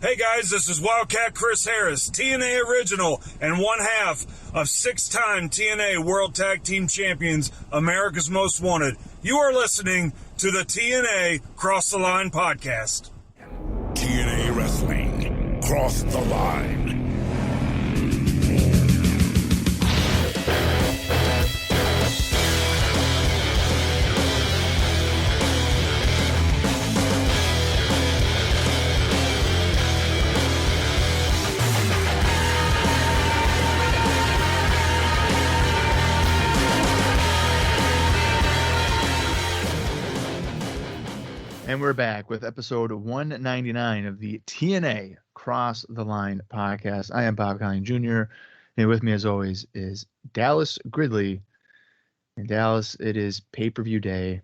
Hey guys, this is Wildcat Chris Harris, TNA original and one half of 6-time TNA World Tag Team Champions, America's Most Wanted. You are listening to the TNA Cross the Line podcast. TNA Wrestling, Cross the Line. And we're back with episode 199 of the TNA Cross the Line podcast. I am Bob Colling Jr. And with me, as always, is Dallas Gridley. In Dallas, it is pay-per-view day.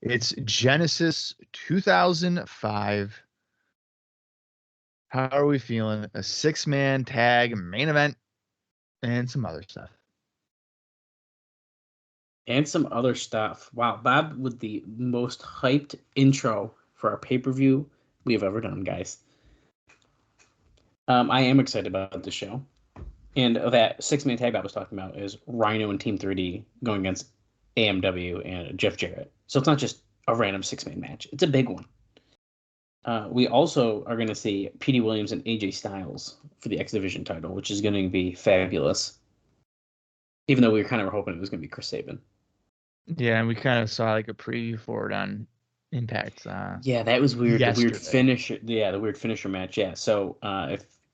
It's Genesis 2005. How are we feeling? A 6-man tag main event and some other stuff. And some other stuff. Wow, Bob with the most hyped intro for our pay-per-view we have ever done, guys. I am excited about the show. And that 6-man tag I was talking about is Rhino and Team 3D going against AMW and Jeff Jarrett. So it's not just a random 6-man match. It's a big one. We also are going to see Petey Williams and AJ Styles for the X Division title, which is going to be fabulous. Even though we were kind of hoping it was going to be Chris Sabin. Yeah, and we kind of saw like a preview for it on Impact. Yeah, that was weird. Yesterday. The weird finisher. Yeah, the weird finisher match. Yeah. So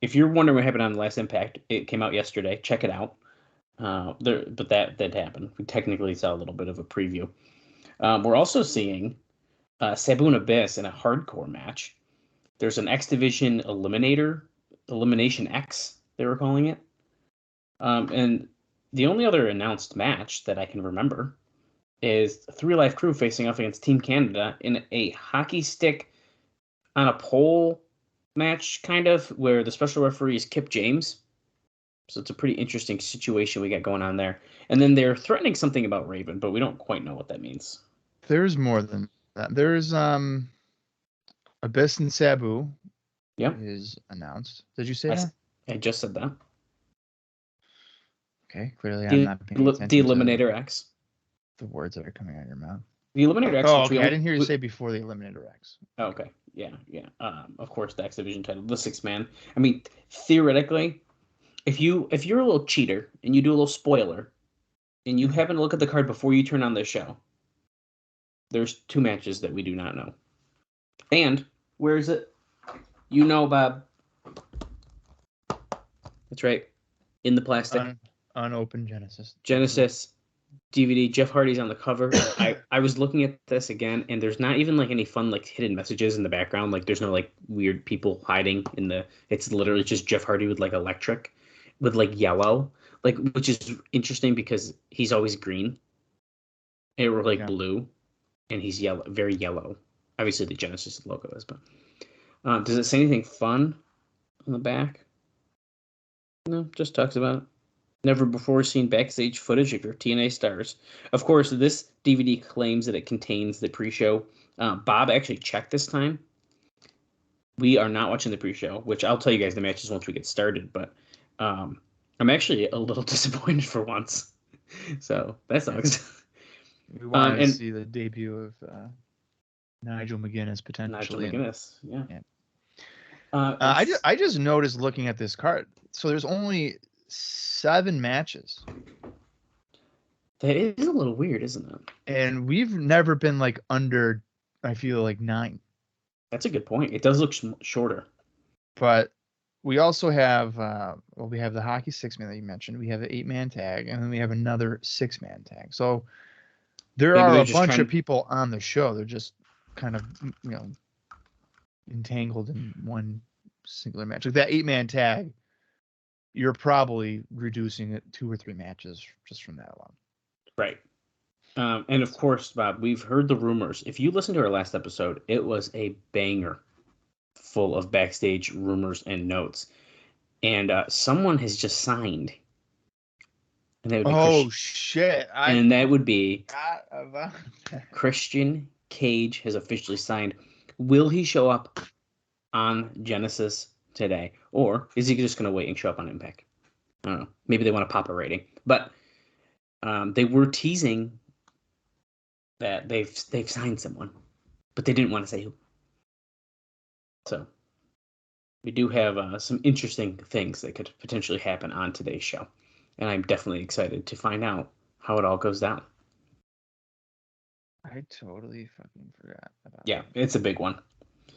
if you're wondering what happened on the last Impact, it came out yesterday. Check it out. But that happened. We technically saw a little bit of a preview. We're also seeing Sabu and Abyss in a hardcore match. There's an X Division Elimination X, they were calling it. And the only other announced match that I can remember is 3 Live Crew facing off against Team Canada in a hockey stick on a pole match, kind of, where the special referee is Kip James. So it's a pretty interesting situation we got going on there. And then they're threatening something about Raven, but we don't quite know what that means. There's more than that. There's Abyss and Sabu. Yep. Is announced. Did you say that? I just said that. Okay, clearly I'm not paying attention the Eliminator X. The words that are coming out of your mouth. The Eliminator X. Oh, okay. I didn't hear you say before the Eliminator X. Oh, okay. Yeah. Of course, the X Division title, the 6-man. I mean, theoretically, if you're a little cheater and you do a little spoiler, and you happen to look at the card before you turn on the show, there's 2 matches that we do not know. And where is it? You know, Bob. That's right. In the plastic. Unopened Genesis. Genesis DVD. Jeff Hardy's on the cover. I was looking at this again, and there's not even like any fun like hidden messages in the background. Like there's no like weird people hiding in the. It's literally just Jeff Hardy with like electric, with like yellow, like which is interesting because he's always green, or like blue, and he's yellow, very yellow. Obviously the Genesis logo is, but does it say anything fun on the back? No, just talks about it. Never before seen backstage footage of your TNA stars. Of course, this DVD claims that it contains the pre-show. Bob actually checked this time. We are not watching the pre-show, which I'll tell you guys the matches once we get started. But I'm actually a little disappointed for once. So that sucks. We want to see the debut of Nigel McGuinness potentially. Nigel McGuinness, yeah. I just noticed looking at this card. So there's only 7 matches. That is a little weird, isn't it? And we've never been like under, I feel like 9. That's a good point. It does look shorter. But we also have, we have the hockey 6-man that you mentioned. We have an 8-man tag, and then we have another 6-man tag. So there are a bunch of people on the show. They're just kind of, entangled in one singular match. Like that 8-man tag, you're probably reducing it 2 or 3 matches just from that alone. Right. And of course, Bob, we've heard the rumors. If you listen to our last episode, it was a banger full of backstage rumors and notes. And someone has just signed. And that would be shit. And that would be Christian Cage has officially signed. Will he show up on Genesis today, or is he just going to wait and show up on Impact? I don't know. Maybe they want to pop a rating, but they were teasing that they've signed someone, but they didn't want to say who. So we do have some interesting things that could potentially happen on today's show, and I'm definitely excited to find out how it all goes down. I totally fucking forgot about Yeah, it's a big one.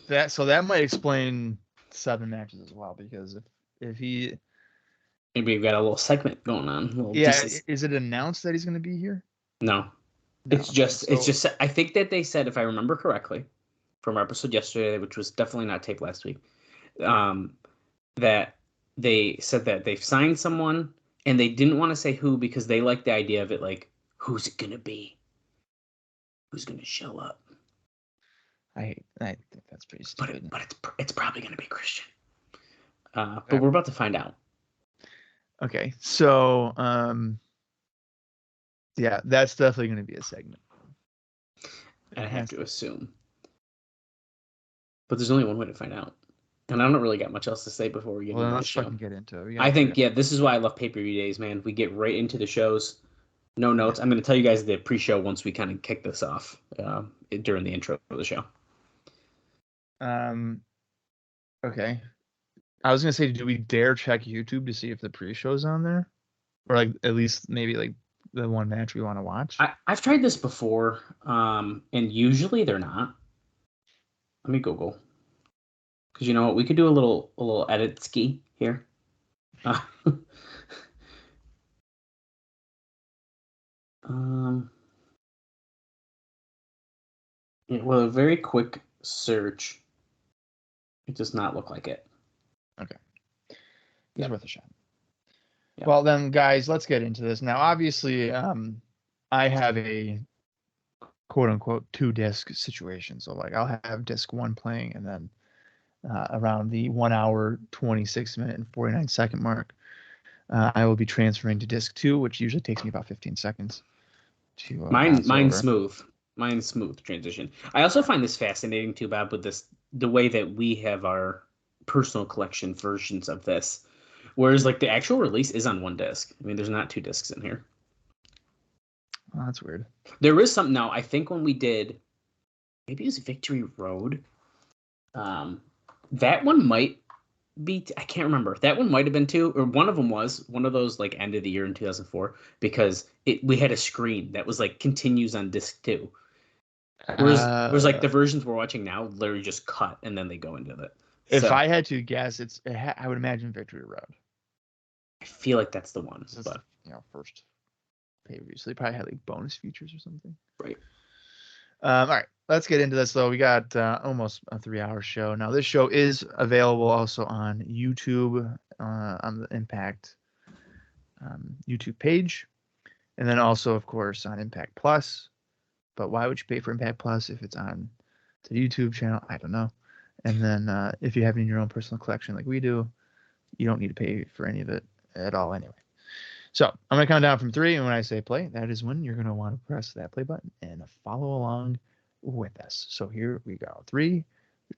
that might explain 7 matches as well, because if he Maybe we've got a little segment going on. is it announced that he's going to be here? No. No. It's just I think that they said, if I remember correctly, from our episode yesterday, which was definitely not taped last week, that they said that they've signed someone and they didn't want to say who because they like the idea of it, like, who's it gonna be? Who's gonna show up? I think that's pretty stupid. But it's probably gonna be Christian. But we're about to find out. Okay, so yeah, that's definitely going to be a segment. I have to assume. But there's only one way to find out. And I don't really got much else to say before we get into the show. Fucking get into it. I think, this is why I love pay-per-view days, man. We get right into the shows. No notes. I'm going to tell you guys the pre-show once we kind of kick this off during the intro of the show. Okay. I was going to say, do we dare check YouTube to see if the pre-show's on there? Or like at least maybe like the one match we want to watch? I've tried this before, and usually they're not. Let me Google. Because you know what? We could do a little edit ski here. Well, a very quick search. It does not look like it. Okay. It's worth a shot. Yep. Well, then, guys, let's get into this. Now, obviously, I have a quote-unquote 2-disc situation. So, like, I'll have disc 1 playing, and then around the 1 hour, 26 minute, and 49 second mark, I will be transferring to disc 2, which usually takes me about 15 seconds. Mine's smooth. Mine's smooth transition. I also find this fascinating too, Bob, with the way that we have our personal collection versions of this, whereas like the actual release is on 1 disc. I mean, there's not 2 discs in here. Oh, that's weird. There is something now. I think when we did, maybe it was Victory Road. That one might be. I can't remember. That one might have been 2, or one of them was one of those like end of the year in 2004, because we had a screen that was like continues on disc 2. Whereas like the versions we're watching now literally just cut and then they go into it. If I had to guess, I would imagine Victory Road. I feel like that's the one. But first pay-per-view, so they probably had like bonus features or something. Right. All right, let's get into this though. We got almost a 3-hour show. Now this show is available also on YouTube, on the Impact YouTube page, and then also, of course, on Impact Plus. But why would you pay for Impact Plus if it's on the YouTube channel? I don't know. And then if you have it in your own personal collection like we do, you don't need to pay for any of it at all anyway. So I'm going to count down from 3, and when I say play, that is when you're going to want to press that play button and follow along with us. So here we go. 3,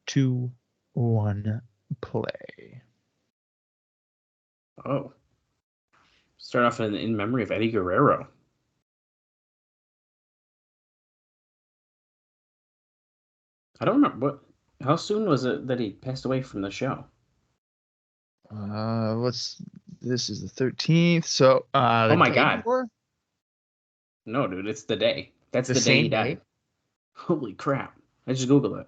2, 1, play. Oh. Start off in memory of Eddie Guerrero. I don't remember how soon was it that he passed away from the show? This is the 13th. So oh my God. Before? No, dude, it's the day. That's the day he died. Holy crap. I just Googled it.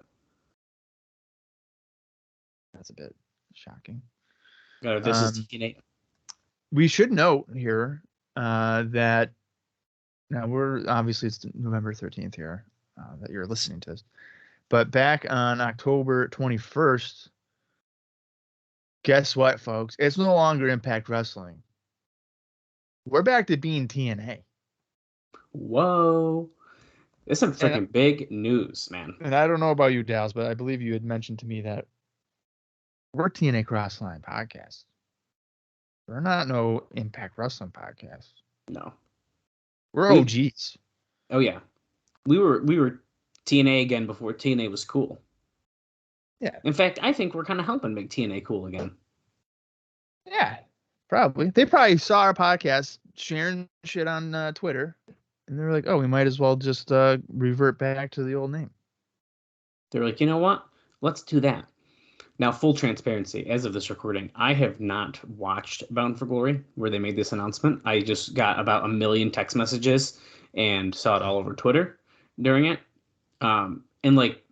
That's a bit shocking. This is TNA. We should note here that now we're obviously it's November 13th here that you're listening to this. But back on October 21st, guess what, folks? It's no longer Impact Wrestling. We're back to being TNA. Whoa. This is some freaking big news, man. And I don't know about you, Dallas, but I believe you had mentioned to me that we're TNA Crossline Podcast. We're not no Impact Wrestling Podcast. No. We're OGs. Oh, yeah. We were TNA again before TNA was cool. Yeah. In fact, I think we're kind of helping make TNA cool again. Yeah, probably. They probably saw our podcast sharing shit on Twitter, and they're like, "Oh, we might as well just revert back to the old name." They're like, you know what? Let's do that. Now, full transparency, as of this recording, I have not watched Bound for Glory, where they made this announcement. I just got about 1 million text messages and saw it all over Twitter during it. And like,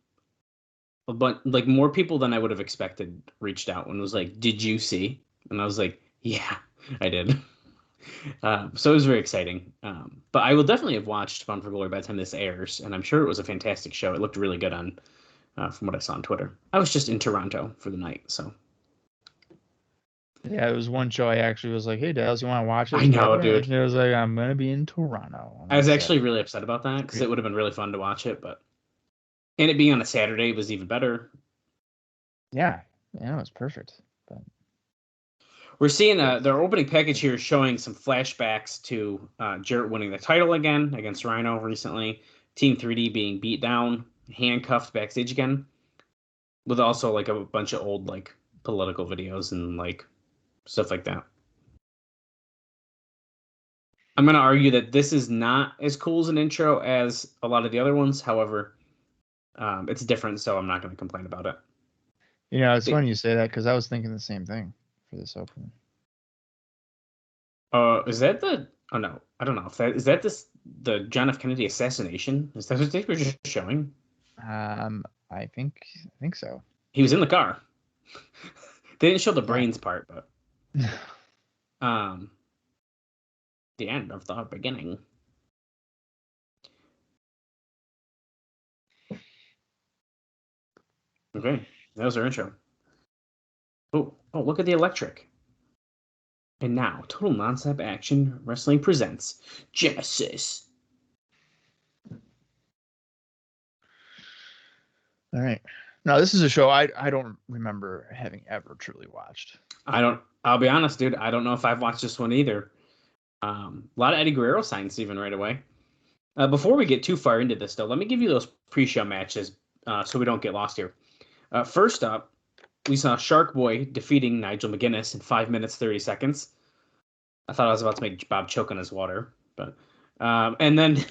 but like more people than I would have expected reached out and was like, "Did you see?" And I was like, "Yeah, I did." So it was very exciting. But I will definitely have watched Bound for Glory by the time this airs, and I'm sure it was a fantastic show. It looked really good on from what I saw on Twitter. I was just in Toronto for the night, so. Yeah, it was one show I actually was like, "Hey, Dallas, you want to watch this?" I know, Whatever? dude. And it was like, "I'm gonna be in Toronto." I was actually really upset about that because it would have been really fun to watch it, and it being on a Saturday was even better. Yeah, it was perfect. But we're seeing their opening package here showing some flashbacks to Jarrett winning the title again against Rhino recently, Team 3D being beat down, handcuffed backstage again, with also like a bunch of old like political videos and like stuff like that. I'm going to argue that this is not as cool as an intro as a lot of the other ones. However, it's different, so I'm not going to complain about it. It's funny you say that because I was thinking the same thing for this opening. Is that the? Oh no, I don't know if that is that the John F. Kennedy assassination. Is that what they were just showing? I think so. He was in the car. They didn't show the brains part, but the end of the beginning. Okay, that was our intro. Oh, look at the electric. And now, Total Nonstop Action Wrestling presents Genesis. All right. Now, this is a show I don't remember having ever truly watched. I'll be honest, dude. I don't know if I've watched this one either. A lot of Eddie Guerrero signs even right away. Before we get too far into this, though, let me give you those pre-show matches so we don't get lost here. First up, we saw Shark Boy defeating Nigel McGuinness in 5 minutes, 30 seconds. I thought I was about to make Bob choke on his water. But and then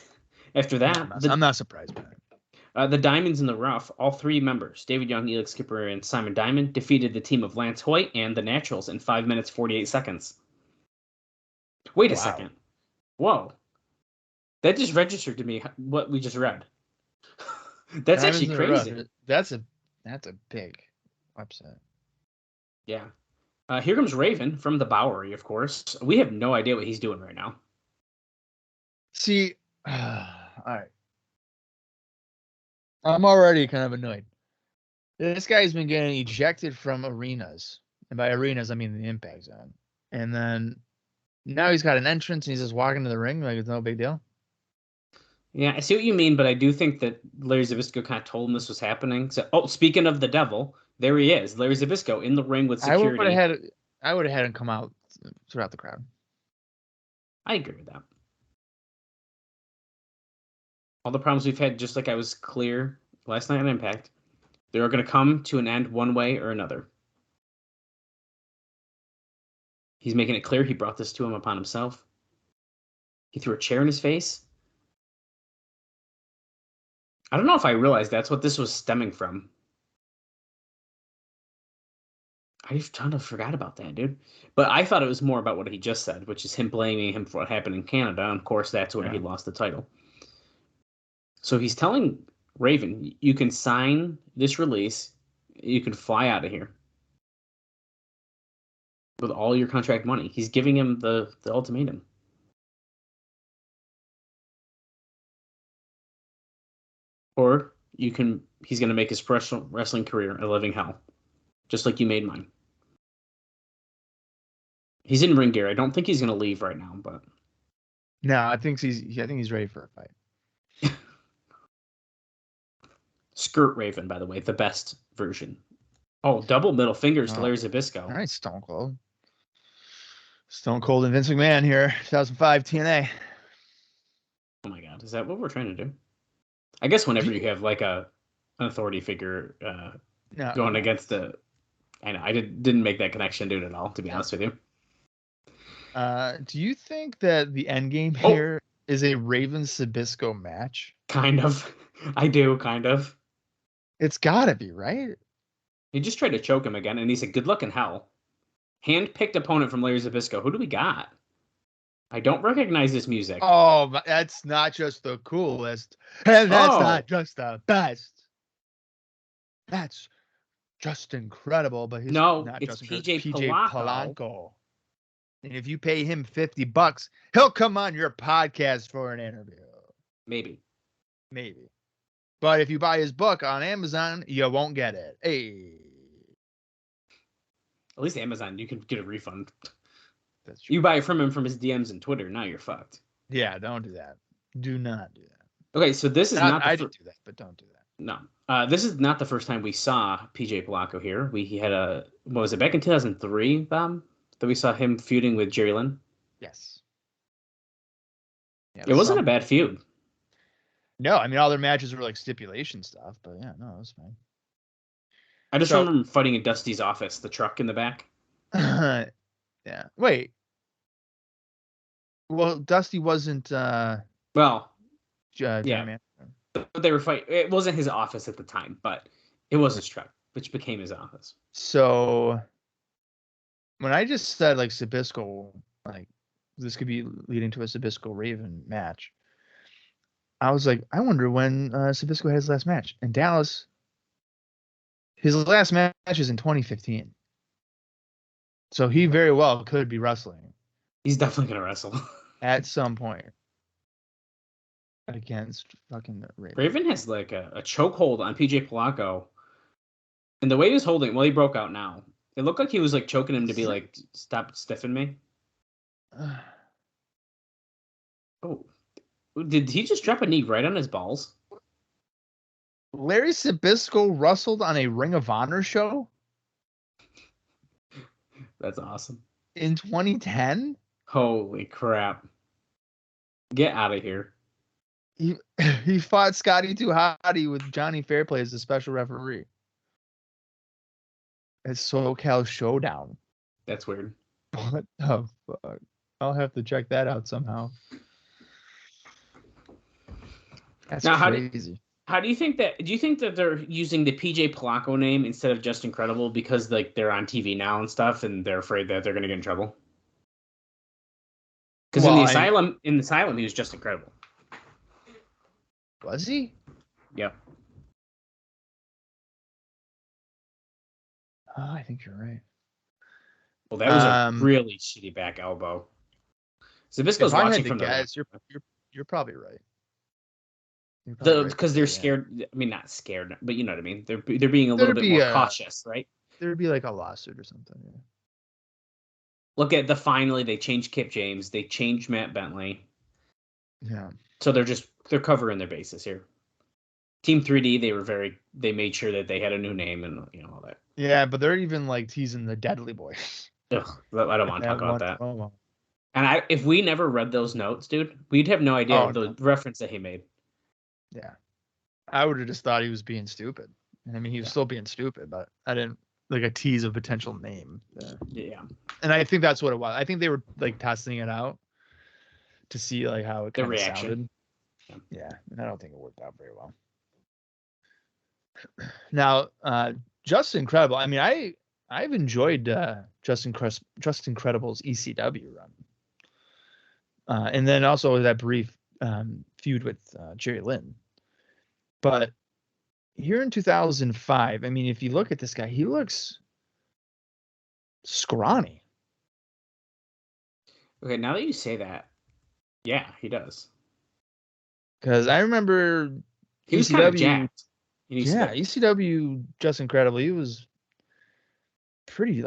after that... I'm not surprised by that. The Diamonds in the Rough, all three members, David Young, Elix Skipper, and Simon Diamond, defeated the team of Lance Hoyt and the Naturals in 5 minutes, 48 seconds. Wait a second. Whoa. That just registered to me what we just read. That's Diamonds actually crazy. That's a big upset. Yeah. Here comes Raven from the Bowery, of course. We have no idea what he's doing right now. See, all right. I'm already kind of annoyed. This guy's been getting ejected from arenas. And by arenas, I mean the Impact Zone. And then now he's got an entrance and he's just walking to the ring like it's no big deal. Yeah, I see what you mean, but I do think that Larry Zbyszko kind of told him this was happening. So, speaking of the devil, there he is, Larry Zbyszko in the ring with security. I would have had him come out throughout the crowd. I agree with that. All the problems we've had, just like I was clear last night on Impact, they are going to come to an end one way or another. He's making it clear he brought this to him upon himself. He threw a chair in his face. I don't know if I realized that's what this was stemming from. I kind of forgot about that, dude. But I thought it was more about what he just said, which is him blaming him for what happened in Canada. And of course, that's where he lost the title. So he's telling Raven, you can sign this release, you can fly out of here with all your contract money. He's giving him the ultimatum. Or he's going to make his professional wrestling career a living hell, just like you made mine. He's in ring gear. I don't think he's going to leave right now, but no, I think he's ready for a fight. Skirt Raven, by the way, the best version. Oh, double middle fingers to Larry Zbyszko. All right, Stone Cold. Stone Cold and Vince McMahon here, 2005 TNA. Oh my God, is that what we're trying to do? I guess whenever you have like an authority figure going against the. I know I didn't make that connection, dude, at all. To be honest with you. Do you think that the end game here is a Raven Zbyszko match? Kind of. I do, kind of. It's gotta be, right? He just tried to choke him again, and he said, "Good luck in hell." Hand-picked opponent from Larry Zbyszko. Who do we got? I don't recognize this music. Oh, but that's not just the coolest, and that's not just the best. That's just incredible. But it's PJ Polanco. And if you pay him $50, he'll come on your podcast for an interview. Maybe. But if you buy his book on Amazon, you won't get it. Hey. At least Amazon, you can get a refund. That's true. You buy it from him from his DMs and Twitter. Now you're fucked. Yeah, don't do that. Do not do that. Okay, so this is not. I did do that, but don't do that. No, this is not the first time we saw PJ Polanco here. He had what was it, back in 2003, Bob, that we saw him feuding with Jerry Lynn? Yes. Yeah, it wasn't a bad feud. No, I mean, all their matches were like stipulation stuff, but yeah, no, it was fine. I just remember him fighting in Dusty's office, the truck in the back. Yeah. Wait. Well, Dusty wasn't. Yeah. Man. But they were fighting. It wasn't his office at the time, but it was his truck, which became his office. So when I just said like Zbyszko, like this could be leading to a Zbyszko Raven match, I was like, I wonder when Zbyszko had his last match in Dallas. His last match is in 2015. So he very well could be wrestling. He's definitely going to wrestle. At some point. Against fucking Raven. Raven has like a chokehold on PJ Polanco. And the way he was holding, well, he broke out now. It looked like he was like choking him to be like, stop stiffing me. Oh. Did he just drop a knee right on his balls? Larry Zbyszko wrestled on a Ring of Honor show? That's awesome. In 2010? Holy crap. Get out of here. He fought Scotty 2 Hotty with Johnny Fairplay as the special referee. It's SoCal Showdown. That's weird. What the fuck? I'll have to check that out somehow. That's now, crazy. Do you think that they're using the PJ Polanco name instead of Just Incredible because like they're on TV now and stuff and they're afraid that they're going to get in trouble? Because in the asylum, he was Just Incredible. Was he? Yep. Oh, I think you're right. Well, that was a really shitty back elbow. Zbyszko's watching from the guys. You're probably right. Because they're scared. I mean, not scared, but you know what I mean. They're being a little bit more cautious, right? There'd be like a lawsuit or something. Yeah. Look at finally they changed Kip James. They changed Matt Bentley. Yeah. So they're covering their bases here. Team 3D, they made sure that they had a new name and all that. Yeah, but they're even like teasing the Deadly Boys. Ugh, I don't want to talk about that. And if we never read those notes, dude, we'd have no idea the reference that he made. Yeah. I would have just thought he was being stupid. I mean, he was still being stupid, but I didn't like a tease of potential name. Yeah. And I think that's what it was. I think they were like testing it out to see like how it kind of sounded. Yeah. And I don't think it worked out very well. Now, Just Incredible. I mean, I've enjoyed Just Incredible's ECW run. And then also that brief feud with Jerry Lynn. But here in 2005, I mean, if you look at this guy, he looks scrawny. Okay, now that you say that, yeah, he does. Because I remember he was kind of jacked. Yeah, ECW Just Incredible. He was pretty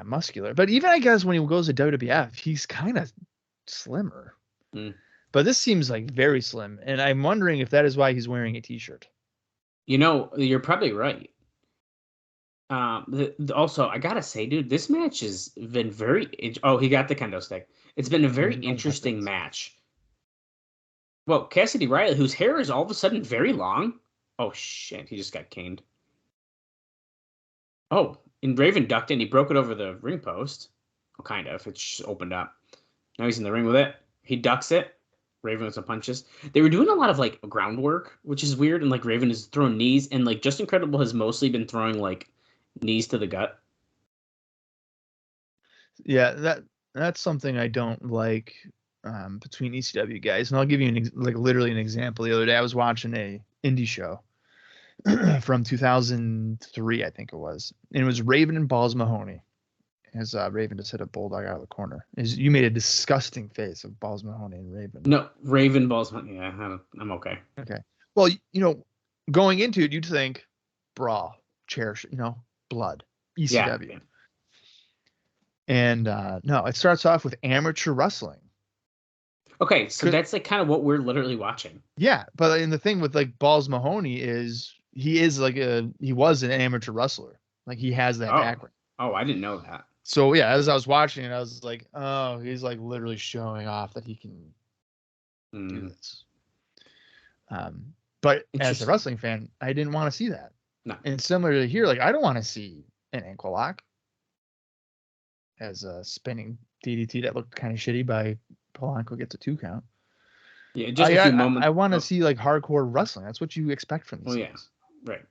muscular. But even I guess when he goes to WWF, he's kind of slimmer. Mm. But this seems like very slim, and I'm wondering if that is why he's wearing a t-shirt. You're probably right. Also, I gotta say, dude, this match has been very. Oh, he got the kendo stick. It's been a very interesting match. Well, Cassidy Riley, whose hair is all of a sudden very long. Oh shit, he just got caned. Oh, and Raven ducked it and he broke it over the ring post. Well, kind of. It just opened up. Now he's in the ring with it. He ducks it. Raven with some punches. They were doing a lot of like groundwork, which is weird. And like Raven is throwing knees, and like Just Incredible has mostly been throwing like knees to the gut. Yeah, that's something I don't like between ECW guys. And I'll give you literally an example. The other day I was watching a indie show from 2003, I think it was. And it was Raven and Balls Mahoney. As Raven just hit a bulldog out of the corner. You made a disgusting face of Balls Mahoney and Raven. No, Raven Balls Mahoney. Yeah, I'm okay. Okay. Well, going into it, you'd think brawl, chair, blood, ECW. Yeah. And no, it starts off with amateur wrestling. Okay, so that's like kind of what we're literally watching. Yeah, but the thing with like Balls Mahoney is he was an amateur wrestler. Like he has that background. Oh, I didn't know that. So yeah, as I was watching it, I was like, oh, he's like literally showing off that he can do this. But as a wrestling fan, I didn't want to see that. No. And similar to here, like I don't want to see an ankle lock as a spinning DDT that looked kind of shitty by Polanco gets a 2 count. Yeah, just a few moments. I want to see like hardcore wrestling. That's what you expect from these things. Right.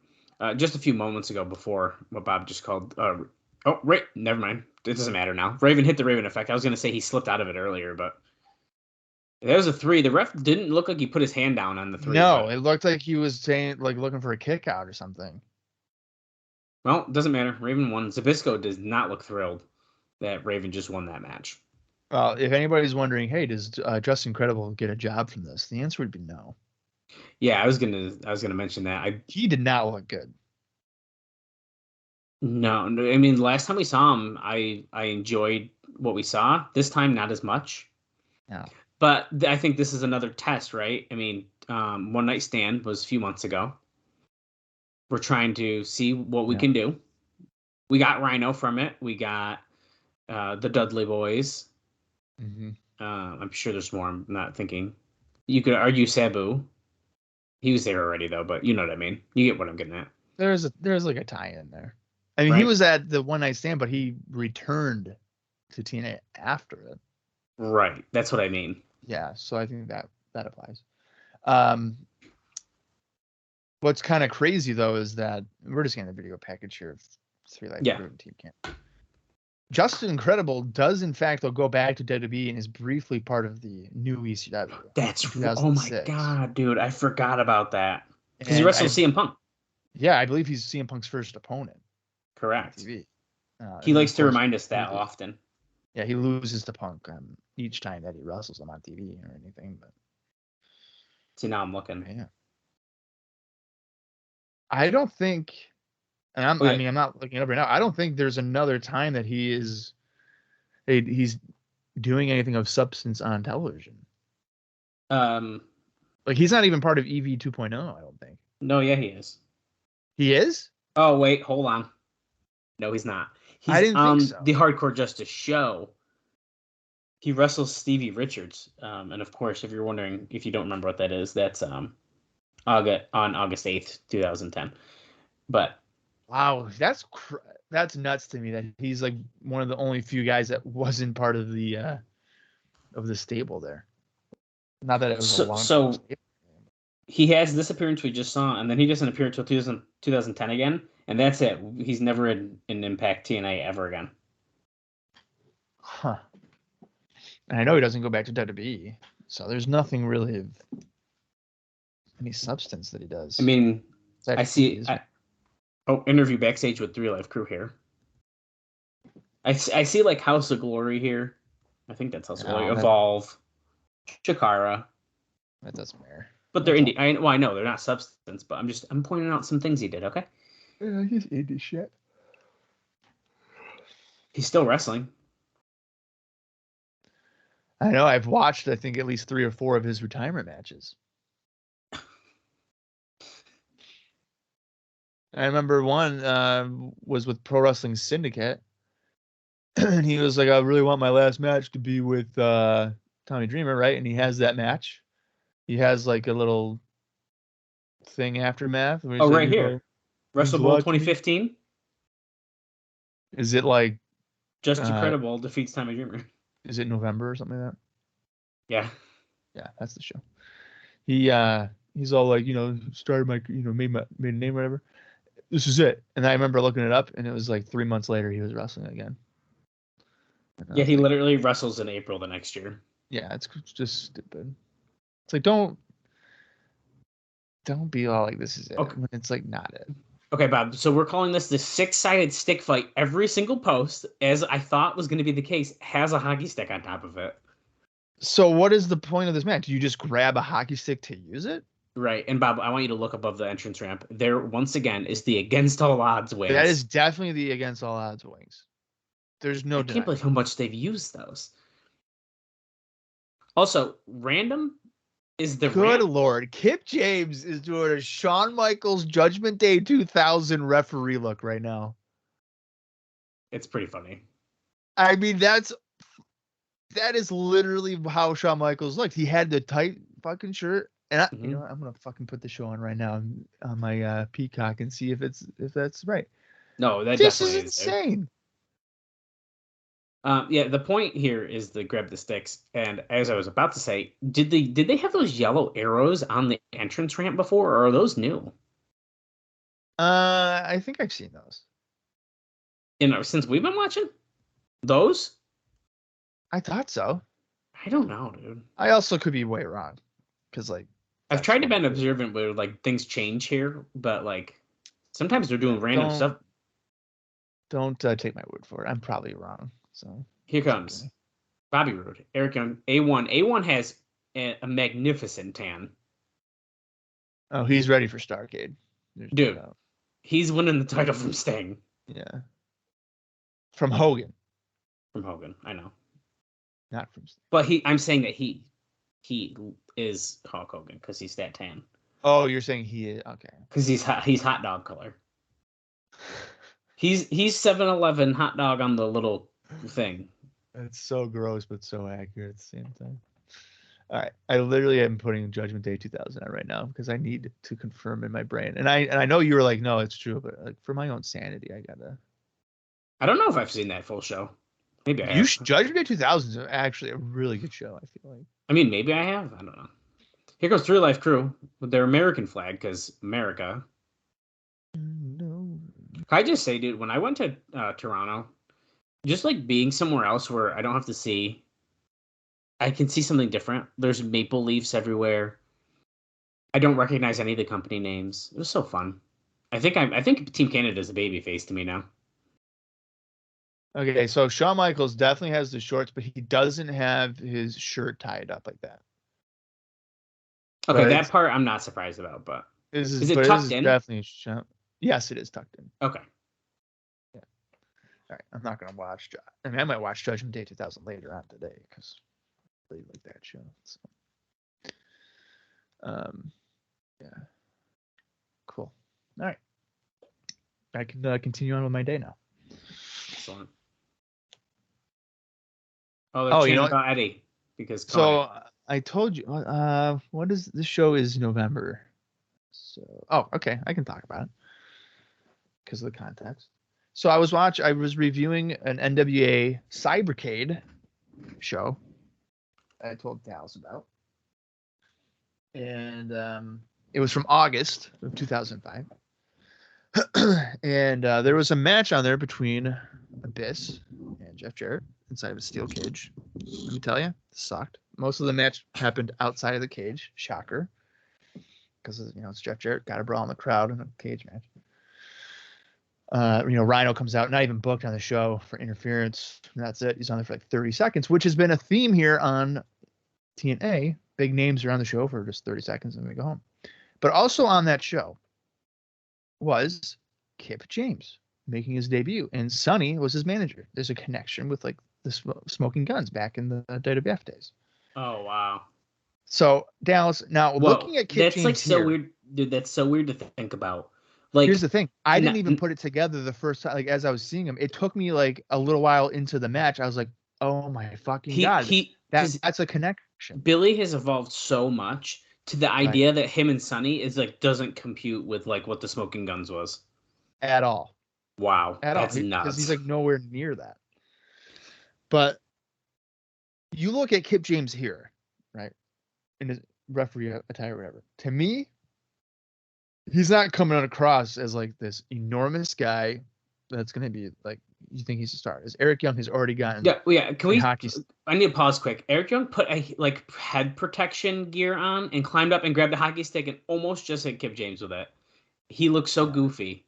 Just a few moments ago, before what Bob just called. Never mind. It doesn't matter now. Raven hit the Raven effect. I was going to say he slipped out of it earlier, but there was a 3. The ref didn't look like he put his hand down on the 3. No, it looked like he was saying like looking for a kick out or something. Well, it doesn't matter. Raven won. Zbyszko does not look thrilled that Raven just won that match. Well, if anybody's wondering, hey, does Just Incredible get a job from this? The answer would be no. Yeah, I was gonna mention that. He did not look good. No, I mean, last time we saw him, I enjoyed what we saw. This time, not as much. No. But I think this is another test, right? I mean, One Night Stand was a few months ago. We're trying to see what we can do. We got Rhino from it. We got the Dudley Boys. Mm-hmm. I'm sure there's more. I'm not thinking. You could argue Sabu. He was there already, though, but you know what I mean. You get what I'm getting at. There's like a tie-in there. I mean, He was at the One Night Stand, but he returned to TNA after it. Right. That's what I mean. Yeah. So I think that applies. What's kind of crazy though is that we're just getting a video package here of 3 Life Proven Team Camp. Justin Incredible does in fact though go back to WWE and is briefly part of the new ECW. Oh my god, dude! I forgot about that because he wrestled CM Punk. Yeah, I believe he's CM Punk's first opponent. Correct. He likes to remind us that often. Yeah, he loses to Punk each time that he wrestles him on TV or anything. But see, now I'm looking. Yeah. I don't think, and I'm not looking it up right now. I don't think there's another time that he's doing anything of substance on television. Like he's not even part of EV 2.0. I don't think. No, yeah, he is. He is? Oh wait, hold on. No, he's not. He's I didn't think so. The Hardcore Justice show. He wrestles Stevie Richards, and of course, if you're wondering, if you don't remember what that is, that's on August 8th, 2010. But wow, that's nuts to me that he's like one of the only few guys that wasn't part of the stable there. Not that it was a long so he has this appearance we just saw, and then he doesn't appear until 2010 again, and that's it. He's never in Impact TNA ever again. Huh. And I know he doesn't go back to WWE, so there's nothing really of any substance that he does. I mean, I see. Interview backstage with 3 Live Crew here. I see like House of Glory here. I think that's House of Glory. Evolve, Chikara. That doesn't matter. But they're indie. I know they're not substance, but I'm pointing out some things he did. Okay. Yeah, he's indie shit. He's still wrestling. I know. I've watched, I think, at least 3 or 4 of his retirement matches. I remember one was with Pro Wrestling Syndicate. And he was like, I really want my last match to be with Tommy Dreamer, right? And he has that match. He has like a little thing aftermath. Right here. Wrestle Bowl 2015. Is it like Just Too Credible defeats Tommy Dreamer. Is it November or something like that? Yeah. Yeah, that's the show. He's all like, started my, made a name, whatever. This is it. And I remember looking it up, and it was like 3 months later he was wrestling again. Yeah, he literally wrestles in April the next year. Yeah, it's just stupid. It's like don't be all like this is it. Okay. When it's like not it. Okay, Bob. So we're calling this the 6-sided stick fight. Every single post, as I thought was going to be the case, has a hockey stick on top of it. So what is the point of this match? Do you just grab a hockey stick to use it? Right. And Bob, I want you to look above the entrance ramp. There, once again, is the Against All Odds wings. That is definitely the Against All Odds wings. There's no I can't believe how much they've used those. Also, random is the Good Lord. Kip James is doing a Shawn Michaels Judgment Day 2000 referee look right now. It's pretty funny. I mean, that is literally how Shawn Michaels looked. He had the tight fucking shirt. And I'm going to fucking put the show on right now on my Peacock and see if that's right. No, this is insane. Yeah, the point here is the grab the sticks. And as I was about to say, did they have those yellow arrows on the entrance ramp before, or are those new? I think I've seen those. Since we've been watching those? I thought so. I don't know, dude. I also could be way wrong. Because, like, I've tried to be observant where, like, things change here, but, like, sometimes they're doing random stuff. Don't take my word for it. I'm probably wrong. So here comes Bobby Roode, Eric Young, A1. A1 has a magnificent tan. Oh, he's ready for Starrcade. Dude, he's winning the title from Sting. Yeah. From Hogan. From Hogan, I know. Not from Sting. But I'm saying that he is Hulk Hogan because he's that tan. Oh, you're saying he is okay. Because he's hot dog color. He's 7-Eleven hot dog on the little thing. It's so gross, but so accurate at the same time. All right, I literally am putting Judgment Day 2000 on right now because I need to confirm in my brain. And I know you were like, no, it's true, but like for my own sanity, I gotta. I don't know if I've seen that full show. Maybe I have. Judgment Day 2000 is actually a really good show. I feel like. I mean, maybe I have. I don't know. Here goes 3 Life Crew with their American flag because America. No. Can I just say, dude, when I went to Toronto, just like being somewhere else where I don't have to see, I can see something different. There's maple leafs everywhere. I don't recognize any of the company names. It was so fun. I think Team Canada is a baby face to me now. Okay, so Shawn Michaels definitely has the shorts, but he doesn't have his shirt tied up like that. Okay, but that part I'm not surprised about, but is it tucked in? Definitely yes, it is tucked in. Okay. Yeah. All right, I'm not gonna watch. I mean, I might watch Judgment Day 2000 later on today because I really like that show. So. Yeah. Cool. All right. I can continue on with my day now. Excellent. Oh, they're about Eddie because I told you. What is the show is November. So okay, I can talk about it because of the context. So I was reviewing an NWA Cybercade show I told Dallas about, and it was from August of 2005. And there was a match on there between Abyss and Jeff Jarrett inside of a steel cage. Let me tell you, it sucked. Most of the match happened outside of the cage. Shocker. Because, it's Jeff Jarrett. Got to brawl in the crowd in a cage match. Rhino comes out, not even booked on the show for interference. And that's it. He's on there for like 30 seconds, which has been a theme here on TNA. Big names are on the show for just 30 seconds and we go home. But also on that show was Kip James making his debut, and Sonny was his manager. There's a connection with like the Smoking Guns back in the WWF days. Oh wow! So Dallas, now looking at Kip James, that's like so weird, dude. That's so weird to think about. Like, here's the thing: I didn't even put it together the first time. Like as I was seeing him, it took me like a little while into the match. I was like, "Oh my fucking god!" That's a connection. Billy has evolved so much to the idea that him and Sonny is like doesn't compute with like what the Smoking Guns was at all. Wow, at that's all nuts. because he's like nowhere near that. But you look at Kip James here, right? In his referee attire, or whatever. To me, he's not coming across as like this enormous guy that's going to be like you think he's a star. As Eric Young has already gotten. Yeah. Can we? Hockey. I need to pause quick. Eric Young put a like head protection gear on and climbed up and grabbed a hockey stick and almost just hit Kip James with it. He looks so goofy.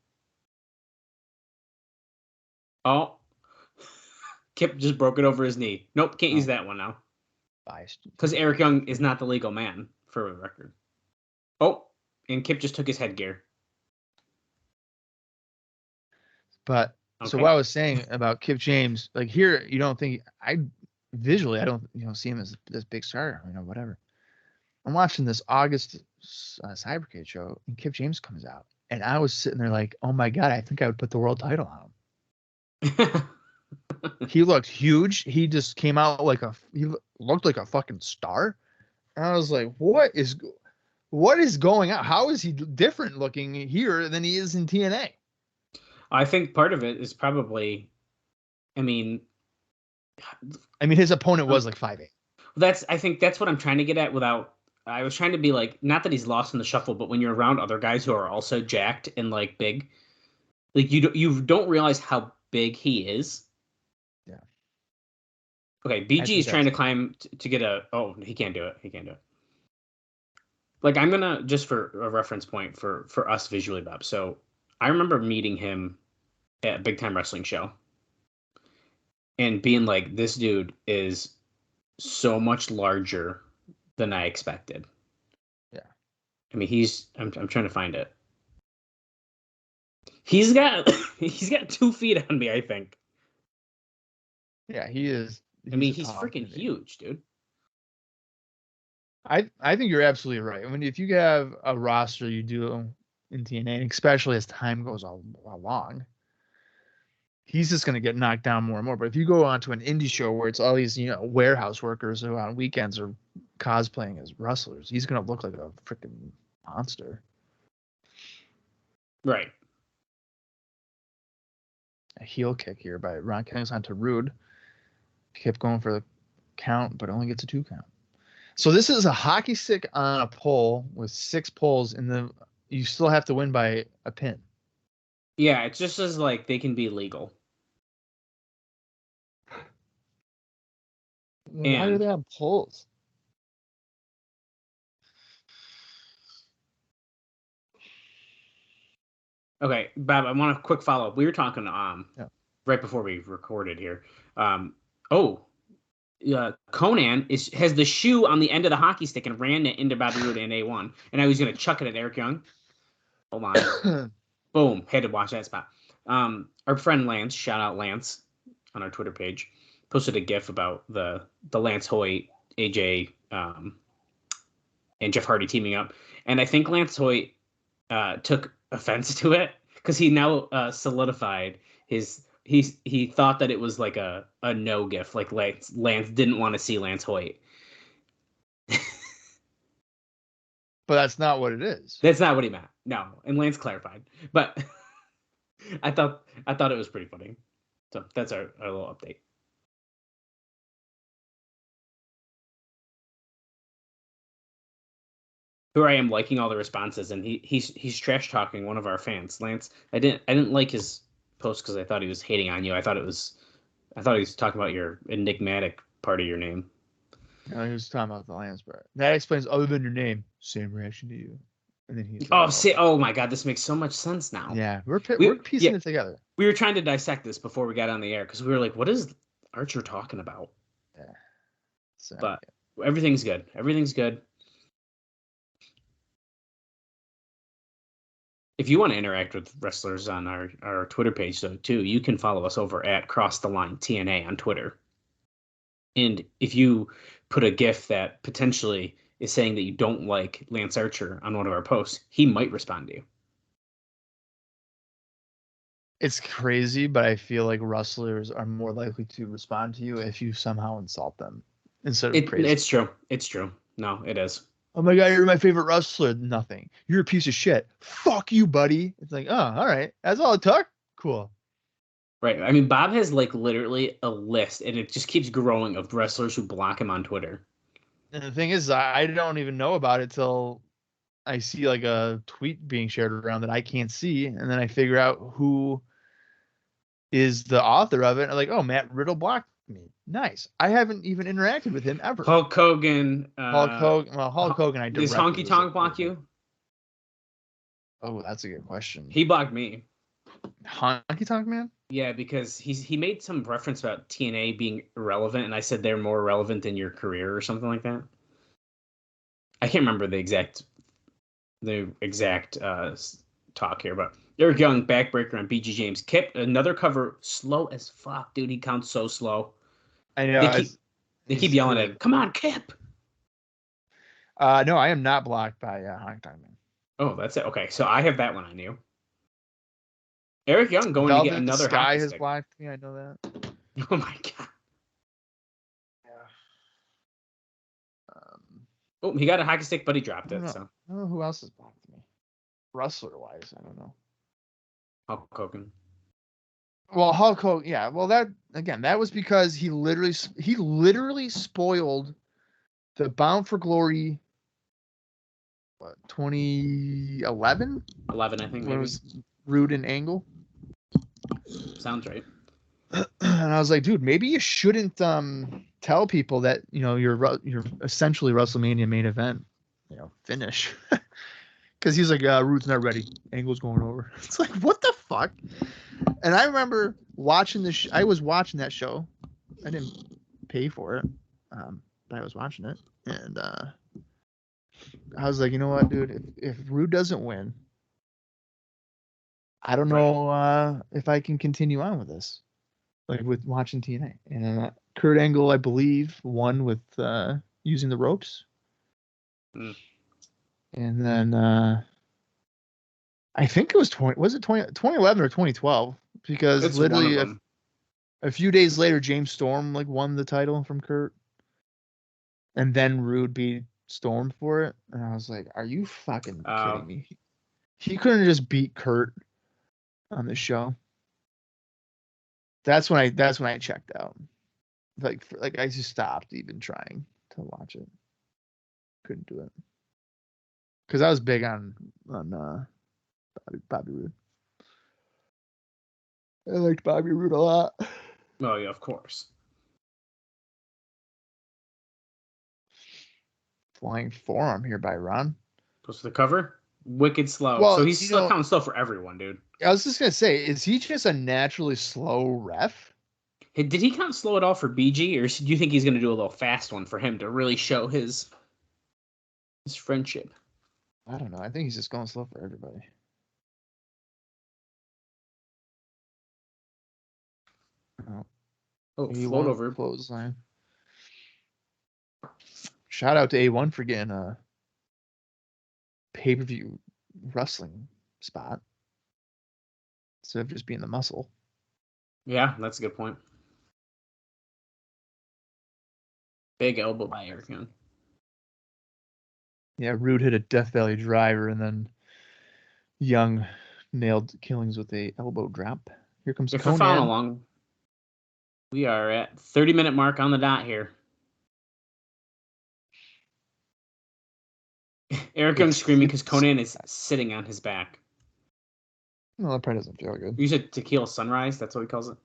Oh, Kip just broke it over his knee. Nope, can't use that one now. Because Eric Young is not the legal man, for the record. Oh, and Kip just took his headgear. But so what I was saying about Kip James, like here, you don't think I don't see him as this big star, whatever. I'm watching this August Cybercade show, and Kip James comes out, and I was sitting there like, oh my god, I think I would put the world title on him. He looked huge. He just came out he looked like a fucking star. And I was like, what is going on? How is he different looking here than he is in TNA? I think part of it is probably, I mean, his opponent was like 5'8". I think that's what I'm trying to get at I was trying to be like, not that he's lost in the shuffle, but when you're around other guys who are also jacked and like big, like you don't realize how big he is. Yeah. Okay, BG is trying to climb to get he can't do it. He can't do it. Like, I'm gonna, just for a reference point for us visually, Bob. So I remember meeting him at a Big Time Wrestling show and being like, this dude is so much larger than I expected. Yeah. I mean, I'm trying to find it. He's got 2 feet on me, I think. Yeah, he is. He's freaking huge, dude. I think you're absolutely right. If you have a roster you do in TNA, especially as time goes along, he's just going to get knocked down more and more. But if you go onto an indie show where it's all these, warehouse workers who on weekends are cosplaying as wrestlers, he's going to look like a freaking monster. Right. A heel kick here by Ron Kennings onto Rude. Kept going for the count, but only gets a 2 count. So this is a hockey stick on a pole with 6 poles, and you still have to win by a pin. Yeah, it's just as like they can be legal. Why are they on poles? Okay, Bob, I want a quick follow-up. We were talking right before we recorded here. Conan has the shoe on the end of the hockey stick and ran it into Bobby Roode and A1. And I was going to chuck it at Eric Young. Hold on. Boom. Had to watch that spot. Our friend Lance, shout out Lance on our Twitter page, posted a GIF about the Lance Hoyt, AJ, and Jeff Hardy teaming up. And I think Lance Hoyt took offense to it because he now solidified his... He thought that it was like a no GIF, like Lance didn't want to see Lance Hoyt. But that's not what it is. That's not what he meant. No, and Lance clarified. But I thought it was pretty funny. So that's our little update. Here I am liking all the responses, and he's trash talking one of our fans, Lance. I didn't like his post because I thought he was hating on you. I thought he was talking about your enigmatic part of your name. No, he was talking about the Lance part. That explains, other than your name, same reaction to you. And then he's like, oh my god, this makes so much sense now. Yeah, we're piecing it together. We were trying to dissect this before we got on the air because we were like, what is Archer talking about? Yeah. So, but everything's good. Everything's good. If you want to interact with wrestlers on our Twitter page, though, too, you can follow us over at Cross the Line TNA on Twitter. And if you put a GIF that potentially is saying that you don't like Lance Archer on one of our posts, he might respond to you. It's crazy, but I feel like wrestlers are more likely to respond to you if you somehow insult them instead of praise. It's true. It's true. No, it is. Oh my god, you're my favorite wrestler. Nothing. You're a piece of shit. Fuck you, buddy. It's like, oh, all right. That's all it took? Cool. Right. I mean, Bob has like literally a list, and it just keeps growing of wrestlers who block him on Twitter. And the thing is, I don't even know about it till I see like a tweet being shared around that I can't see, and then I figure out who is the author of it. And I'm like, oh, Matt Riddle blocked me. Nice. I haven't even interacted with him ever. Hulk Hogan. Hulk Hogan. Well, Hulk Hogan. I Does directly Honky Tonk block you? Oh, that's a good question. He blocked me. Honky Tonk Man? Yeah, because he made some reference about TNA being irrelevant, and I said they're more relevant than your career or something like that. I can't remember the exact talk here, but Eric Young backbreaker on BG James. Kip, another cover, slow as fuck, dude. He counts so slow. I know. They keep yelling at him. Come on, Kip. No, I am not blocked by Honky Tonk Man. Oh, that's it. Okay, so I have that one on you. Eric Young going to get another Sky has stick. blocked me. I know that. Oh my god. Oh, he got a hockey stick, but he dropped it. So I don't know who else has blocked me. Wrestler wise, I don't know. Hulk Hogan. Well, Hulk Hogan, yeah. Well, that was because he literally spoiled the Bound for Glory. What, 2011? 11, I think. Maybe. When it was Rude and Angle. Sounds right. And I was like, dude, maybe you shouldn't tell people that you're essentially WrestleMania main event, finish. Because he's like, Rude's not ready. Angle's going over. It's like, what the fuck? And I remember watching I was watching that show. I didn't pay for it, but I was watching it, and I was like, you know what, dude? If Rude doesn't win, I don't know if I can continue on with this, like with watching TNA. And Kurt Angle, I believe, won with using the ropes. Mm. And then I think it was 2011 or 2012, because it's literally a few days later, James Storm won the title from Kurt, and then Rude beat Storm for it. And I was like, are you fucking kidding me? He couldn't just beat Kurt on the show. That's when I checked out. Like I just stopped even trying to watch it. Couldn't do it. Because I was big on Bobby Roode. I liked Bobby Roode a lot. Oh yeah, of course. Flying forearm here by Ron. Goes to the cover. Wicked slow. Well, so he's still counting slow for everyone, dude. I was just gonna say, is he just a naturally slow ref? Hey, did he count slow at all for BG, or do you think he's gonna do a little fast one for him to really show his friendship? I don't know. I think he's just going slow for everybody. Float over. Clothesline. Shout out to A1 for getting a pay-per-view wrestling spot instead of just being the muscle. Yeah, that's a good point. Big elbow by Eric Young. Yeah, Rude hit a Death Valley driver, and then Young nailed Killings with a elbow drop. Here comes If Conan. we're following along, we are at 30-minute mark on the dot here. Eric Young screaming because Conan is sitting on his back. No, that probably doesn't feel good. You said Tequila Sunrise? That's what he calls it?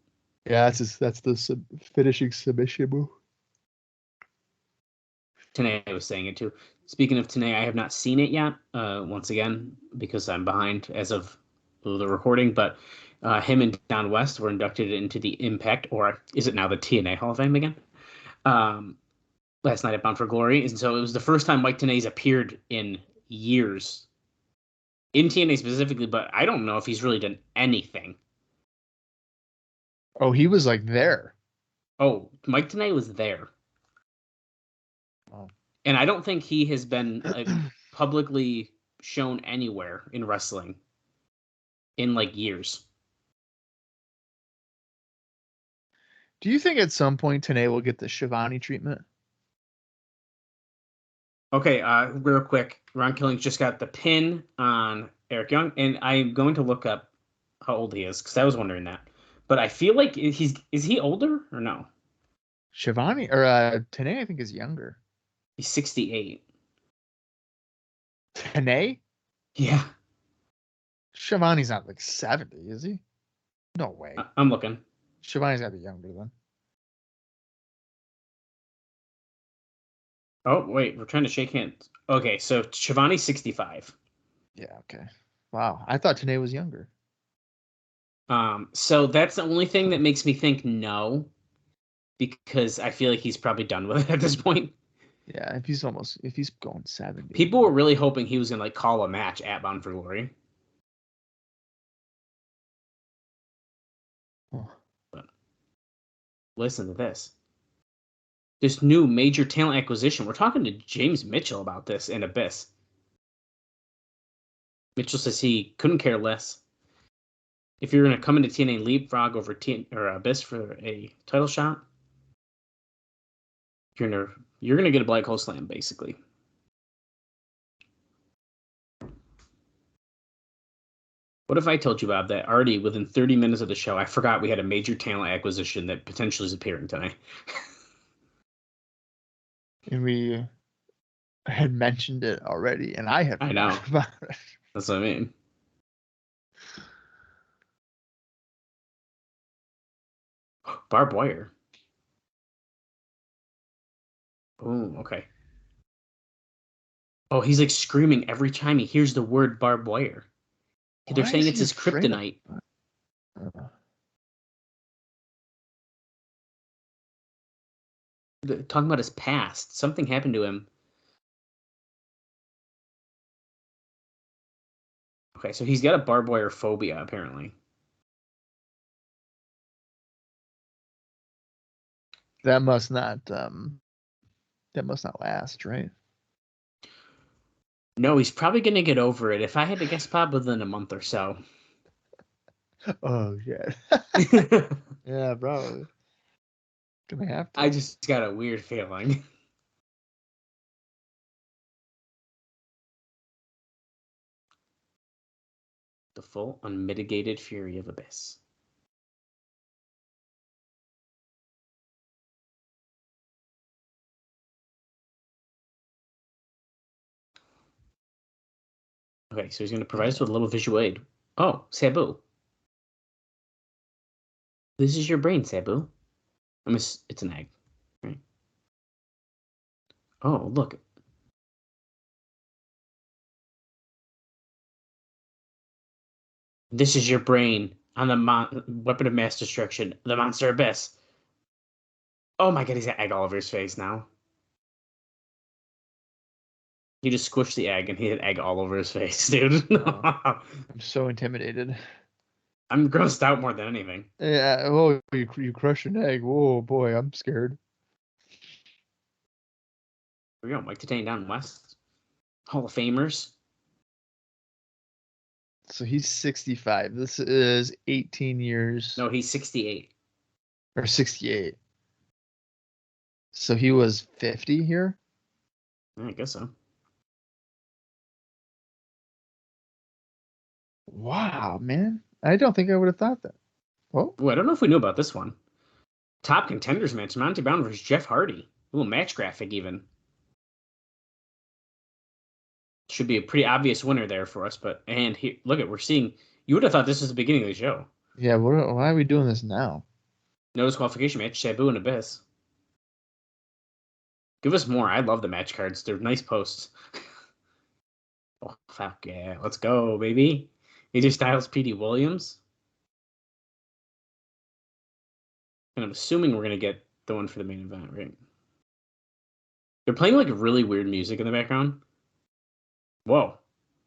Yeah, that's the finishing submission move. Tenay was saying it too. Speaking of Tenay, I have not seen it yet, once again, because I'm behind as of the recording, but him and Don West were inducted into the Impact, or is it now the TNA Hall of Fame again? Last night at Bound for Glory. And so it was the first time Mike Tenay's appeared in years. In TNA specifically, but I don't know if he's really done anything. Oh, he was there. Oh, Mike Tenay was there. Oh. And I don't think he has been publicly shown anywhere in wrestling in years. Do you think at some point Tenay will get the Shivani treatment? Okay, real quick. Ron Killings just got the pin on Eric Young, and I'm going to look up how old he is, because I was wondering that. But I feel like is he older or no? Shivani or Tanae, I think, is younger. He's 68. Tanae? Yeah, Shivani's not like 70, is he? No way. I'm looking. Shivani's got to be younger then. Oh, wait, we're trying to shake hands. Okay, so Shivani's 65. Yeah, okay. Wow. I thought Tanae was younger. So that's the only thing that makes me think no, because I feel like he's probably done with it at this point. Yeah, if he's going 70. People were really hoping he was gonna like call a match at Bound for Glory. Oh. But listen to this. This new major talent acquisition. We're talking to James Mitchell about this in Abyss. Mitchell says he couldn't care less. If you're going to come into TNA leapfrog over Abyss for a title shot, you're gonna get a black hole slam, basically. What if I told you, Bob, that already within 30 minutes of the show, I forgot we had a major talent acquisition that potentially is appearing tonight? And we had mentioned it already, and I know. forgotten about it. That's what I mean. Barbed wire. Oh, okay. Oh, he's like screaming every time he hears the word barbed wire. They're Why saying is it's he his afraid of- kryptonite. They're talking about his past. Something happened to him. Okay, so he's got a barbed wire phobia, apparently. That must not last, right? No, he's probably going to get over it. If I had to guess, Bob, within a month or so. Oh shit. Yeah, bro. Gonna have to. I just got a weird feeling. The full unmitigated fury of Abyss. Okay, so he's going to provide us with a little visual aid. Oh, Sabu. This is your brain, Sabu. It's an egg, right? Oh, look. This is your brain on the weapon of mass destruction, the monster Abyss. Oh my god, he's got egg all over his face now. He just squished the egg and he had egg all over his face, dude. I'm so intimidated. I'm grossed out more than anything. Yeah, oh, you crushed an egg. Whoa, boy, I'm scared. Here we go, Mike Titane down west. Hall of Famers. So he's 65. This is 18 years. No, he's 68. Or 68. So he was 50 here? I guess so. Wow, man. I don't think I would have thought that. Oh, Ooh, I don't know if we knew about this one. Top contenders match, Monty Brown versus Jeff Hardy. Ooh, match graphic even. Should be a pretty obvious winner there for us, and here, look at, we're seeing, you would have thought this was the beginning of the show. yeah. Why are we doing this now? No disqualification match, Sabu and Abyss. Give us more. I love the match cards. They're nice posts. Oh, fuck yeah. Let's go, baby. AJ Styles, Petey Williams. And I'm assuming we're going to get the one for the main event, right? They're playing like really weird music in the background. Whoa.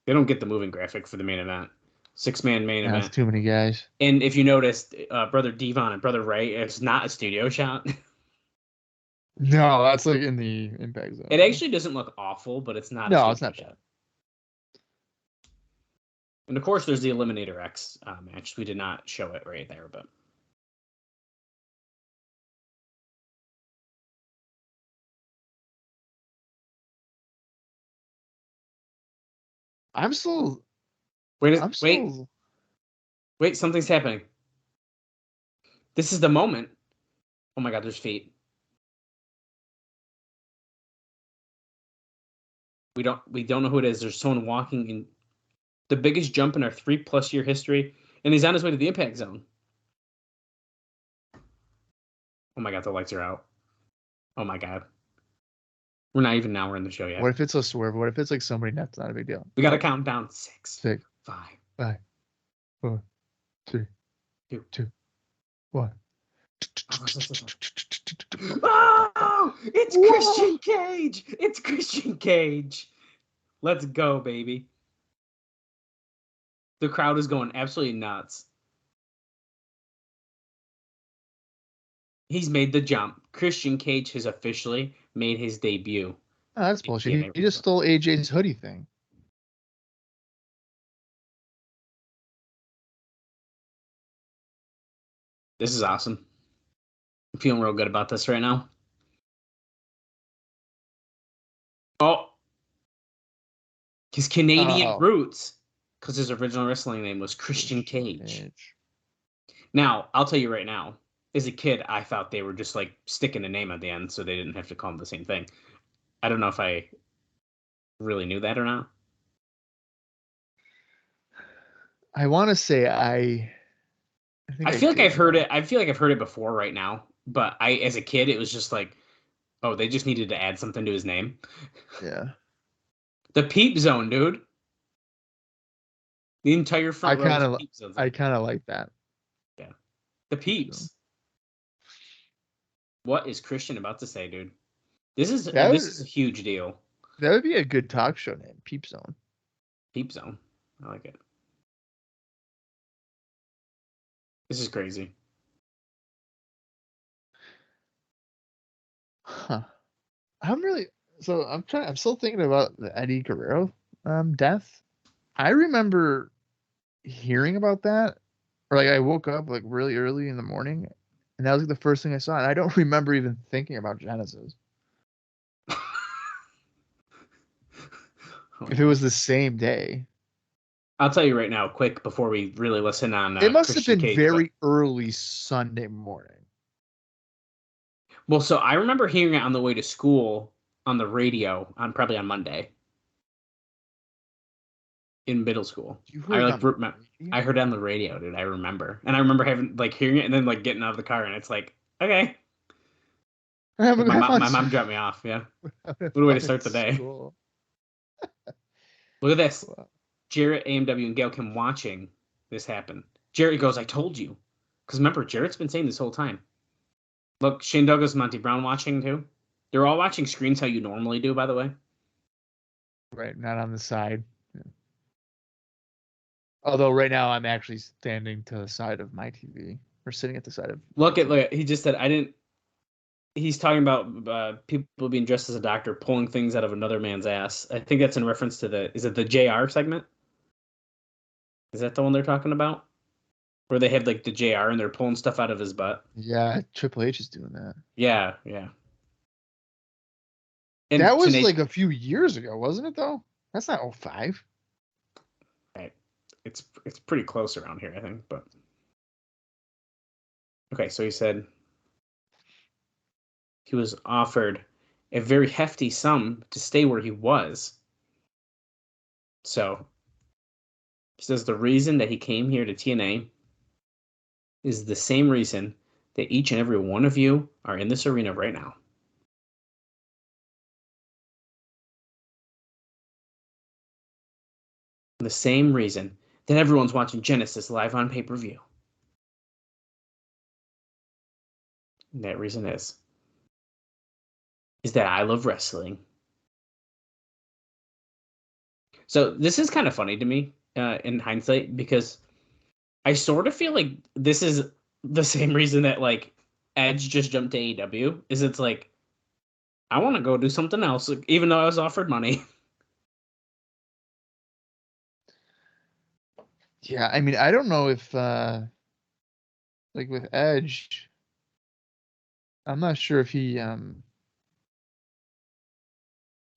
They don't get the moving graphic for the main event. 6-man main event. That's too many guys. And if you noticed, Brother Devon and Brother Ray, it's not a studio shot. No, that's like in the impact zone. It actually doesn't look awful, but it's not. No, it's not shot. bad. And of course, there's the Eliminator X match. We did not show it right there, but I'm still. wait, I'm wait, still. wait! Something's happening. This is the moment. Oh my God, there's feet. We don't know who it is. There's someone walking in the biggest jump in our 3+ year history, and he's on his way to the impact zone. Oh my God, the lights are out. Oh my God. We're not even now. We're in the show yet. What if it's a swerve? What if it's like somebody that's not a big deal? We got to count down. 6, 6, 5, 4, 3, 2, 1. Oh, it's Christian Cage. It's Christian Cage. Let's go, baby. The crowd is going absolutely nuts. He's made the jump. Christian Cage has officially made his debut. Oh, that's bullshit. He just stole AJ's hoodie thing. This is awesome. I'm feeling real good about this right now. Oh. His Canadian roots, because his original wrestling name was Christian Cage. Now, I'll tell you right now, as a kid, I thought they were just like sticking a name at the end so they didn't have to call him the same thing. I don't know if I really knew that or not. I want to say I feel like I've heard it. I feel like I've heard it before right now, but as a kid, it was just like, oh, they just needed to add something to his name. Yeah. The Peep Zone, dude. The entire front row is Peep Zone. I kind of like that. Yeah. The Peeps. What is Christian about to say, dude? This is a huge deal. That would be a good talk show name, Peep Zone. Peep Zone. I like it. This is crazy. Huh. I'm still thinking about the Eddie Guerrero death. I remember hearing about that, or like I woke up like really early in the morning, and that was like the first thing I saw, and I don't remember even thinking about Genesis. If it was the same day. I'll tell you right now, quick, before we really listen on it must Christian have been Cage, very early Sunday morning. Well, so I remember hearing it on the way to school on the radio, probably on Monday. In middle school. I heard it on the radio, dude. I remember. And I remember hearing it and then like getting out of the car and it's like, okay. My mom dropped me off, yeah. What a way to start the day. Look at this. Wow. Jarrett, AMW, and Gail Kim watching this happen. Jarrett goes, I told you. Because remember, Jarrett's been saying this whole time. Look, Shane Douglas, Monty Brown watching too. They're all watching screens how you normally do, by the way. Right, not on the side. Yeah. Although right now I'm actually standing to the side of my TV. Or sitting at the side of... Look at, he just said, he's talking about people being dressed as a doctor pulling things out of another man's ass. I think that's in reference to is it the JR segment? Is that the one they're talking about? Where they have like the JR and they're pulling stuff out of his butt? Yeah, Triple H is doing that. Yeah. And that was like a few years ago, wasn't it though? That's not 05. Right. It's pretty close around here, I think, but okay, so he said he was offered a very hefty sum to stay where he was. So he says the reason that he came here to TNA is the same reason that each and every one of you are in this arena right now. The same reason that everyone's watching Genesis live on pay-per-view. And that reason is that I love wrestling. So this is kind of funny to me in hindsight because I sort of feel like this is the same reason that like Edge just jumped to AEW. Is it's like I want to go do something else, even though I was offered money. Yeah, I mean, I don't know if like with Edge, I'm not sure if he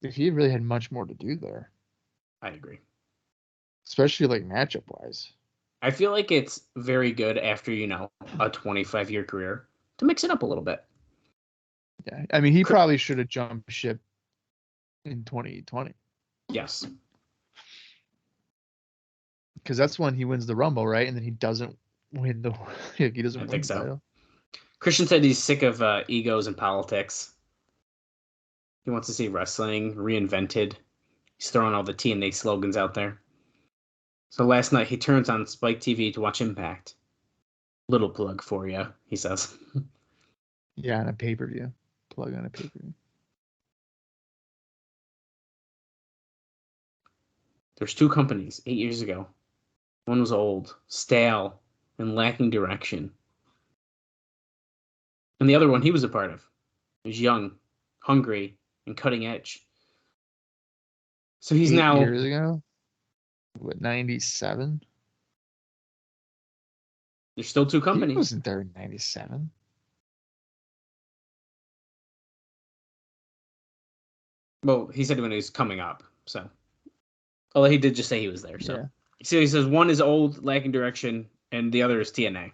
really had much more to do there. I agree. Especially like matchup wise. I feel like it's very good after, a 25-year career to mix it up a little bit. Yeah, I mean, he probably should have jumped ship in 2020. Yes. Because that's when he wins the Rumble, right? And then he doesn't win the he doesn't I win think the so. title. Christian said he's sick of egos and politics. He wants to see wrestling reinvented. He's throwing all the TNA slogans out there. So last night he turns on Spike TV to watch Impact. Little plug for you, he says. Yeah, on a pay-per-view. Plug on a pay-per-view. There's two companies 8 years ago. One was old, stale, and lacking direction. And the other one he was a part of was young, hungry, and cutting edge. So he's 8 now years ago? What, 97? There's still two companies. He wasn't there in 97. Well, he said when he was coming up, so. Although he did just say he was there, so. Yeah. So he says one is old, lacking direction, and the other is TNA.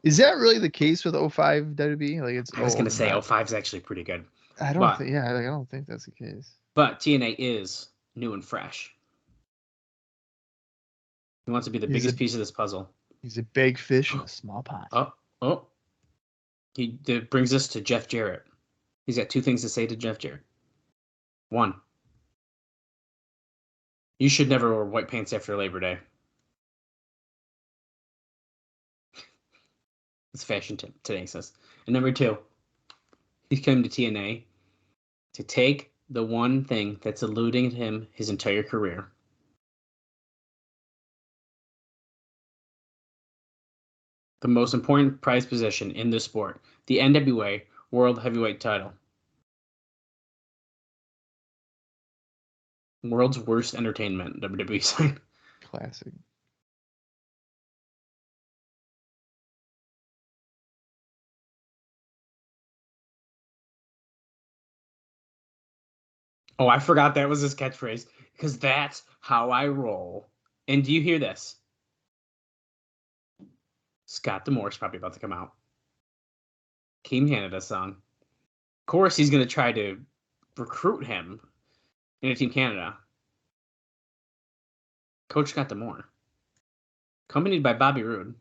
Is that really the case with 05 WB? Like it's I was going to say not. 05 is actually pretty good. I don't think. Yeah, like, I don't think that's the case. But TNA is new and fresh. He wants to be the biggest piece of this puzzle. He's a big fish in a small pond. That brings us to Jeff Jarrett. He's got two things to say to Jeff Jarrett. One, you should never wear white pants after Labor Day. It's fashion today, he says. And number two, he's come to TNA to take the one thing that's eluding him his entire career. The most important prize position in this sport, the NWA World Heavyweight title. World's worst entertainment, WWE sign. Classic. Oh, I forgot that was his catchphrase, because that's how I roll. And do you hear this? Scott D'Amore's probably about to come out. Team Canada song. Of course, he's going to try to recruit him into Team Canada. Coach Scott D'Amore. Accompanied by Bobby Roode.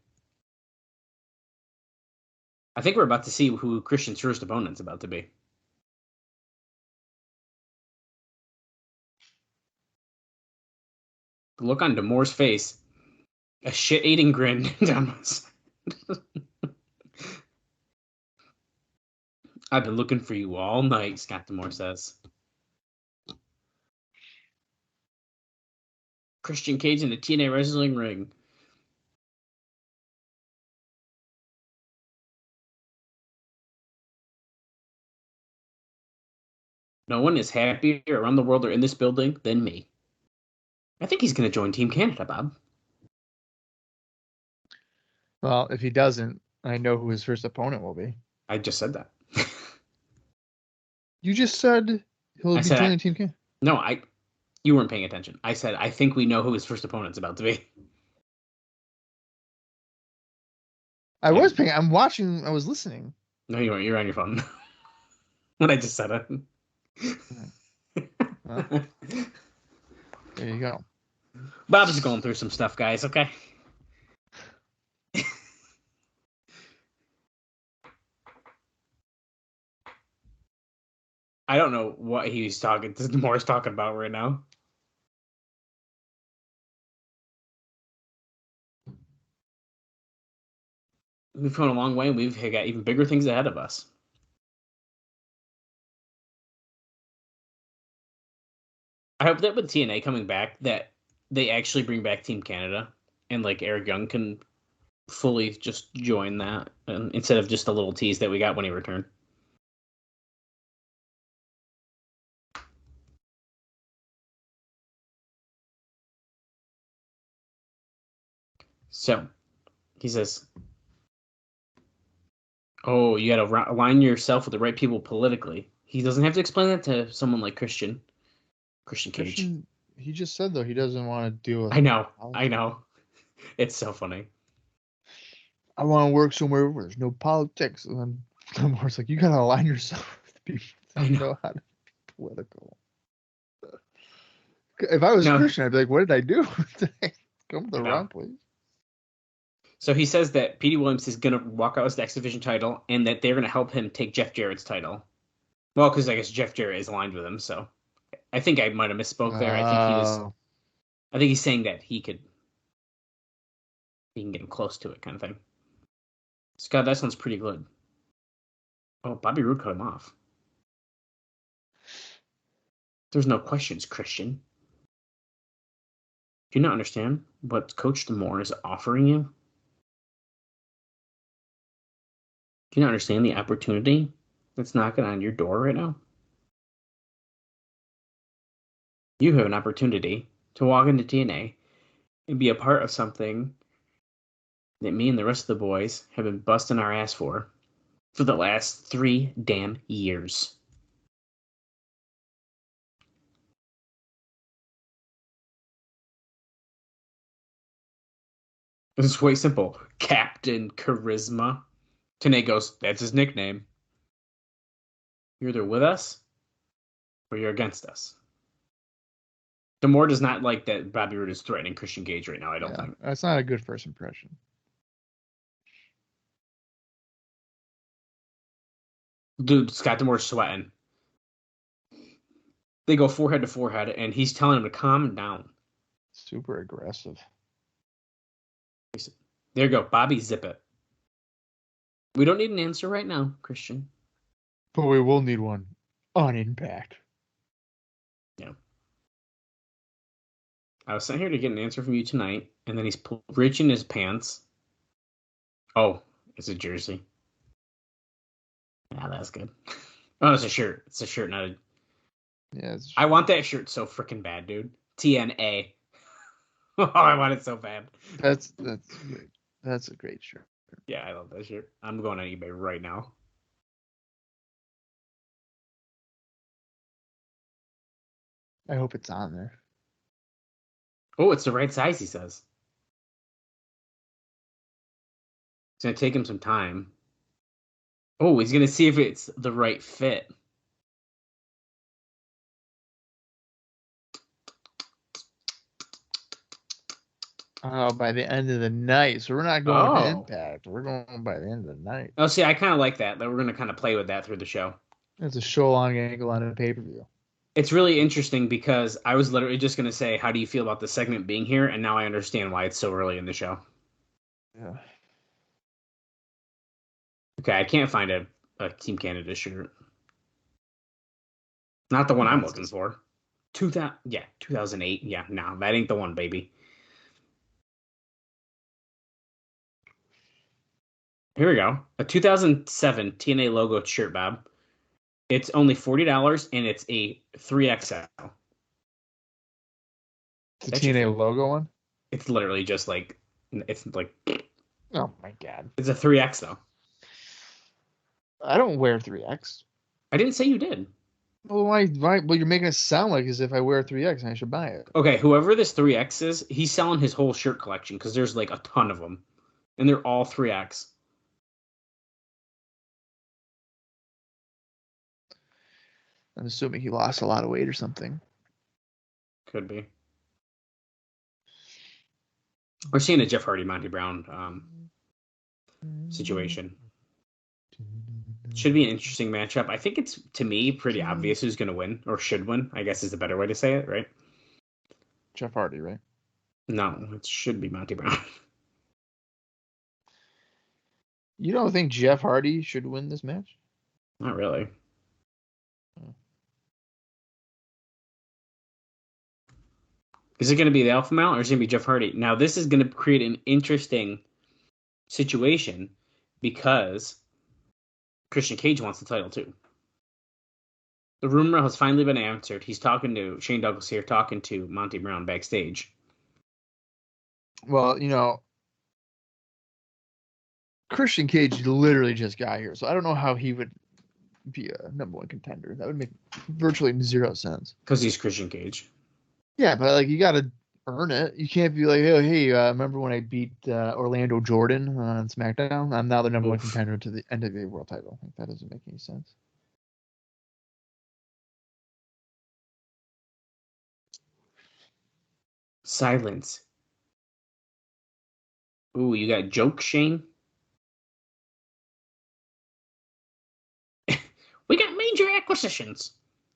I think we're about to see who Christian's first opponent's about to be. The look on D'Amore's face. A shit-eating grin down my side. I've been looking for you all night, Scott D'Amore says. Christian Cage in the TNA wrestling ring. No one is happier around the world or in this building than me. I think he's going to join Team Canada, Bob. Well, if he doesn't, I know who his first opponent will be. I just said that. You just said he'll be joining Team Canada. No, you weren't paying attention. I said I think we know who his first opponent's about to be. I was paying. I'm watching. I was listening. No, you weren't. You're on your phone. When I just said it. Well, there you go. Bob's going through some stuff, guys. Okay. I don't know what D'Amore's talking about right now. We've come a long way, and we've got even bigger things ahead of us. I hope that with TNA coming back, that they actually bring back Team Canada, and like Eric Young can fully just join that, instead of just a little tease that we got when he returned. So, he says, oh, you got to align yourself with the right people politically. He doesn't have to explain that to someone like Christian Cage. He just said, though, he doesn't want to deal with I know. politics. It's so funny. I want to work somewhere where there's no politics. And then Gilmore's like, you got to align yourself with people that know how to be political. If I was Christian, I'd be like, what did I do? Did I come to the wrong place? So he says that Petey Williams is going to walk out with the X Division title and that they're going to help him take Jeff Jarrett's title. Well, because I guess Jeff Jarrett is aligned with him, so I think I might have misspoke there. I think he's saying that he can get him close to it, kind of thing. Scott, that sounds pretty good. Oh, Bobby Roode cut him off. There's no questions, Christian. Do you not understand what Coach Moore is offering you? Do you not understand the opportunity that's knocking on your door right now? You have an opportunity to walk into TNA and be a part of something that me and the rest of the boys have been busting our ass for the last 3 damn years. It's way simple. Captain Charisma. Tenay goes, that's his nickname. You're either with us or you're against us. Demore does not like that Bobby Roode is threatening Christian Cage right now, I don't think. That's not a good first impression. Dude, Scott Demore's sweating. They go forehead to forehead, and he's telling him to calm down. Super aggressive. There you go. Bobby, zip it. We don't need an answer right now, Christian. But we will need one on Impact. Yeah. I was sent here to get an answer from you tonight, and then he's reaching his pants. Oh, it's a jersey. Yeah, that's good. Oh, it's a shirt. It's a shirt, not a... Yeah, I want that shirt so freaking bad, dude. TNA. Oh, I want it so bad. That's great. That's a great shirt. Yeah, I love that shirt. I'm going on eBay right now. I hope it's on there. Oh, it's the right size, he says. It's going to take him some time. Oh, he's going to see if it's the right fit. Oh, by the end of the night. So we're not going to Impact. We're going by the end of the night. Oh, see, I kind of like that we're going to kind of play with that through the show. It's a show-long angle on a pay-per-view. It's really interesting because I was literally just going to say, how do you feel about the segment being here? And now I understand why it's so early in the show. Yeah. Okay, I can't find a Team Canada shirt. Not the one I'm looking for. 2008. Yeah, no, that ain't the one, baby. Here we go. A 2007 TNA logo shirt, Bob. It's only $40 and it's a 3XL. The TNA logo one? It's literally just like, oh my God. It's a 3X though. I don't wear 3X. I didn't say you did. Well, why? Well, you're making it sound like as if I wear 3X and I should buy it. Okay, whoever this 3X is, he's selling his whole shirt collection because there's like a ton of them. And they're all 3X. I'm assuming he lost a lot of weight or something. Could be. We're seeing a Jeff Hardy, Monty Brown situation. Should be an interesting matchup. I think it's, to me, pretty obvious who's going to win, or should win, I guess is the better way to say it, right? Jeff Hardy, right? No, it should be Monty Brown. You don't think Jeff Hardy should win this match? Not really. Is it going to be the Alpha Male or is it going to be Jeff Hardy? Now, this is going to create an interesting situation because Christian Cage wants the title too. The rumor has finally been answered. He's talking to Shane Douglas here, talking to Monty Brown backstage. Well, you know, Christian Cage literally just got here, so I don't know how he would be a number one contender. That would make virtually zero sense. Because he's Christian Cage. Yeah, but like you got to earn it. You can't be like, oh, hey, remember when I beat Orlando Jordan on SmackDown? I'm now the number one Oof. contender to the NWA World Title. Like, that doesn't make any sense. Silence. Ooh, you got joke, Shane? We got major acquisitions.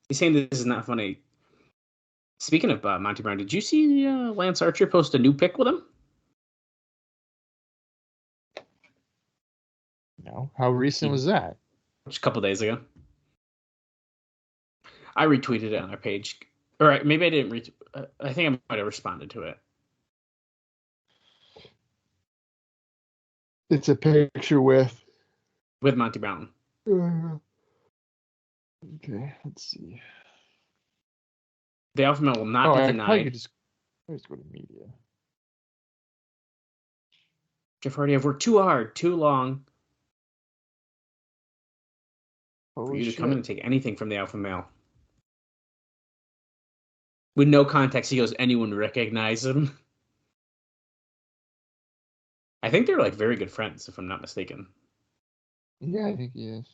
He's saying this is not funny. Speaking of Monty Brown, did you see Lance Archer post a new pic with him? No. How recent was that? Just a couple days ago. I retweeted it on our page. All right, maybe I didn't I think I might have responded to it. It's a picture with Monty Brown. Okay, let's see. The alpha male will not be denied. Just go to media. Jeff Hardy, I've worked too hard, too long for you to come in and take anything from the alpha male. With no context, he goes, anyone recognize him? I think they're like very good friends, if I'm not mistaken. Yeah, I think he is.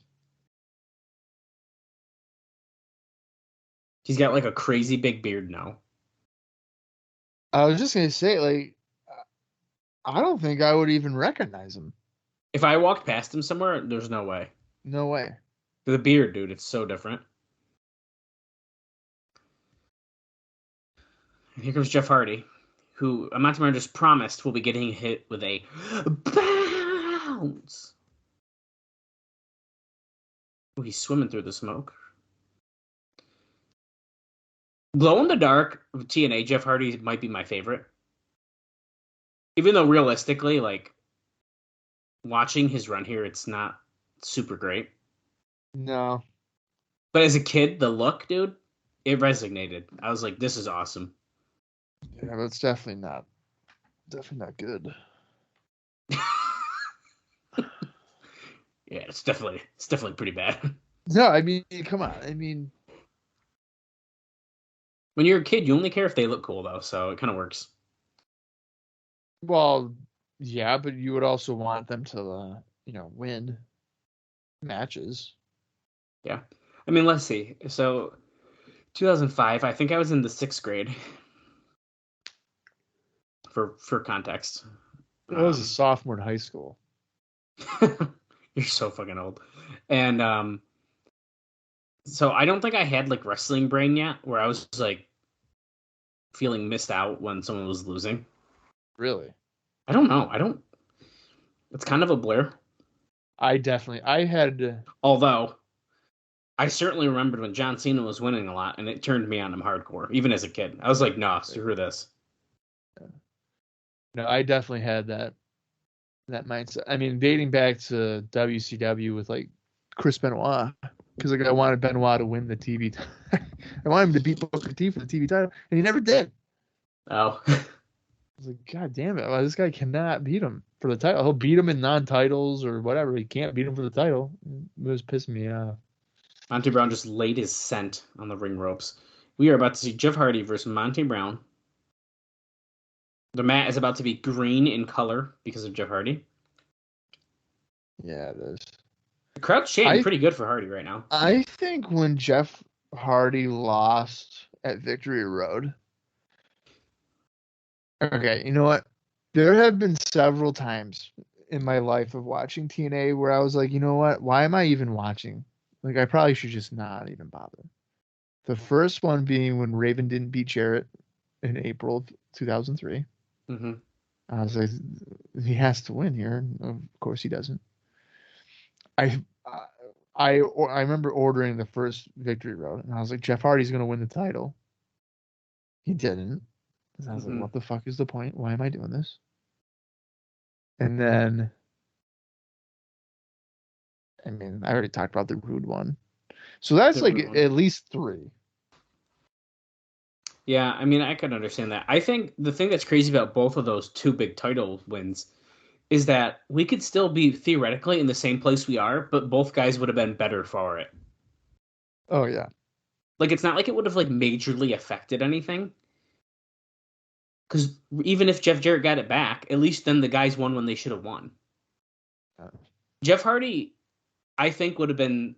He's got like a crazy big beard now. I was just gonna say, like, I don't think I would even recognize him. If I walked past him somewhere, there's no way. No way. The beard, dude, it's so different. And here comes Jeff Hardy, who Monty Brown just promised will be getting hit with a bounce. Ooh, he's swimming through the smoke. Glow in the dark of TNA, Jeff Hardy might be my favorite. Even though realistically, like, watching his run here, it's not super great. No. But as a kid, the look, dude, it resonated. I was like, this is awesome. Yeah, but it's definitely not good. Yeah, it's definitely pretty bad. No, I mean, come on. I mean, when you're a kid, you only care if they look cool, though, so it kind of works. well, yeah, but you would also want them to, win matches. Yeah. I mean, let's see. So, 2005, I think I was in the 6th grade. For context. I was a sophomore in high school. You're so fucking old. And so I don't think I had like wrestling brain yet, where I was like feeling missed out when someone was losing. Really? I don't know. It's kind of a blur. I had. Although, I certainly remembered when John Cena was winning a lot, and it turned me on him hardcore, even as a kid. I was like, nah, screw this. No, I definitely had that mindset. I mean, dating back to WCW with like Chris Benoit, because like I wanted Benoit to win the TV. I wanted him to beat Booker T for the TV title, and he never did. Oh. I was like, God damn it! This guy cannot beat him for the title. He'll beat him in non-titles or whatever. He can't beat him for the title. It was pissing me off. Monty Brown just laid his scent on the ring ropes. We are about to see Jeff Hardy versus Monty Brown. The mat is about to be green in color because of Jeff Hardy. Yeah, it is. The crowd's chanting pretty good for Hardy right now. I think when Jeff Hardy lost at Victory Road. Okay, you know what? There have been several times in my life of watching TNA where I was like, you know what? Why am I even watching? Like, I probably should just not even bother. The first one being when Raven didn't beat Jarrett in April of 2003. Mm-hmm. I was like, he has to win here. Of course he doesn't. I remember ordering the first Victory Road, and I was like, Jeff Hardy's going to win the title. He didn't. And I was like, what the fuck is the point? Why am I doing this? And then, I mean, I already talked about the Rude one. So that's like at least 3. Yeah, I mean, I could understand that. I think the thing that's crazy about both of those 2 big title wins is that we could still be theoretically in the same place we are, but both guys would have been better for it. Oh, yeah. Like, it's not like it would have, like, majorly affected anything. Because even if Jeff Jarrett got it back, at least then the guys won when they should have won. Jeff Hardy, I think, would have been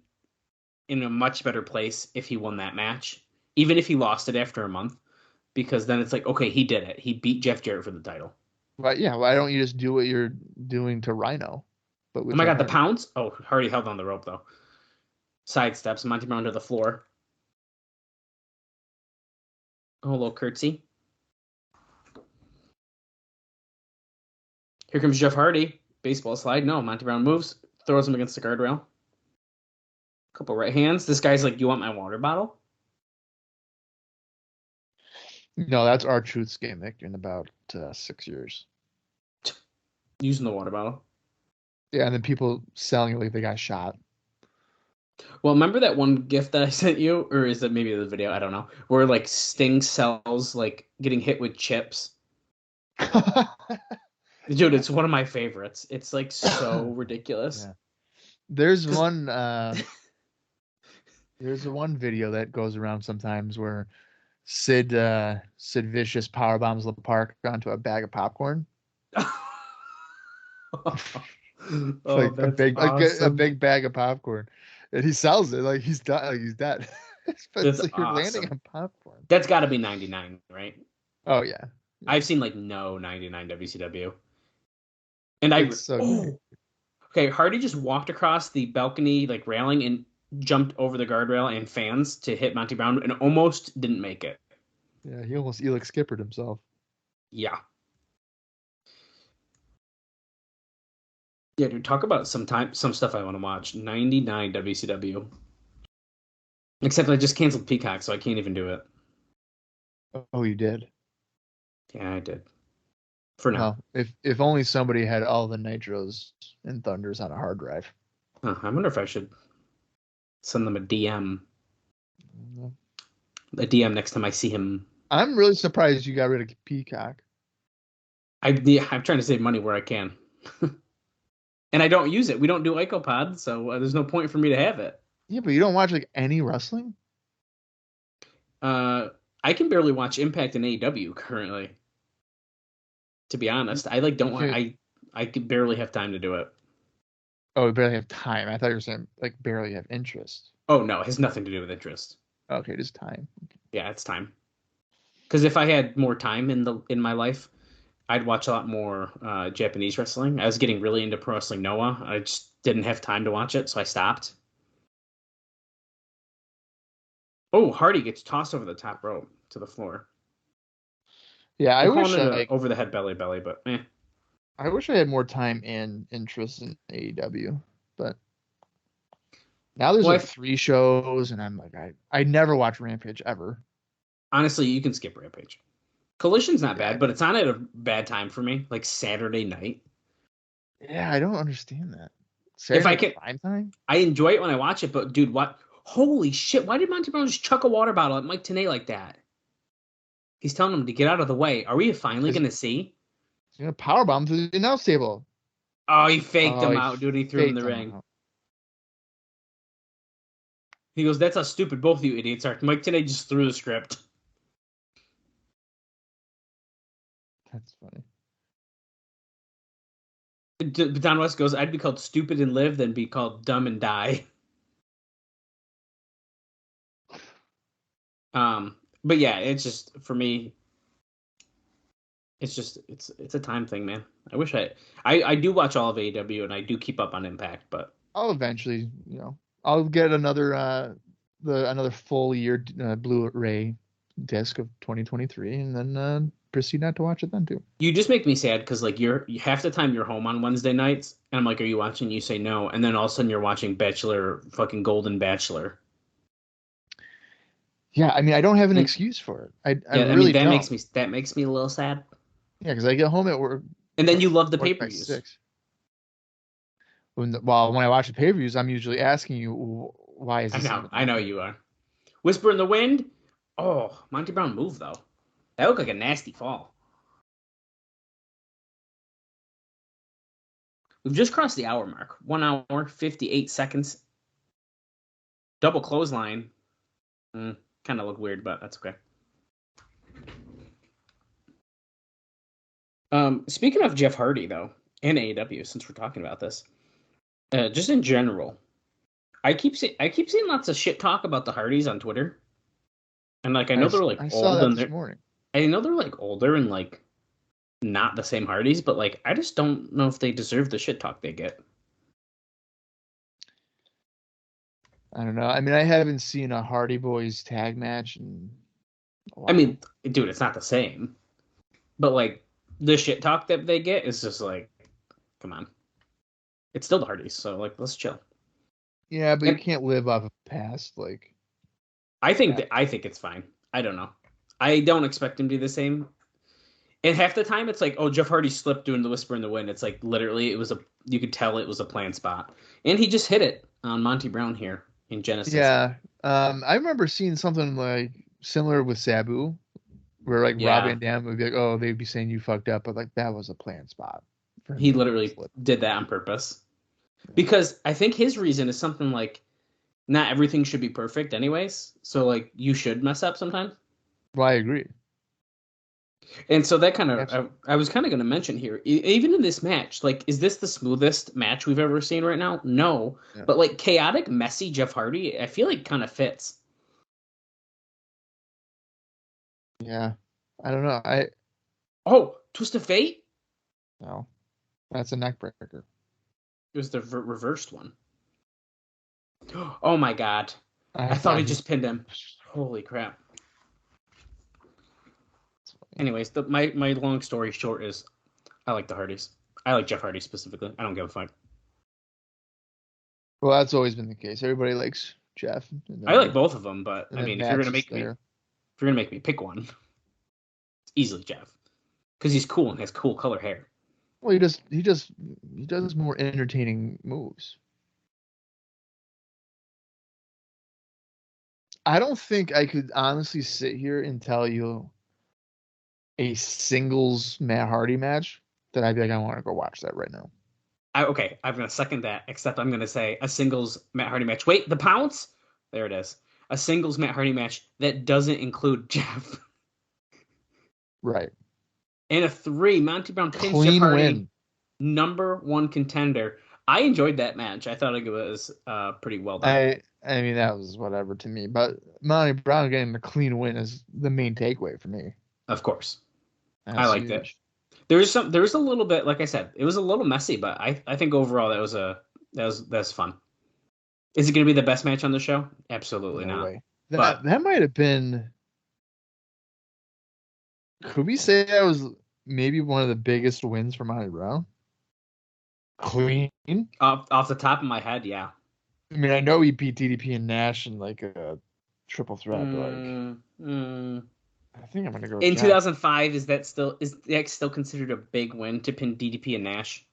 in a much better place if he won that match, even if he lost it after a month, because then it's like, okay, he did it. He beat Jeff Jarrett for the title. But yeah, why don't you just do what you're doing to Rhino? But with Oh my Jeff God, the Hardy? pounds? Oh, Hardy held on the rope, though. Sidesteps, Monty Brown to the floor. Oh, a little curtsy. Here comes Jeff Hardy. Baseball slide. No, Monty Brown moves. Throws him against the guardrail. Couple right hands. This guy's like, you want my water bottle? No, that's R-Truth's gimmick in about 6 years. Using the water bottle. Yeah, and then people selling it like they got shot. Well, remember that one gift that I sent you? Or is it maybe the video? I don't know. Where like Sting sells like getting hit with chips. Dude, it's one of my favorites. It's like so ridiculous. Yeah. There's one video that goes around sometimes where Sid Vicious powerbombs the park onto a bag of popcorn. Like a big awesome. a big bag of popcorn. And he sells it like he's done, like he's dead. But That's it's like you're awesome. landing on popcorn. That's got to be 99, right? Oh yeah. I've seen like no 99 WCW. And okay, Hardy just walked across the balcony like railing and jumped over the guardrail and fans to hit Monty Brown and almost didn't make it. Yeah, he almost Elix skippered himself. Yeah. Yeah, dude, talk about some stuff I want to watch. 99 WCW. Except I just canceled Peacock, so I can't even do it. Oh, you did? Yeah, I did. For now. Well, if only somebody had all the Nitros and Thunders on a hard drive. Huh, I wonder if I should send them a DM. A DM next time I see him. I'm really surprised you got rid of Peacock. I'm trying to save money where I can. And I don't use it. We don't do IcoPod, so there's no point for me to have it. Yeah, but you don't watch like any wrestling? I can barely watch Impact and AEW currently. To be honest, I like don't want. I could barely have time to do it. Oh, you barely have time. I thought you were saying like barely have interest. Oh no, it has nothing to do with interest. Okay, just time. Yeah, it's time. Because if I had more time in my life, I'd watch a lot more Japanese wrestling. I was getting really into Pro Wrestling Noah. I just didn't have time to watch it, so I stopped. Oh, Hardy gets tossed over the top rope to the floor. Yeah, I wish over the head belly, but eh. I wish I had more time and interest in AEW, but now there's like 3 shows, and I'm like, I never watch Rampage ever. Honestly, you can skip Rampage. Collision's not bad, but it's on at a bad time for me, like Saturday night. Yeah, I don't understand that. If I can, prime time? I enjoy it when I watch it, but dude, what? Holy shit! Why did Monty Brown just chuck a water bottle at Mike Tenay like that? He's telling him to get out of the way. Are we finally going to see? He's going to powerbomb through the announce table. Oh, he faked him out, dude. He threw him in the ring. He goes, that's how stupid both of you idiots are. Mike Tenay just threw the script. That's funny. Don West goes, I'd be called stupid and live than be called dumb and die. But yeah, it's just, for me, it's a time thing, man. I wish I do watch all of AEW and I do keep up on Impact, but I'll eventually, I'll get another full year Blu-ray disc of 2023 and then proceed not to watch it then too. You just make me sad because like you're half the time you're home on Wednesday nights and I'm like, are you watching? You say no, and then all of a sudden you're watching fucking Golden Bachelor. Yeah, I mean, I don't have an excuse for it. I really that don't. makes me a little sad. Yeah, because I get home at work, and then you love the pay-per-views. When I watch the pay-per-views, I'm usually asking you, why is this? I know you are. Whisper in the Wind. Oh, Monty Brown move though. That looked like a nasty fall. We've just crossed the hour mark. 1 hour, 58 seconds. Double clothesline. Kind of look weird, but that's okay. Speaking of Jeff Hardy, though, and AEW, since we're talking about this, just in general, I keep seeing lots of shit talk about the Hardys on Twitter, and like I know they're like I saw old that and this morning. I know they're like older and like not the same Hardys, but like I just don't know if they deserve the shit talk they get. I don't know. I mean, I haven't seen a Hardy Boys tag match in a while. I mean, dude, it's not the same, but like the shit talk that they get is just like, come on, it's still the Hardys, so like let's chill. Yeah, but And you can't live off of past like. I think it's fine. I don't know. I don't expect them to be the same. And half the time it's like, oh, Jeff Hardy slipped doing the Whisper in the Wind. It's like literally you could tell it was a planned spot. And he just hit it on Monty Brown here in Genesis. Yeah. I remember seeing something like similar with Sabu, where like Rob Van Dam would be like, oh, they'd be saying you fucked up, but like that was a planned spot. He literally did that on purpose. Because I think his reason is something like not everything should be perfect anyways. So like you should mess up sometimes. Well, I agree. And so that kind of, I was kind of going to mention here, even in this match, like, is this the smoothest match we've ever seen right now? No. Yeah. But, like, chaotic, messy Jeff Hardy, I feel like kind of fits. Yeah. I don't know. Oh, Twist of Fate? No. That's a neck breaker. It was the reversed one. Oh, my God. I thought he just pinned him. Holy crap. Anyways, my long story short is I like the Hardys. I like Jeff Hardy specifically. I don't give a fuck. Well, that's always been the case. Everybody likes Jeff. I like both of them, but I mean, if you're gonna make me pick one, it's easily Jeff because he's cool and has cool color hair. Well, he does more entertaining moves. I don't think I could honestly sit here and tell you a singles Matt Hardy match that I'd be like, I want to go watch that right now. I'm going to second that, except I'm going to say a singles Matt Hardy match. Wait, the Pounce? There it is. A singles Matt Hardy match that doesn't include Jeff. Right. And a 3, Monty Brown pins Clean Jeff Hardy, win. number 1 contender. I enjoyed that match. I thought it was pretty well done. I mean, that was whatever to me, but Monty Brown getting the clean win is the main takeaway for me. Of course. I liked it. There was a little bit, like I said, it was a little messy, but I think overall that was fun. Is it going to be the best match on the show? Absolutely no not. Way. That might have been. Could we say that was maybe one of the biggest wins for Monty Brown? Clean. Off the top of my head, yeah. I mean, I know he beat DDP and Nash in like a triple threat, but I think I'm gonna go. In 2005, is that still considered a big win to pin DDP and Nash?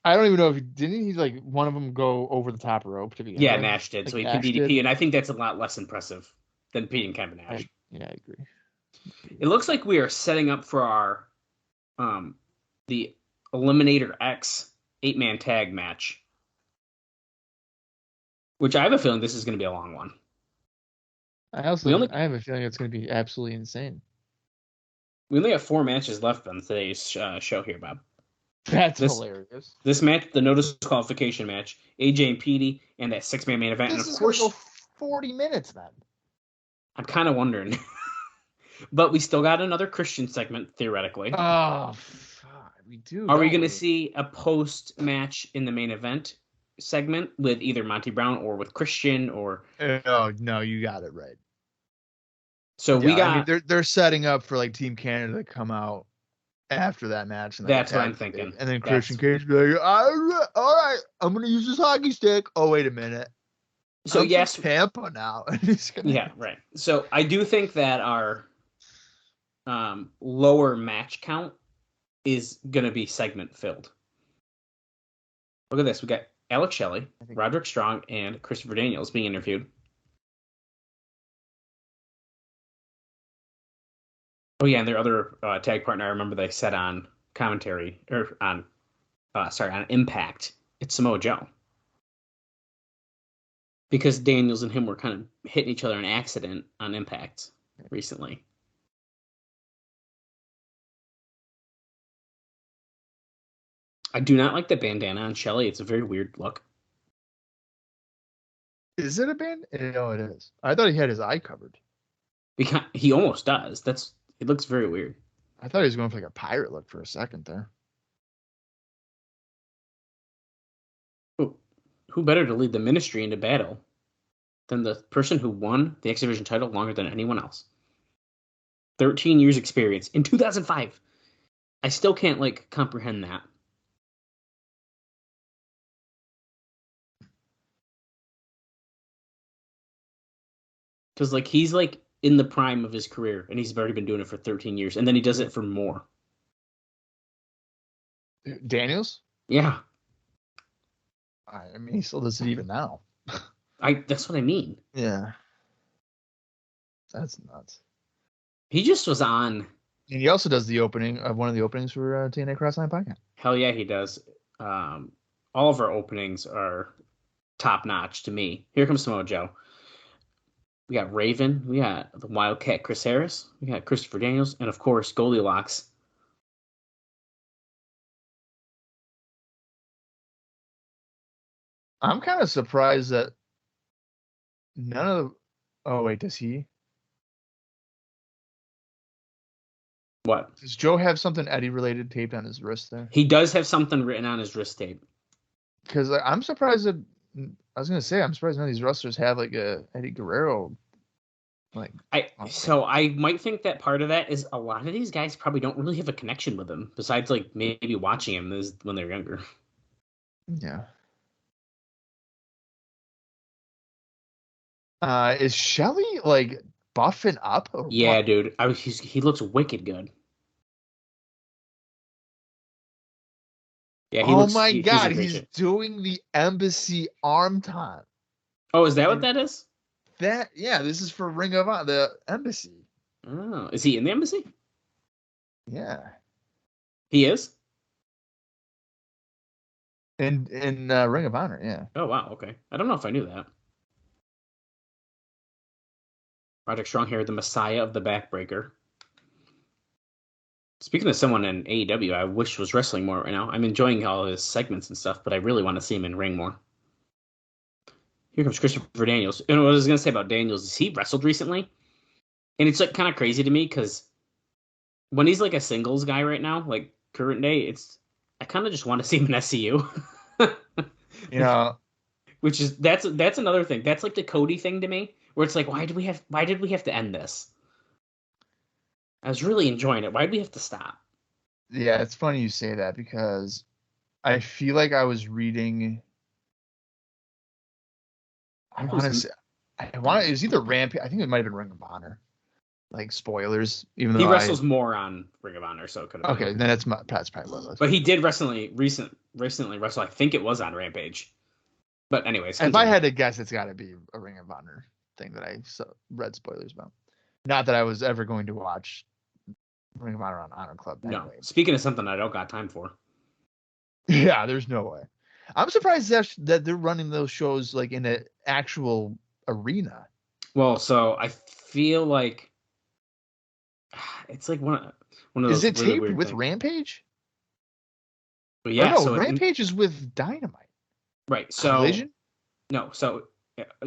I don't even know if he like one of them go over the top rope to begin. Yeah, Nash did. Like so he pinned DDP, and I think that's a lot less impressive than pinning Kevin Nash. I agree. It looks like we are setting up for our the Eliminator X 8-man tag match, which I have a feeling this is going to be a long one. I have a feeling it's going to be absolutely insane. We only have 4 matches left on today's show here, Bob. That's hilarious. This match, the no disqualification match, AJ and Petey, and that 6-man main event. This and of is course, going to go 40 minutes then. I'm kind of wondering. But we still got another Christian segment, theoretically. Oh, fuck, we do. Are we going to see a post-match in the main event segment with either Monty Brown or with Christian or? Oh no, you got it right. So we got. I mean, they're setting up for like Team Canada to come out after that match. And that's what I'm thinking. And then Christian Cage be like, all right, I'm going to use this hockey stick. Oh, wait a minute. So yes, Tampa now. Yeah, right. So I do think that our lower match count is going to be segment filled. Look at this. We got Alex Shelley, Roderick Strong, and Christopher Daniels being interviewed. Oh yeah, and their other tag partner, I remember they said on commentary or on Impact, it's Samoa Joe. Because Daniels and him were kind of hitting each other in accident on Impact recently. I do not like the bandana on Shelley. It's a very weird look. Is it a band? No, it is. I thought he had his eye covered. He almost does. It looks very weird. I thought he was going for like a pirate look for a second there. Who better to lead the ministry into battle than the person who won the X Division title longer than anyone else? 13 years experience in 2005. I still can't comprehend that. Because he's in the prime of his career, and he's already been doing it for 13 years, and then he does it for more. Daniels? Yeah. I mean, he still does it even now. That's what I mean. Yeah. That's nuts. He just was on. And he also does the opening of one of the openings for TNA Crossline Podcast. Hell yeah, he does. All of our openings are top notch to me. Here comes Samoa Joe. We got Raven. We got the Wildcat Chris Harris. We got Christopher Daniels. And, of course, Goldilocks. I'm kind of surprised that none of the... Oh, wait, does he? What? Does Joe have something Eddie-related taped on his wrist there? He does have something written on his wrist tape. Because I'm surprised that... I was going to say, I'm surprised none of these wrestlers have a Eddie Guerrero. So I might think that part of that is a lot of these guys probably don't really have a connection with him, besides maybe watching him when they're younger. Yeah. Is Shelley buffing up? Yeah, what? Dude. He looks wicked good. Yeah, God, he's doing the embassy arm time. Oh, is that what that is? This is for Ring of Honor, the embassy. Oh, is he in the embassy? Yeah. He is? In Ring of Honor, yeah. Oh, wow, okay. I don't know if I knew that. Roderick Strong here, the Messiah of the Backbreaker. Speaking of someone in AEW, I wish was wrestling more right now. I'm enjoying all his segments and stuff, but I really want to see him in ring more. Here comes Christopher Daniels. And what I was going to say about Daniels is he wrestled recently. And it's kind of crazy to me because when he's a singles guy right now, current day, I kind of just want to see him in SCU. Which is that's another thing. That's the Cody thing to me, where it's why did we have to end this? I was really enjoying it. Why did we have to stop? Yeah, it's funny you say that because I feel like I was reading. It was either Rampage. I think it might have been Ring of Honor. Spoilers, even though he wrestles more on Ring of Honor, so it could have been. Okay, then that's probably what it was. But he did recently wrestle. I think it was on Rampage. But anyways, if I had to guess, it's got to be a Ring of Honor thing that I read spoilers about. Not that I was ever going to watch Ring of Honor on Honor Club. Anyway. No, speaking of something I don't got time for. Yeah, there's no way. I'm surprised that they're running those shows in an actual arena. Well, so I feel like it's one of those. Is it really taped weird with things. Rampage? But yeah, no, Rampage is with Dynamite. Right. So Collision? No. So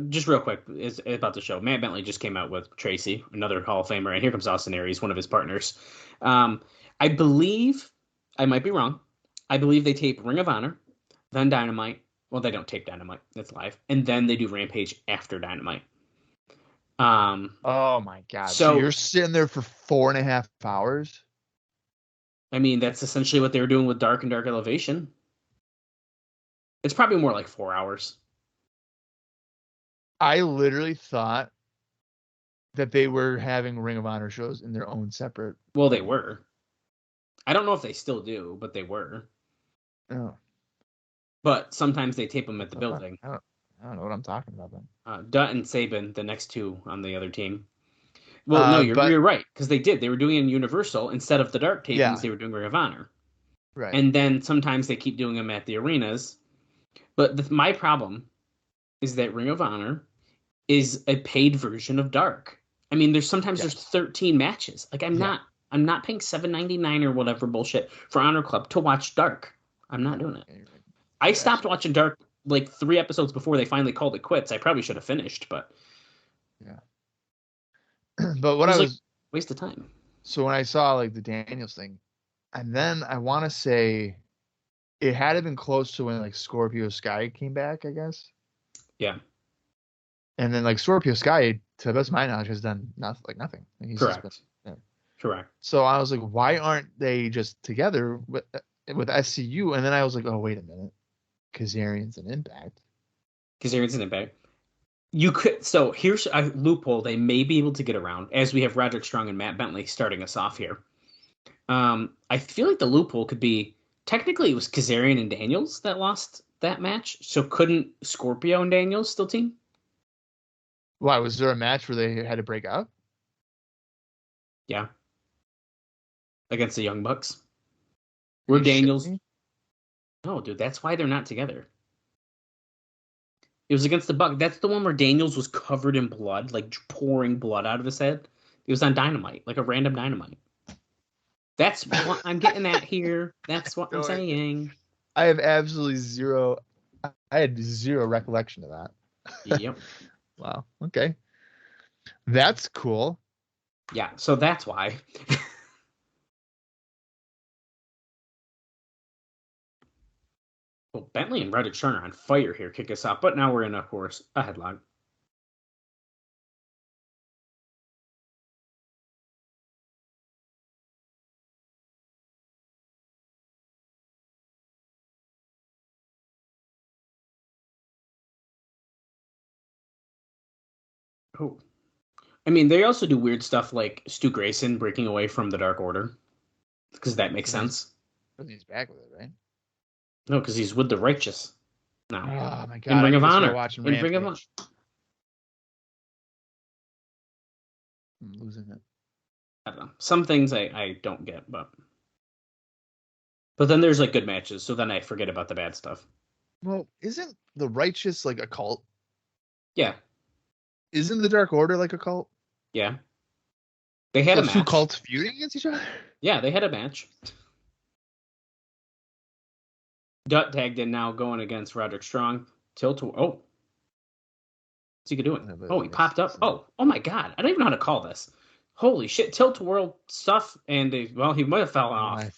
just real quick, is about the show. Matt Bentley just came out with Tracy, another Hall of Famer, and here comes Austin Aries, one of his partners. I believe, I might be wrong. I believe they tape Ring of Honor, then Dynamite. Well, they don't tape Dynamite. That's live. And then they do Rampage after Dynamite. Oh, my God. So you're sitting there for 4.5 hours? I mean, that's essentially what they were doing with Dark and Dark Elevation. It's probably more like 4 hours. I literally thought that they were having Ring of Honor shows in their own separate. Well, they were. I don't know if they still do, but they were. Oh. But sometimes they tape them at the building. I don't know what I'm talking about then. Dutt and Sabin, the next two on the other team. Well, no, you're right, because they did. They were doing it in Universal instead of the Dark tapings. They were doing Ring of Honor. Right. And then sometimes they keep doing them at the arenas. But my problem is that Ring of Honor is a paid version of Dark. I mean, there's 13 matches. I'm not paying $7.99 or whatever bullshit for Honor Club to watch Dark. I'm not doing it. Yeah, you're right. I stopped watching Dark like 3 episodes before they finally called it quits. I probably should have finished, but Yeah. But what it I was like was waste of time. so when I saw like the Daniels thing, and then I want to say it had to been close to when like Scorpio Sky came back, I guess. Yeah, And then like Scorpio Sky, to the best of my knowledge, has done nothing. Like, he's just correct. been, yeah. Correct. So I was like, why aren't they just together with SCU? And then I was like, oh wait a minute, Kazarian's an Impact. Kazarian's in it back. You could. So here's a loophole they may be able to get around, as we have Roderick Strong and Matt Bentley starting us off here. I feel like the loophole could be technically it was Kazarian and Daniels that lost that match, so couldn't Scorpio and Daniels still team? Why was there a match where they had to break up? Yeah, against the Young Bucks. Where You Daniels? shitting me? No, dude, that's why they're not together. It was against the Buck. That's the one where Daniels was covered in blood, like pouring blood out of his head. It was on Dynamite, like a random Dynamite. That's what I'm getting at here. That's what I'm saying. I have absolutely zero. I had zero recollection of that. Yep. Wow. Okay. That's cool. Yeah, so that's why. Well, Bentley and Roderick Strong are on fire here, kick us off. But now we're in, of course, a headlock. Oh. I mean, they also do weird stuff like Stu Grayson breaking away from the Dark Order. Because that makes sense. He's back with it, right? No, because he's with the Righteous now. Oh my god! In Ring I of need to start Honor. watching In Ring of Honor. Rampage. I'm losing it. I don't know. Some things I don't get, but then there's like good matches, so then I forget about the bad stuff. Well, isn't the Righteous like a cult? Yeah. Isn't the Dark Order like a cult? Yeah. They had a match. Two cults feuding against each other? Yeah, they had a match. Dutt tagged in now going against Roderick Strong. What's he doing? Oh, he popped up. Oh my god. I don't even know how to call this. Holy shit. Tilt-a-whirl stuff, and he might have fallen off. I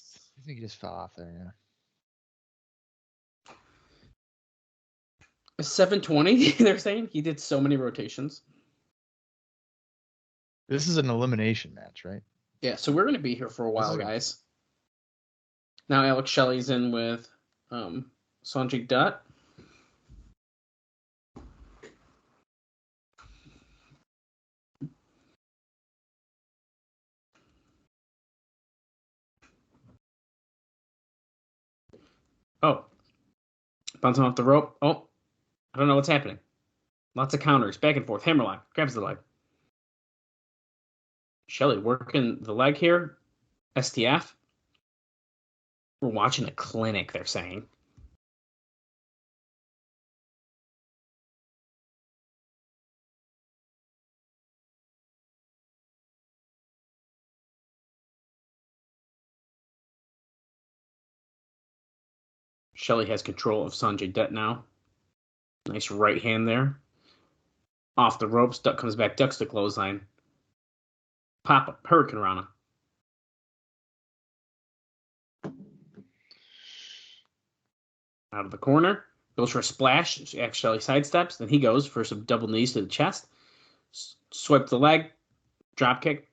think he just fell off there, yeah. 720, they're saying? He did so many rotations. This is an elimination match, right? Yeah, so we're going to be here for a while, guys. Now Alex Shelley's in with Sanjay Dutt. Oh. Bouncing off the rope. Oh. I don't know what's happening. Lots of counters. Back and forth. Hammerlock. Grabs the leg. Shelley working the leg here. STF. We're watching a clinic, they're saying. Shelley has control of Sanjay Dutt now. Nice right hand there. Off the ropes. Dutt comes back. Ducks the clothesline. Pop up. Hurricane Rana. Out of the corner. Goes for a splash. Actually sidesteps. Then he goes for some double knees to the chest. Swipe the leg. Drop kick.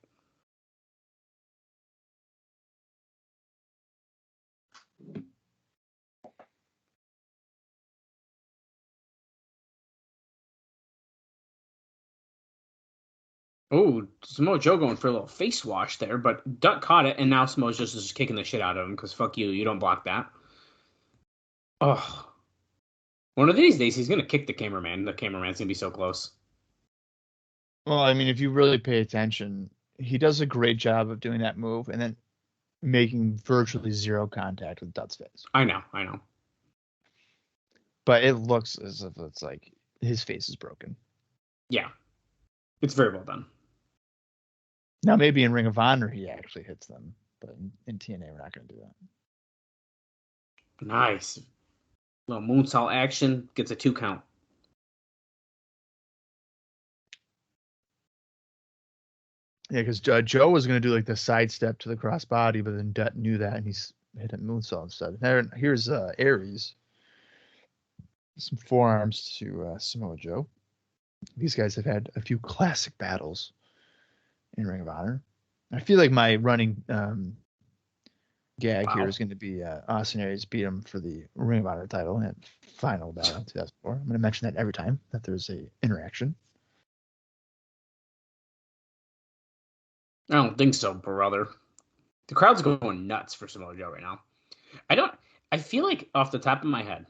Oh, Samoa Joe going for a little face wash there, but Dutt caught it, and now Samoa Joe is kicking the shit out of him because fuck you, you don't block that. Oh. One of these days, he's going to kick the cameraman. The cameraman's going to be so close. Well, I mean, if you really pay attention, he does a great job of doing that move and then making virtually zero contact with Dutt's face. I know. But it looks as if it's like his face is broken. Yeah. It's very well done. Now, maybe in Ring of Honor, he actually hits them. But in TNA, we're not going to do that. Nice. Little moonsault action gets a 2 count. Yeah, because Joe was going to do like the sidestep to the crossbody, but then Det knew that and he's hit a moonsault instead. Here's Aries. Some forearms to Samoa Joe. These guys have had a few classic battles in Ring of Honor. I feel like my running gag here is going to be Austin Aries beat him for the Ring of Honor title and final battle in 2004. I'm going to mention that every time that there's a interaction. I don't think so, brother. The crowd's going nuts for Samoa Joe right now. I feel like off the top of my head,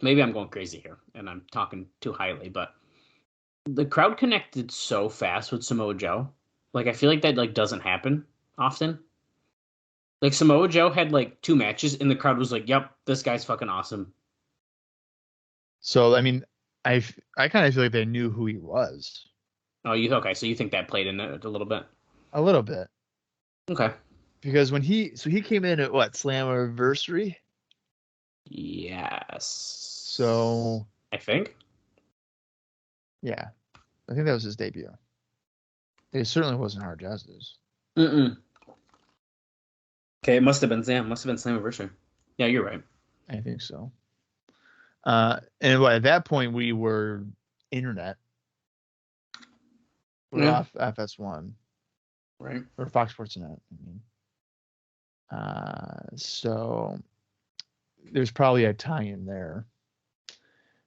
maybe I'm going crazy here and I'm talking too highly, but the crowd connected so fast with Samoa Joe. Like, I feel like that doesn't happen often. Like, Samoa Joe had 2 matches and the crowd was like, yep, this guy's fucking awesome. So, I mean, I kind of feel like they knew who he was. Oh, okay. So you think that played in it a little bit? A little bit. Okay. Because when he came in at what, Slammiversary? Yes. So I think. Yeah. I think that was his debut. It certainly wasn't Hard Justice. Okay, it must have been Slammiversary. Yeah, you're right. I think so. And at that point we were internet. We're off FS1. Right. Or Fox Sports Net, I mean. So there's probably a tie-in there.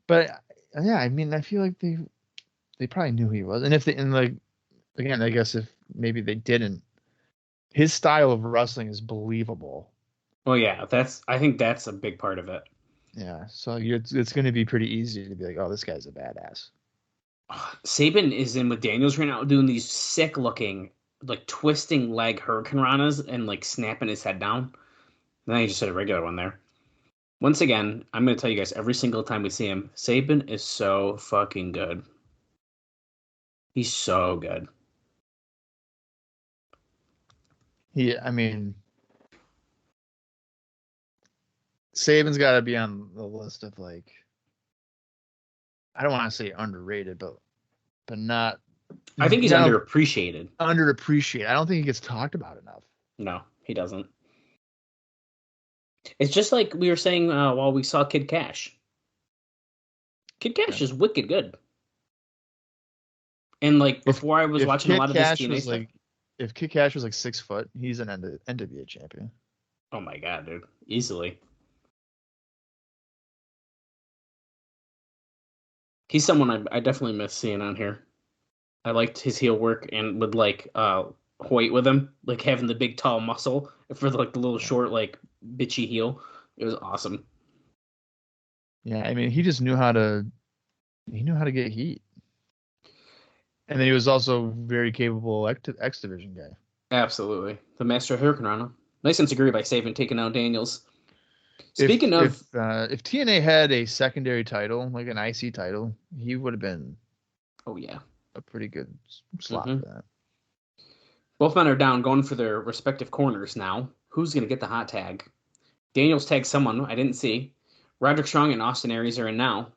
But yeah, I mean, I feel like they probably knew who he was. And again, I guess if maybe they didn't, his style of wrestling is believable. Well, yeah, I think that's a big part of it. Yeah, so it's going to be pretty easy to be like, oh, this guy's a badass. Sabin is in with Daniels right now doing these sick looking, twisting leg hurricanranas and snapping his head down. And then he just hit a regular one there. Once again, I'm going to tell you guys every single time we see him, Sabin is so fucking good. He's so good. I mean, Sabin's got to be on the list of I don't want to say underrated, but not. I think he's underappreciated. Underappreciated. I don't think he gets talked about enough. No, he doesn't. It's just like we were saying while we saw Kid Cash. Kid Cash is wicked good. And before I was watching a lot of this TNA stuff. If Kid Cash was 6 foot, he's an NWA champion. Oh my god, dude. Easily. He's someone I definitely miss seeing on here. I liked his heel work and with Hoyt with him, having the big tall muscle for the little short bitchy heel. It was awesome. Yeah, I mean, he just knew how to get heat. And then he was also very capable X Division guy. Absolutely. The master of Hurricanrana. Nice insecurity by Sabin taking out Daniels. Speaking of... If TNA had a secondary title, like an IC title, he would have been... Oh, yeah. A pretty good slot for that. Both men are down, going for their respective corners now. Who's going to get the hot tag? Daniels tagged someone I didn't see. Roderick Strong and Austin Aries are in now.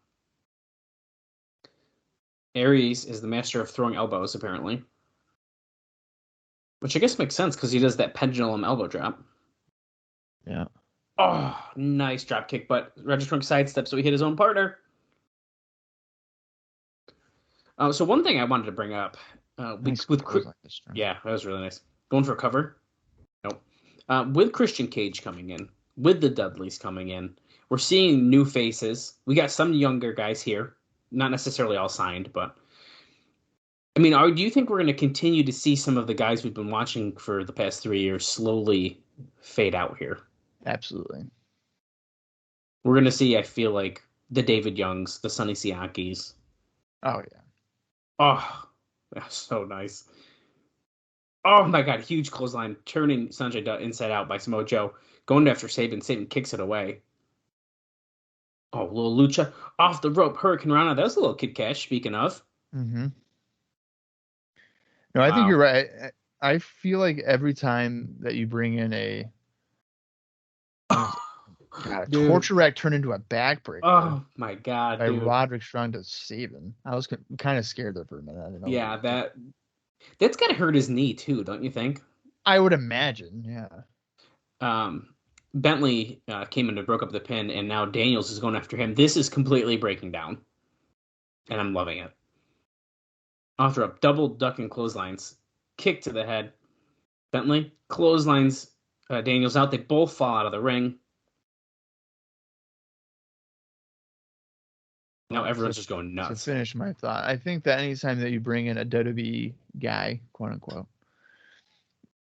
Aries is the master of throwing elbows, apparently. Which I guess makes sense because he does that pendulum elbow drop. Yeah. Oh, nice drop kick, but Roderick Strong sidesteps, so he hit his own partner. So one thing I wanted to bring up yeah, that was really nice. Going for a cover? Nope. With Christian Cage coming in, with the Dudleys coming in, we're seeing new faces. We got some younger guys here, not necessarily all signed, but I mean, do you think we're going to continue to see some of the guys we've been watching for the past 3 years slowly fade out here? Absolutely. We're going to see, I feel like, the David Youngs, the Sonny Siakis. Oh, yeah. Oh, that's so nice. Oh, my God. Huge clothesline. Turning Sanjay Dutt inside out by Samoa Joe. Going after Sabin. Sabin kicks it away. Oh, little lucha. Off the rope. Hurricanrana. That was a little Kid Cash, speaking of. Mm-hmm. No, I think you're right. I feel like every time that you bring in God, a Dude. torture rack turned into a backbreaker. Oh my God, by dude. Roderick Strong to Saban. I was kind of scared there for a minute. I didn't know. Yeah, that's gotta hurt his knee too, don't you think? I would imagine, yeah. Bentley came in and broke up the pin, and now Daniels is going after him. This is completely breaking down, and I'm loving it. After a double duck and clotheslines, kick to the head. Bentley clotheslines Daniels out. They both fall out of the ring. Now everyone's just going nuts. To finish my thought, I think that anytime that you bring in a WWE guy, quote unquote,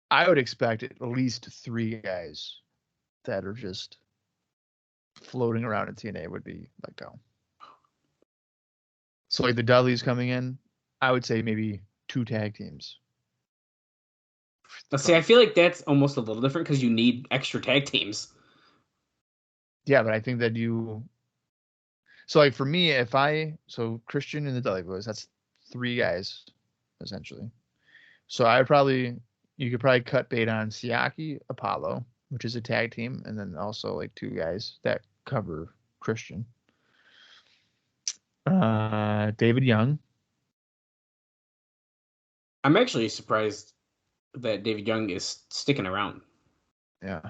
I would expect at least 3 guys that are just floating around in TNA would be let go. So like the Dudleys coming in, I would say maybe 2 tag teams. Let's see, I feel like that's almost a little different because you need extra tag teams. Yeah, but I think that so like for me, Christian and the Dudley Boys, that's 3 guys essentially. So you could probably cut bait on Siaki, Apollo, which is a tag team, and then also like 2 guys that cover Christian. David Young. I'm actually surprised that David Young is sticking around. Yeah.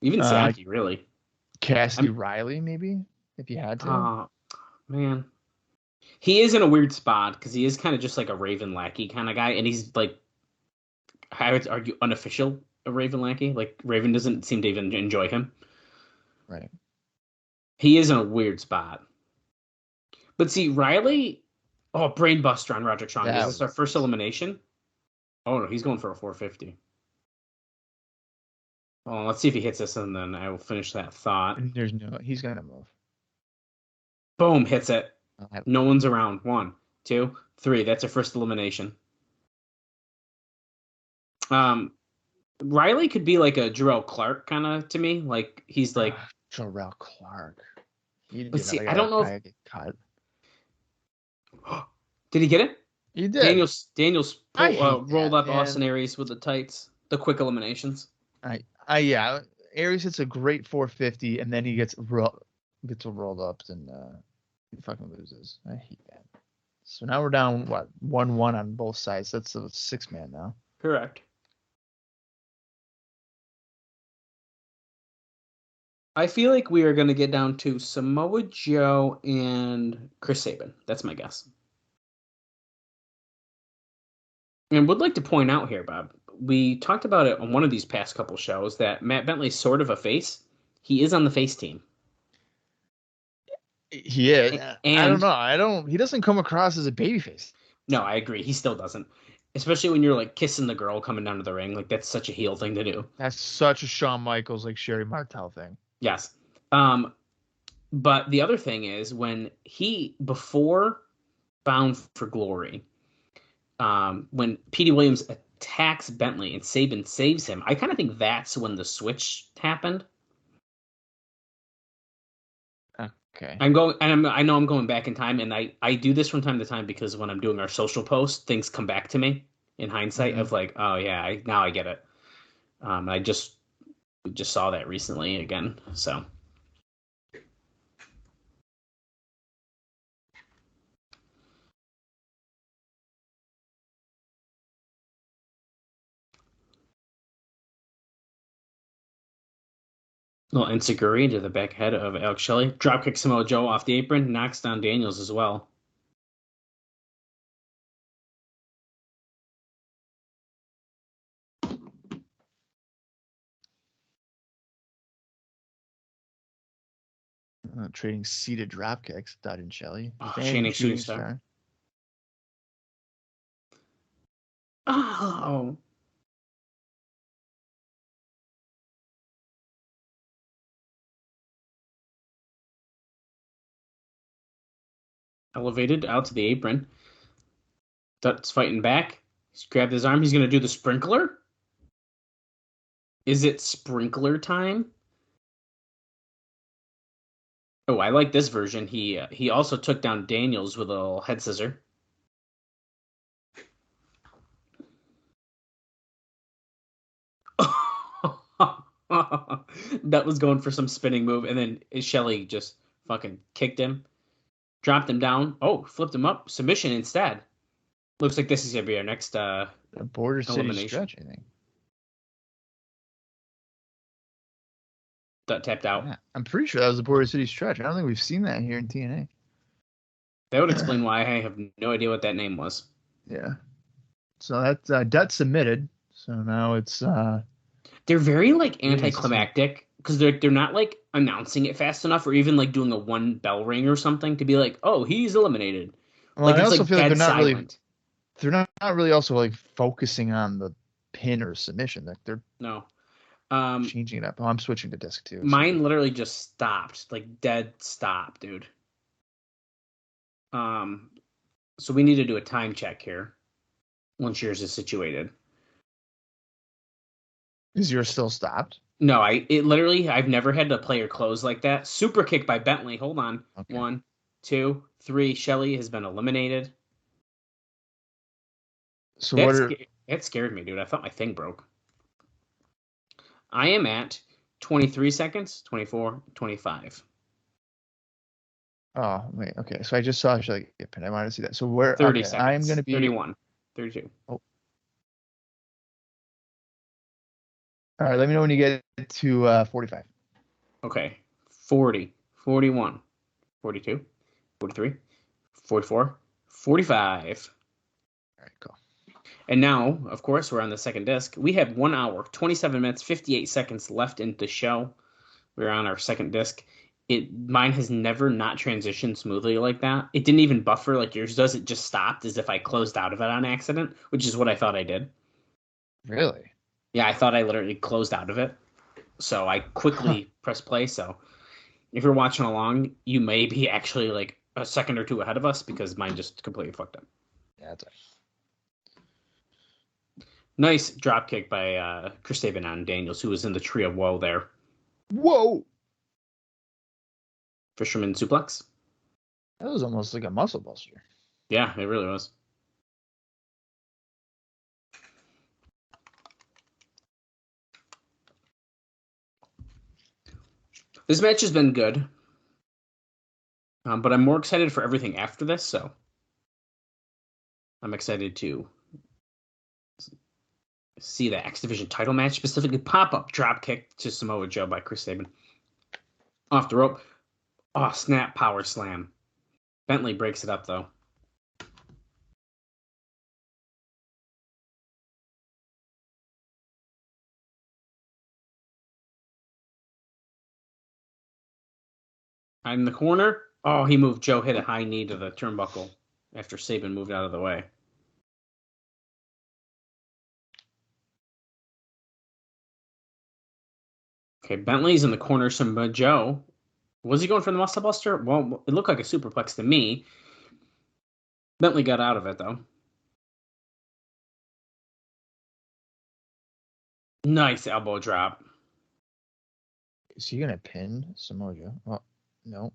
Even Siaki, really. Cassidy Riley, maybe, if you had to. Man. He is in a weird spot because he is kind of just like a Raven Lackey kind of guy, and he's like, I would argue, unofficial a Raven Lackey. Like, Raven doesn't seem to even enjoy him. Right. He is in a weird spot. But see, Riley, brainbuster on Roderick Strong. Is this our first elimination? Oh, no, he's going for a 450. Well, let's see if he hits this, and then I will finish that thought. He's going to move. Boom, hits it. No one's around. 1, 2, 3. That's our first elimination. Riley could be like a Jarrell Clark kind of to me. Like, he's like... Jarrell Clark. But see, I don't know if... Cut. Did he get it? He did. Daniels rolled up Austin Aries with the tights. The quick eliminations. Yeah. Aries hits a great 450, and then he gets rolled up, and he fucking loses. I hate that. So now we're down 1-1 on both sides. That's a 6-man now. Correct. I feel like we are going to get down to Samoa Joe and Chris Sabin. That's my guess. And would like to point out here, Bob, we talked about it on one of these past couple shows that Matt Bentley's sort of a face. He is on the face team. He is. And I don't know. He doesn't come across as a babyface. No, I agree. He still doesn't. Especially when you're like kissing the girl coming down to the ring. Like, that's such a heel thing to do. That's such a Shawn Michaels, like Sherry Martel thing. Yes. But the other thing is when before Bound for Glory, when Petey Williams attacks Bentley and Sabin saves him, I kind of think that's when the switch happened. Okay. I know I'm going back in time, and I do this from time to time because when I'm doing our social posts, things come back to me in hindsight of like, oh yeah, now I get it. I just saw that recently again, so. Little Enziguri to the back head of Alex Shelley. Dropkick Samoa Joe off the apron. Knocks down Daniels as well. Trading seated dropkicks. Dud and Shelley. Shining shooting star. Oh. Elevated out to the apron. Dutt's fighting back. He's grabbed his arm. He's going to do the sprinkler. Is it sprinkler time? Oh, I like this version. He also took down Daniels with a little head scissor. That was going for some spinning move, and then Shelley just fucking kicked him, dropped him down. Oh, flipped him up. Submission instead. Looks like this is going to be our next A Border City elimination. stretch, I think. That tapped out. Yeah, I'm pretty sure that was the Border City stretch. I don't think we've seen that here in TNA. That would explain why I have no idea what that name was. Yeah. So that's submitted. So now it's They're very like anticlimactic because they're not like announcing it fast enough or even like doing a one bell ring or something to be like, oh, he's eliminated. well, Like I it's also like feel like dead they're not silent. not really also like focusing on the pin or submission. Like they're No. changing it up. Oh, I'm switching to disc too. Mine literally just stopped, like dead stop, dude. So we need to do a time check here once yours is situated. Is yours still stopped? No, I've never had a player close like that. Super kick by Bentley. Hold on. Okay. 1, 2, 3. Shelley has been eliminated. So That scared me, dude. I thought my thing broke. I am at 23 seconds, 24, 25. Oh wait, okay. So I just saw Shelley get pinned. I wanted to see that. So where 30 okay, seconds. I'm gonna be 31, 32. Oh. All right, let me know when you get to 45. Okay. 40, 41, 42, 43, 44, 45. All right, cool. And now, of course, we're on the second disc. We have 1 hour, 27 minutes, 58 seconds left in the show. We're on our second disc. Mine has never not transitioned smoothly like that. It didn't even buffer like yours does. It just stopped as if I closed out of it on accident, which is what I thought I did. Really? Yeah, I thought I literally closed out of it. So I quickly pressed play. So if you're watching along, you may be actually like a second or two ahead of us because mine just completely fucked up. Yeah, that's right. Nice drop kick by Chris Sabin on Daniels, who was in the tree of woe there. Whoa! Fisherman suplex. That was almost like a muscle buster. Yeah, it really was. This match has been good, but I'm more excited for everything after this, so I'm excited to see the X Division title match, specifically pop-up drop kick to Samoa Joe by Chris Sabin. Off the rope. Oh, snap power slam. Bentley breaks it up, though. In the corner. Oh, he moved. Joe hit a high knee to the turnbuckle after Sabin moved out of the way. Okay, Bentley's in the corner. Samoa Joe. Was he going for the muscle buster? Well, it looked like a superplex to me. Bentley got out of it, though. Nice elbow drop. Is he gonna pin Samoa Joe? Oh, no.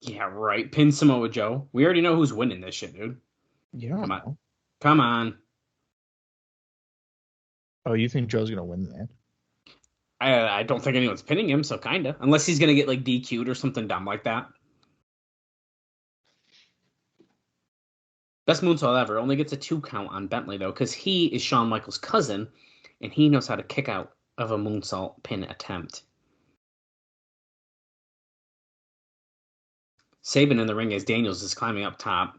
Yeah, right. Pin Samoa Joe. We already know who's winning this shit, dude. You don't Come on. know. Come on. Oh, you think Joe's gonna win that? I don't think anyone's pinning him, so kinda. Unless he's gonna get like DQ'd or something dumb like that. Best moonsault ever. Only gets a 2 count on Bentley, though, because he is Shawn Michaels' cousin, and he knows how to kick out of a moonsault pin attempt. Sabin in the ring as Daniels is climbing up top.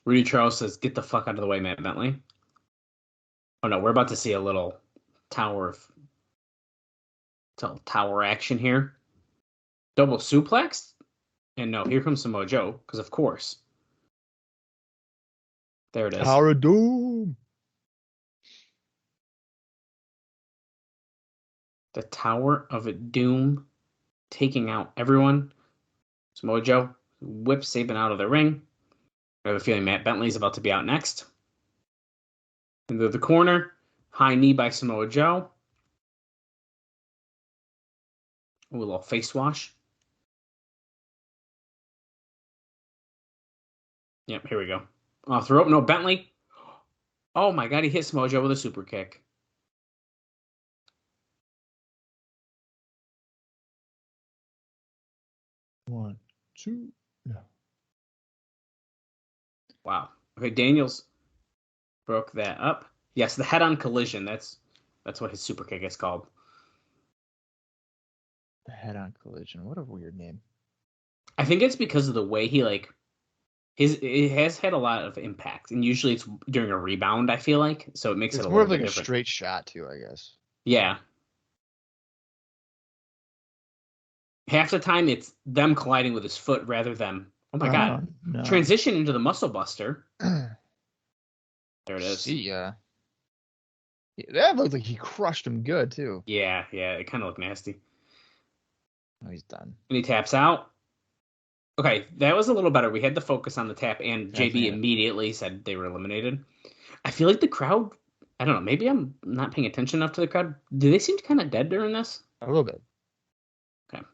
Rudy Charles says, get the fuck out of the way, Matt Bentley. Oh, no, we're about to see a little tower action here. Double suplex? And no, here comes Samoa Joe, because of course. There it is. Tower of Doom. The Tower of Doom taking out everyone. Samoa Joe whips Sabin out of the ring. I have a feeling Matt Bentley's about to be out next. Into the corner. High knee by Samoa Joe. Ooh, a little face wash. Yep, here we go. Off the rope. No, Bentley. Oh my God, he hit Smojo with a super kick. One, two, no. Wow. Okay, Daniels broke that up. Yes, the head-on collision. That's what his super kick is called. Head-on collision. What a weird name. I think it's because of the way he it has had a lot of impact, and usually it's during a rebound, I feel like, so it makes It's it a more little of like bit a different. straight shot too, I guess. Yeah. Half the time it's them colliding with his foot rather than, oh my God, No. transition into the muscle buster. There it is. See ya. That looked like he crushed him good too. Yeah, it kind of looked nasty. Oh, he's done. And he taps out. Okay, that was a little better. We had the focus on the tap, and JB Definitely. immediately said they were eliminated. I feel like the crowd, I don't know, maybe I'm not paying attention enough to the crowd. Do they seem kind of dead during this? A little bit. Okay.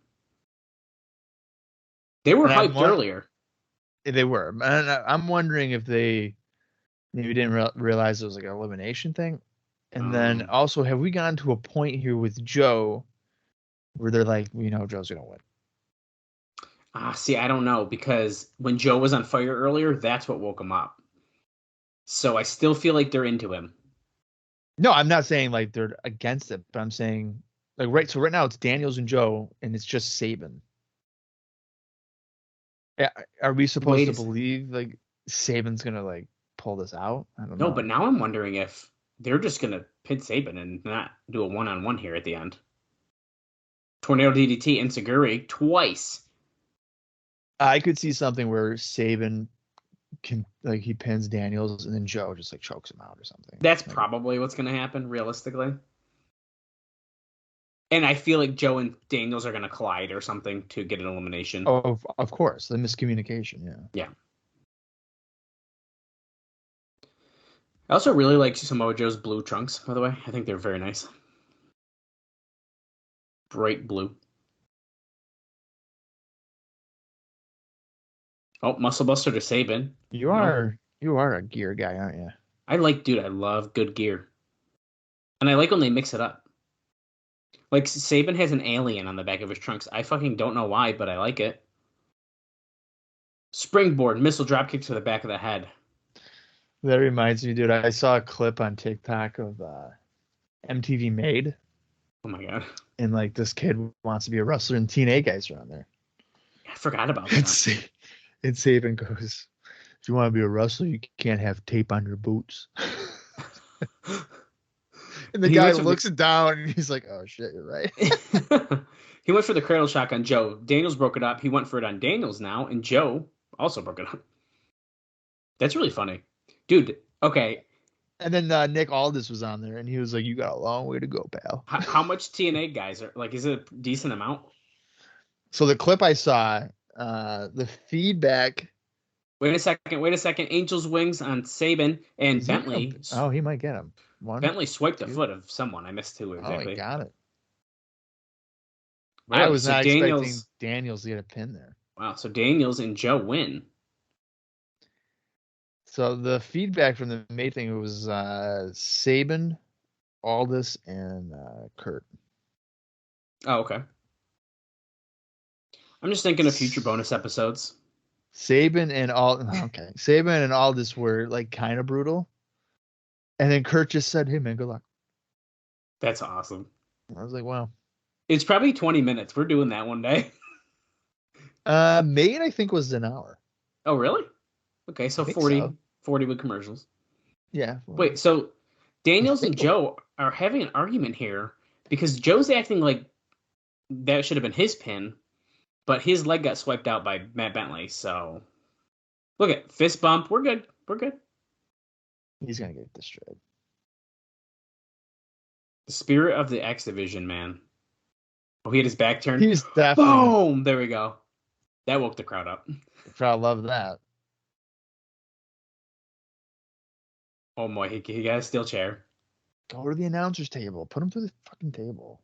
They were And hyped earlier. They were. And I'm wondering if they maybe didn't realize it was like an elimination thing. And then also, have we gotten to a point here with Joe where they're like, we know Joe's going to win? See, I don't know, because when Joe was on fire earlier, that's what woke him up. So I still feel like they're into him. No, I'm not saying like they're against it, but I'm saying like right now it's Daniels and Joe, and it's just Saban. Yeah, are we supposed to believe like Saban's gonna like pull this out? I don't know. No, but now I'm wondering if they're just gonna pit Saban and not do a one-on-one here at the end. Tornado DDT and Seguri twice. I could see something where Saban can like he pins Daniels and then Joe just like chokes him out or something. That's probably what's gonna happen, realistically. And I feel like Joe and Daniels are gonna collide or something to get an elimination. Oh, of course, the miscommunication. Yeah. I also really like Samoa Joe's blue trunks, by the way. I think they're very nice. Bright blue. Oh, Muscle Buster to Saban. You are a gear guy, aren't you? I love good gear. And I like when they mix it up. Like, Saban has an alien on the back of his trunks. I fucking don't know why, but I like it. Springboard, missile dropkick to the back of the head. That reminds me, dude, I saw a clip on TikTok of MTV Made. Oh my God. And like this kid wants to be a wrestler and TNA guys are on there. I forgot about that. And Saban goes, if you want to be a wrestler, you can't have tape on your boots. And the guy looks down and he's like, oh shit, you're right. He went for the cradle shock on Joe. Daniels broke it up. He went for it on Daniels now, and Joe also broke it up. That's really funny. Dude, okay. And then Nick Aldis was on there, and he was like, you got a long way to go, pal. How much TNA guys are, like, is it a decent amount? So the clip I saw, the feedback. Wait a second. Angel's Wings on Saban and Bentley. Oh, he might get him. Bentley swiped the foot of someone. I missed who exactly. Oh, he got it. Really? I was not expecting Daniels to get a pin there. Wow, so Daniels and Joe win. So the feedback from the May thing was Saban, Aldis, and Kurt. Oh, okay. I'm just thinking of future bonus episodes. Saban and Aldis were like kind of brutal. And then Kurt just said, hey man, good luck. That's awesome. I was like, wow. It's probably 20 minutes. We're doing that one day. Made, I think, was an hour. Oh, really? Okay, so 40 with commercials. Yeah. 40. Wait, so Daniels and Joe are having an argument here because Joe's acting like that should have been his pin, but his leg got swiped out by Matt Bentley, so look at fist bump. We're good. He's going to get destroyed. The spirit of the X Division, man. Oh, he had his back turned. He's definitely. Boom! There we go. That woke the crowd up. The crowd loved that. Oh boy, he got a steel chair. Go to the announcer's table. Put him through the fucking table.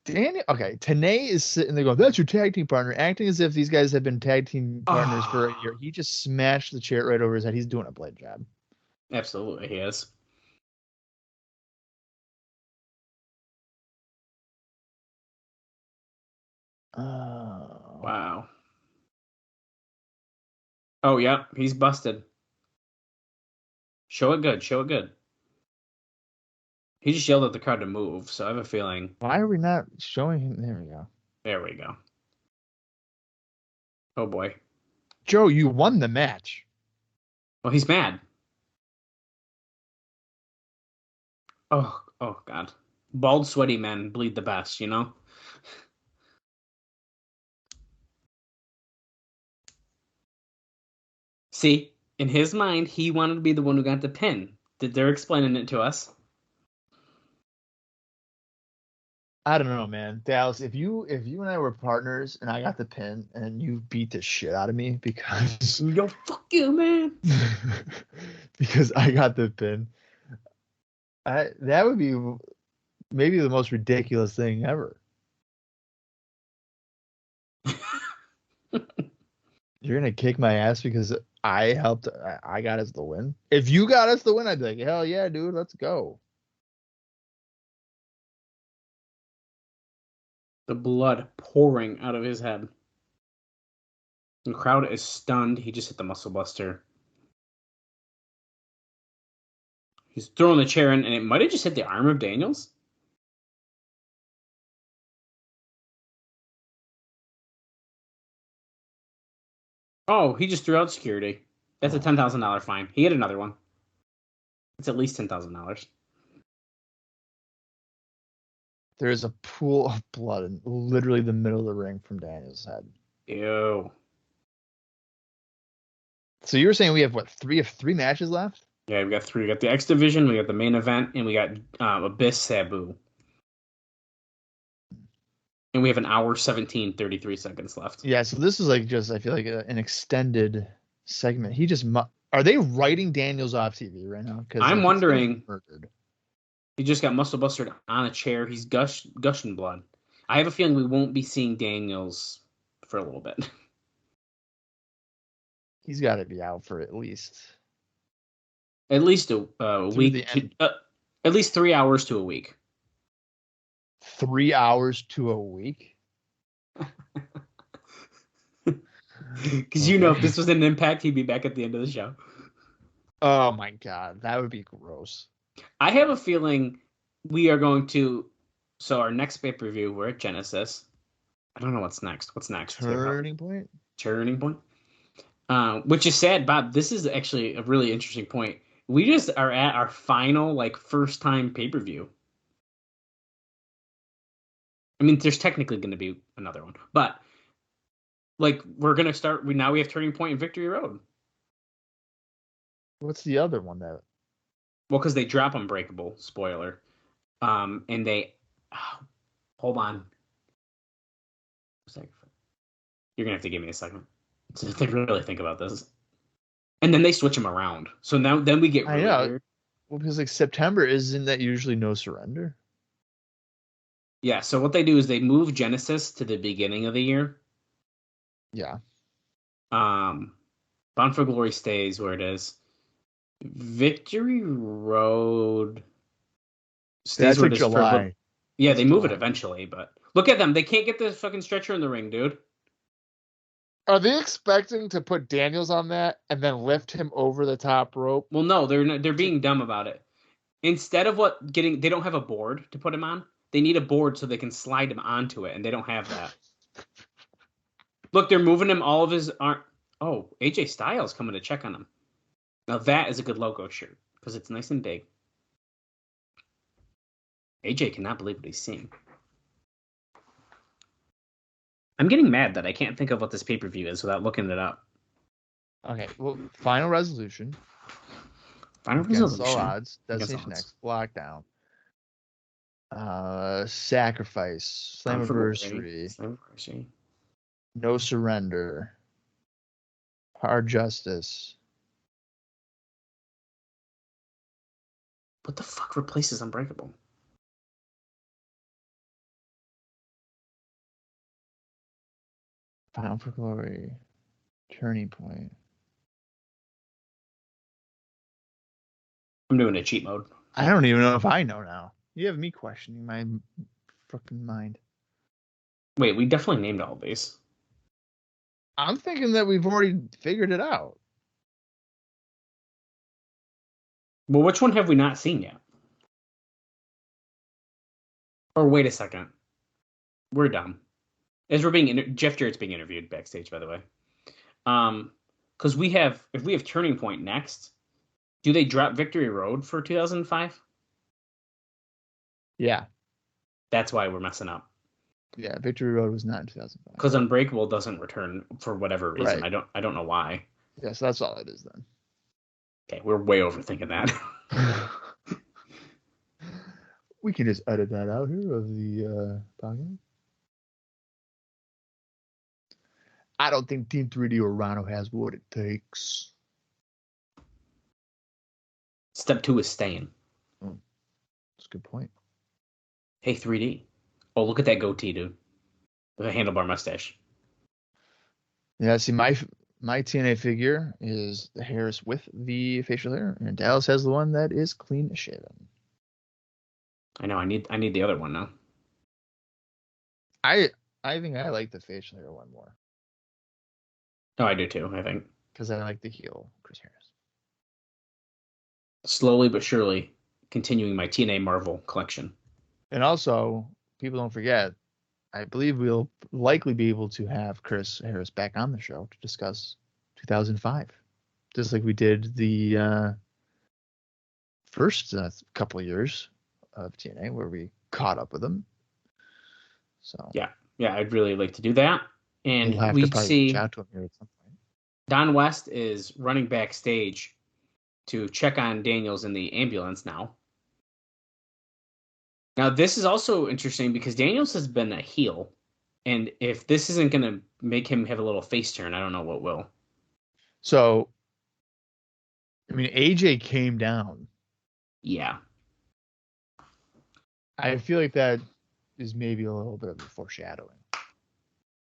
Okay, TNA is sitting there going, "That's your tag team partner," acting as if these guys have been tag team partners for a year. He just smashed the chair right over his head. He's doing a blade job. Absolutely, he is. Oh. Wow. Oh, yeah, he's busted. Show it good. Show it good. He just yelled at the crowd to move, so I have a feeling. Why are we not showing him? There we go. There we go. Oh, boy. Joe, you won the match. Oh, he's mad. Oh, God. Bald, sweaty men bleed the best, you know? See, in his mind, he wanted to be the one who got the pin. They're explaining it to us. I don't know, man. Dallas, if you and I were partners and I got the pin and you beat the shit out of me because Yo, fuck you, man. because I got the pin, that would be maybe the most ridiculous thing ever. You're gonna kick my ass because I got us the win. If you got us the win, I'd be like, hell yeah, dude, let's go. The blood pouring out of his head. The crowd is stunned. He just hit the muscle buster. He's throwing the chair in, and it might have just hit the arm of Daniels. Oh, he just threw out security. That's a $10,000 fine. He hit another one. It's at least $10,000. There's a pool of blood in literally the middle of the ring from Daniel's head. Ew. So you were saying we have what, three matches left? Yeah, we got three. We got the X Division, we got the main event, and we got Abyss Sabu. And we have an hour 17, 33 seconds left. Yeah, so this is like just, I feel like an extended segment. He just, are they writing Daniels off TV right now? Because I'm wondering. He just got muscle busted on a chair. He's gushing blood. I have a feeling we won't be seeing Daniels for a little bit. He's got to be out for at least a week. At least 3 hours to a week. 3 hours to a week? Because you know, if this was an Impact, he'd be back at the end of the show. Oh my God, that would be gross. I have a feeling we are going to. So our next pay-per-view, we're at Genesis. I don't know what's next. What's next? Turning Point. Which is sad, Bob. This is actually a really interesting point. We just are at our final, first time pay-per-view. I mean, there's technically going to be another one, but we're going to start. Now we have Turning Point and Victory Road. What's the other one that? Well, because they drop Unbreakable, spoiler. And they hold on. You're gonna have to give me a second to really think about this. And then they switch them around. So then we get really weird. Well, because September isn't that usually No Surrender? Yeah, so what they do is they move Genesis to the beginning of the year. Yeah. Bound for Glory stays where it is. Victory Road stays where it is. July. Yeah, they move it eventually, but look at them. They can't get the fucking stretcher in the ring, dude. Are they expecting to put Daniels on that and then lift him over the top rope? Well, no, they're being dumb about it. Instead of they don't have a board to put him on. They need a board so they can slide him onto it, and they don't have that. Look, they're moving him all of his arm. Oh, AJ Styles coming to check on him. Now that is a good logo shirt because it's nice and big. AJ cannot believe what he's seeing. I'm getting mad that I can't think of what this pay-per-view is without looking it up. Okay, well, Final Resolution. Final Resolution. All odds. Destination X. Lockdown. Sacrifice. Slammiversary. No Surrender. Hard Justice. What the fuck replaces Unbreakable? Bound for Glory. Turning Point. I'm doing a cheat mode. I don't even know if I know now. You have me questioning my fucking mind. Wait, we definitely named all these. I'm thinking that we've already figured it out. Well, which one have we not seen yet? Or wait a second. We're dumb. As we're being Jeff Jarrett's being interviewed backstage, by the way. Because if we have Turning Point next, do they drop Victory Road for 2005? Yeah. That's why we're messing up. Yeah, Victory Road was not in 2005. Because Unbreakable doesn't return for whatever reason. Right. I don't know why. Yeah, so that's all it is then. Okay, we're way overthinking that. We can just edit that out here of the podcast. I don't think Team 3D or Rhino has what it takes. Step 2 is staying. That's a good point. Hey, 3D. Oh, look at that goatee, dude. With a handlebar mustache. Yeah, see, my TNA figure is the Harris with the facial hair, and Dallas has the one that is clean shaven. I know. I need the other one now. I think I like the facial hair one more. Oh, I do too, I think. Because I like the heel, Chris Harris. Slowly but surely continuing my TNA Marvel collection. And also, people don't forget, I believe we'll likely be able to have Chris Harris back on the show to discuss 2005. Just like we did the first couple of years of TNA where we caught up with him. So yeah, I'd really like to do that. And we'll have we to probably see reach out to him here at some point. Don West is running backstage to check on Daniels in the ambulance now. Now, this is also interesting because Daniels has been a heel. And if this isn't going to make him have a little face turn, I don't know what will. So, I mean, AJ came down. Yeah. I feel like that is maybe a little bit of a foreshadowing.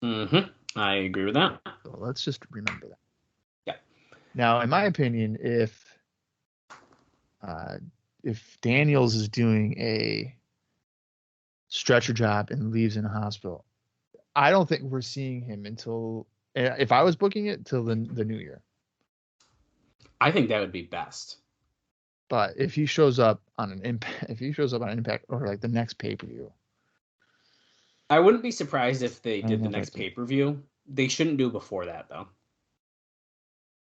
Mm-hmm. I agree with that. So let's just remember that. Yeah. Now, in my opinion, if Daniels is doing a stretcher job and leaves in a hospital, I don't think we're seeing him until, if I was booking it, till the new year. I think that would be best. But if he shows up on an Impact, or like the next pay-per-view, I wouldn't be surprised if they did the know if next I could. pay-per-view. They shouldn't do before that, though.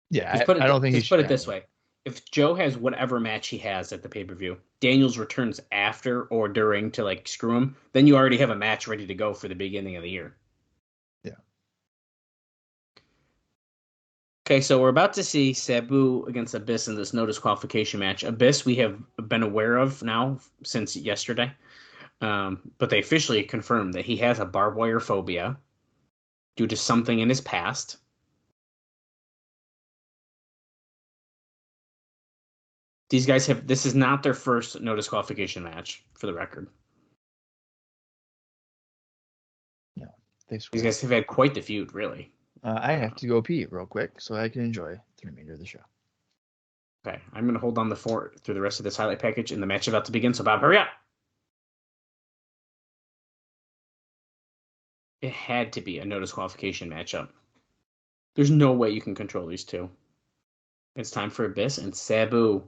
yeah, I don't think he just put should it this way. If Joe has whatever match he has at the pay-per-view, Daniels returns after or during to like screw him, then you already have a match ready to go for the beginning of the year. Yeah. Okay, so we're about to see Sabu against Abyss in this no disqualification match. Abyss we have been aware of now since yesterday. But they officially confirmed that he has a barbed wire phobia due to something in his past. These guys this is not their first no disqualification match, for the record. No, these guys have had quite the feud, really. I have to go pee real quick so I can enjoy the remainder of the show. Okay, I'm going to hold on the fort through the rest of this highlight package, and the match is about to begin, so Bob, hurry up! It had to be a no disqualification matchup. There's no way you can control these two. It's time for Abyss and Sabu.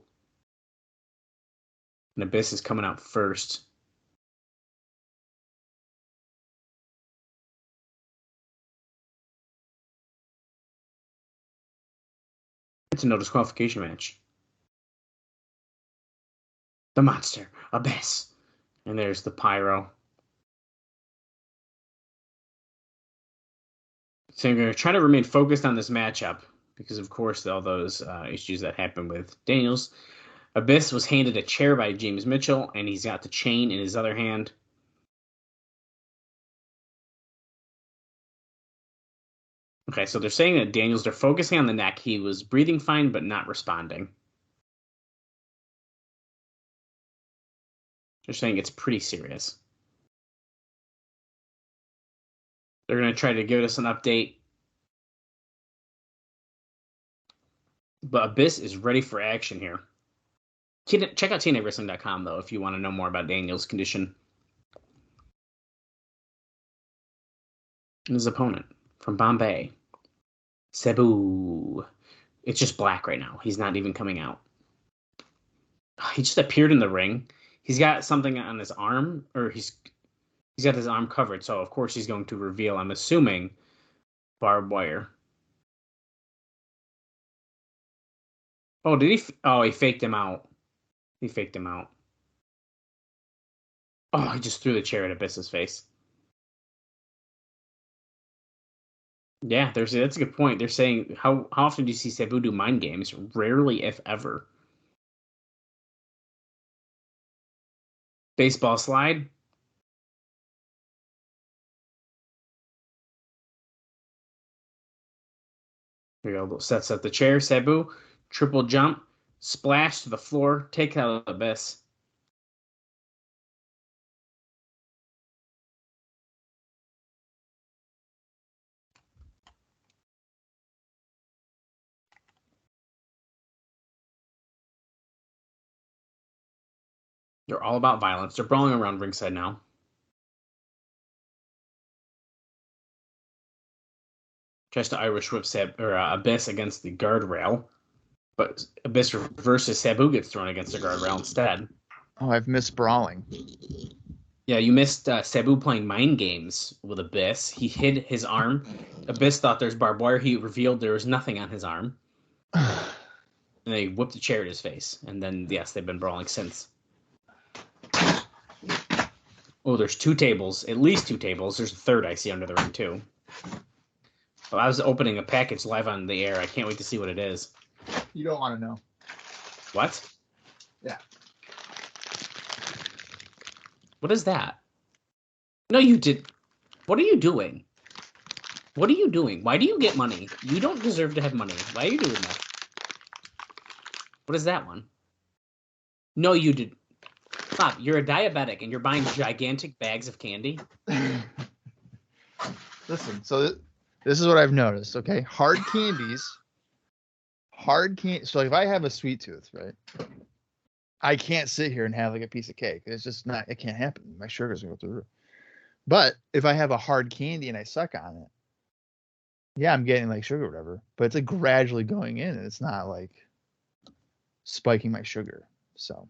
And Abyss is coming out first. It's a no disqualification match. The monster, Abyss. And there's the pyro. So I'm going to try to remain focused on this matchup because, of course, all those issues that happened with Daniels. Abyss was handed a chair by James Mitchell, and he's got the chain in his other hand. Okay, so they're saying that Daniels, they're focusing on the neck. He was breathing fine, but not responding. They're saying it's pretty serious. They're going to try to give us an update. But Abyss is ready for action here. Check out TNAWrestling.com, though, if you want to know more about Daniel's condition. And his opponent from Bombay, Sabu. It's just black right now. He's not even coming out. He just appeared in the ring. He's got something on his arm, or he's got his arm covered. So, of course, he's going to reveal, I'm assuming, barbed wire. Oh, did he? Oh, he faked him out. He faked him out. Oh, he just threw the chair at Abyss's face. Yeah, that's a good point. They're saying, how often do you see Sabu do mind games? Rarely, if ever. Baseball slide. Here we go. Sets up the chair. Sabu. Triple jump. Splash to the floor. Take out Abyss. They're all about violence. They're brawling around ringside now. Tries to Irish whip Abyss against the guardrail. But Abyss reverses. Sabu gets thrown against the guardrail instead. Oh, I've missed brawling. Yeah, you missed Sabu playing mind games with Abyss. He hid his arm. Abyss thought there's barbed wire. He revealed there was nothing on his arm. And they whipped a chair at his face. And then, yes, they've been brawling since. Oh, there's two tables. At least two tables. There's a third I see under the ring, too. Well, I was opening a package live on the air. I can't wait to see what it is. You don't want to know. What? Yeah. What is that? No, you did. What are you doing? What are you doing? Why do you get money? You don't deserve to have money. Why are you doing that? What is that one? No, you did. Stop. You're a diabetic and you're buying gigantic bags of candy. Listen, so this is what I've noticed, okay? Hard candies. So if I have a sweet tooth, right? I can't sit here and have like a piece of cake. It's just not, it can't happen. My sugar's gonna go through the roof. But if I have a hard candy and I suck on it, yeah, I'm getting like sugar or whatever. But it's like gradually going in and it's not like spiking my sugar. So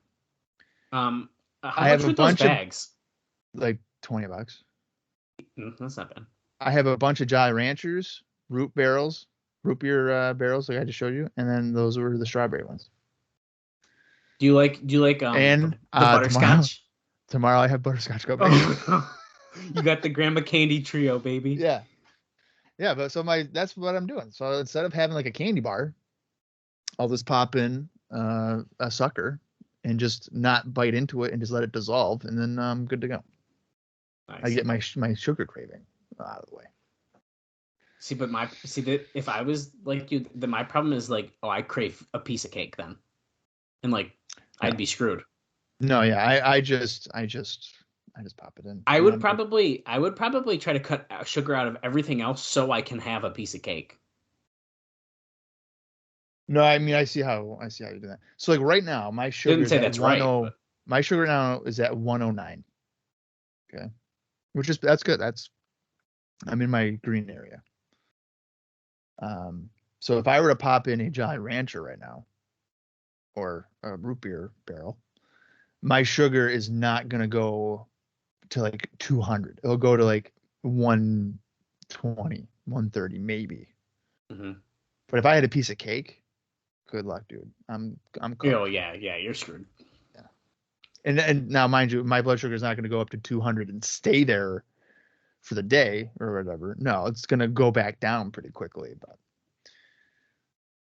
How I have much a bunch those bags? of like $20. That's not bad. I have a bunch of Jolly Ranchers, root beer barrels like I just showed you, and then those were the strawberry ones. Do you like and the butterscotch? Tomorrow I have butterscotch go. Oh. You got the Grandma Candy Trio, baby. Yeah. But so that's what I'm doing. So instead of having like a candy bar, I'll just pop in a sucker and just not bite into it and just let it dissolve, and then I'm good to go. Nice. I get my sugar craving out of the way. If I was like you, then my problem is like, I crave a piece of cake then, and like I'd be screwed. No, yeah, I just pop it in. I would probably try to cut sugar out of everything else so I can have a piece of cake. No, I mean I see how you do that. So like right now, my sugar didn't say that's right. My sugar now is at 109. Okay, that's good. I'm in my green area. So if I were to pop in a Jolly Rancher right now, or a root beer barrel, my sugar is not gonna go to like 200. It'll go to like 120, 130 maybe. Mm-hmm. But if I had a piece of cake, good luck, dude. I'm cooked. Oh yeah, you're screwed. Yeah. And now, mind you, my blood sugar is not going to go up to 200 and stay there for the day or whatever. No, it's going to go back down pretty quickly. But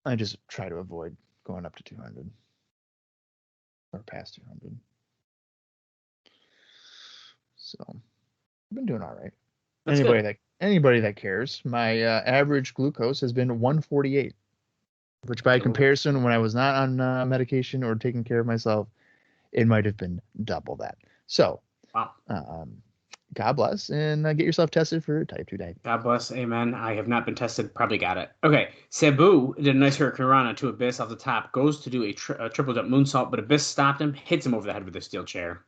I just try to avoid going up to 200 or past 200. So I've been doing all right. That's Anybody that cares, my average glucose has been 148, which by comparison, when I was not on medication or taking care of myself, it might have been double that. So, wow. God bless, and get yourself tested for type 2 diabetes. God bless. Amen. I have not been tested. Probably got it. Okay. Sabu did a nice Hurricane Rana to Abyss off the top. Goes to do a triple jump moonsault, but Abyss stopped him, hits him over the head with a steel chair.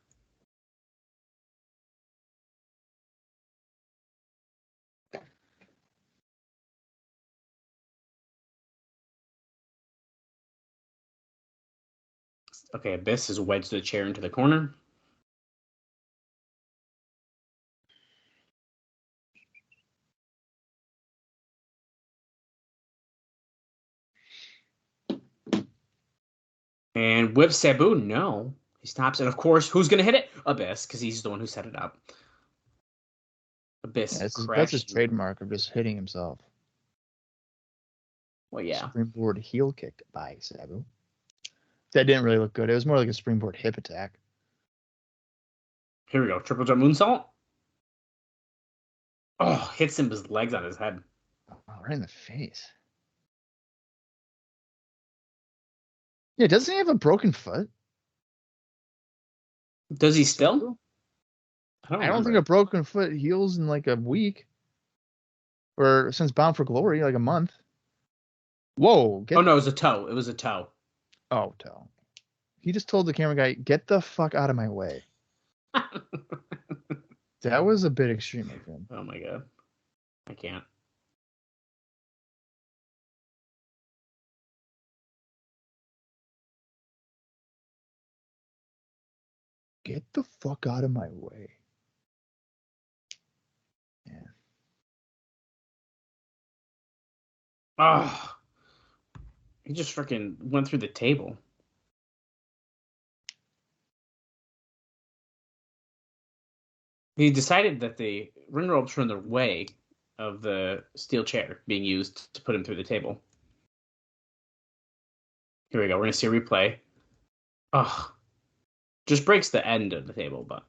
Okay, Abyss is wedged the chair into the corner. And whips Sabu. No. He stops. And of course, who's going to hit it? Abyss, because he's the one who set it up. Abyss That's his trademark of just hitting himself. Well, yeah. Springboard heel kick by Sabu. That didn't really look good. It was more like a springboard hip attack. Here we go. Triple jump moonsault. Oh, hits him with his legs on his head. Oh, right in the face. Yeah, doesn't he have a broken foot? Does he still? I don't think a broken foot heals in like a week. Or since Bound for Glory, like a month. Whoa. Oh, no, it was a toe. It was a toe. Oh, toe. He just told the camera guy, get the fuck out of my way. That was a bit extreme of him. Oh, my God. I can't. Get the fuck out of my way. Yeah. Oh. He just freaking went through the table. He decided that the ring ropes were in the way of the steel chair being used to put him through the table. Here we go. We're going to see a replay. Oh. Just breaks the end of the table, but.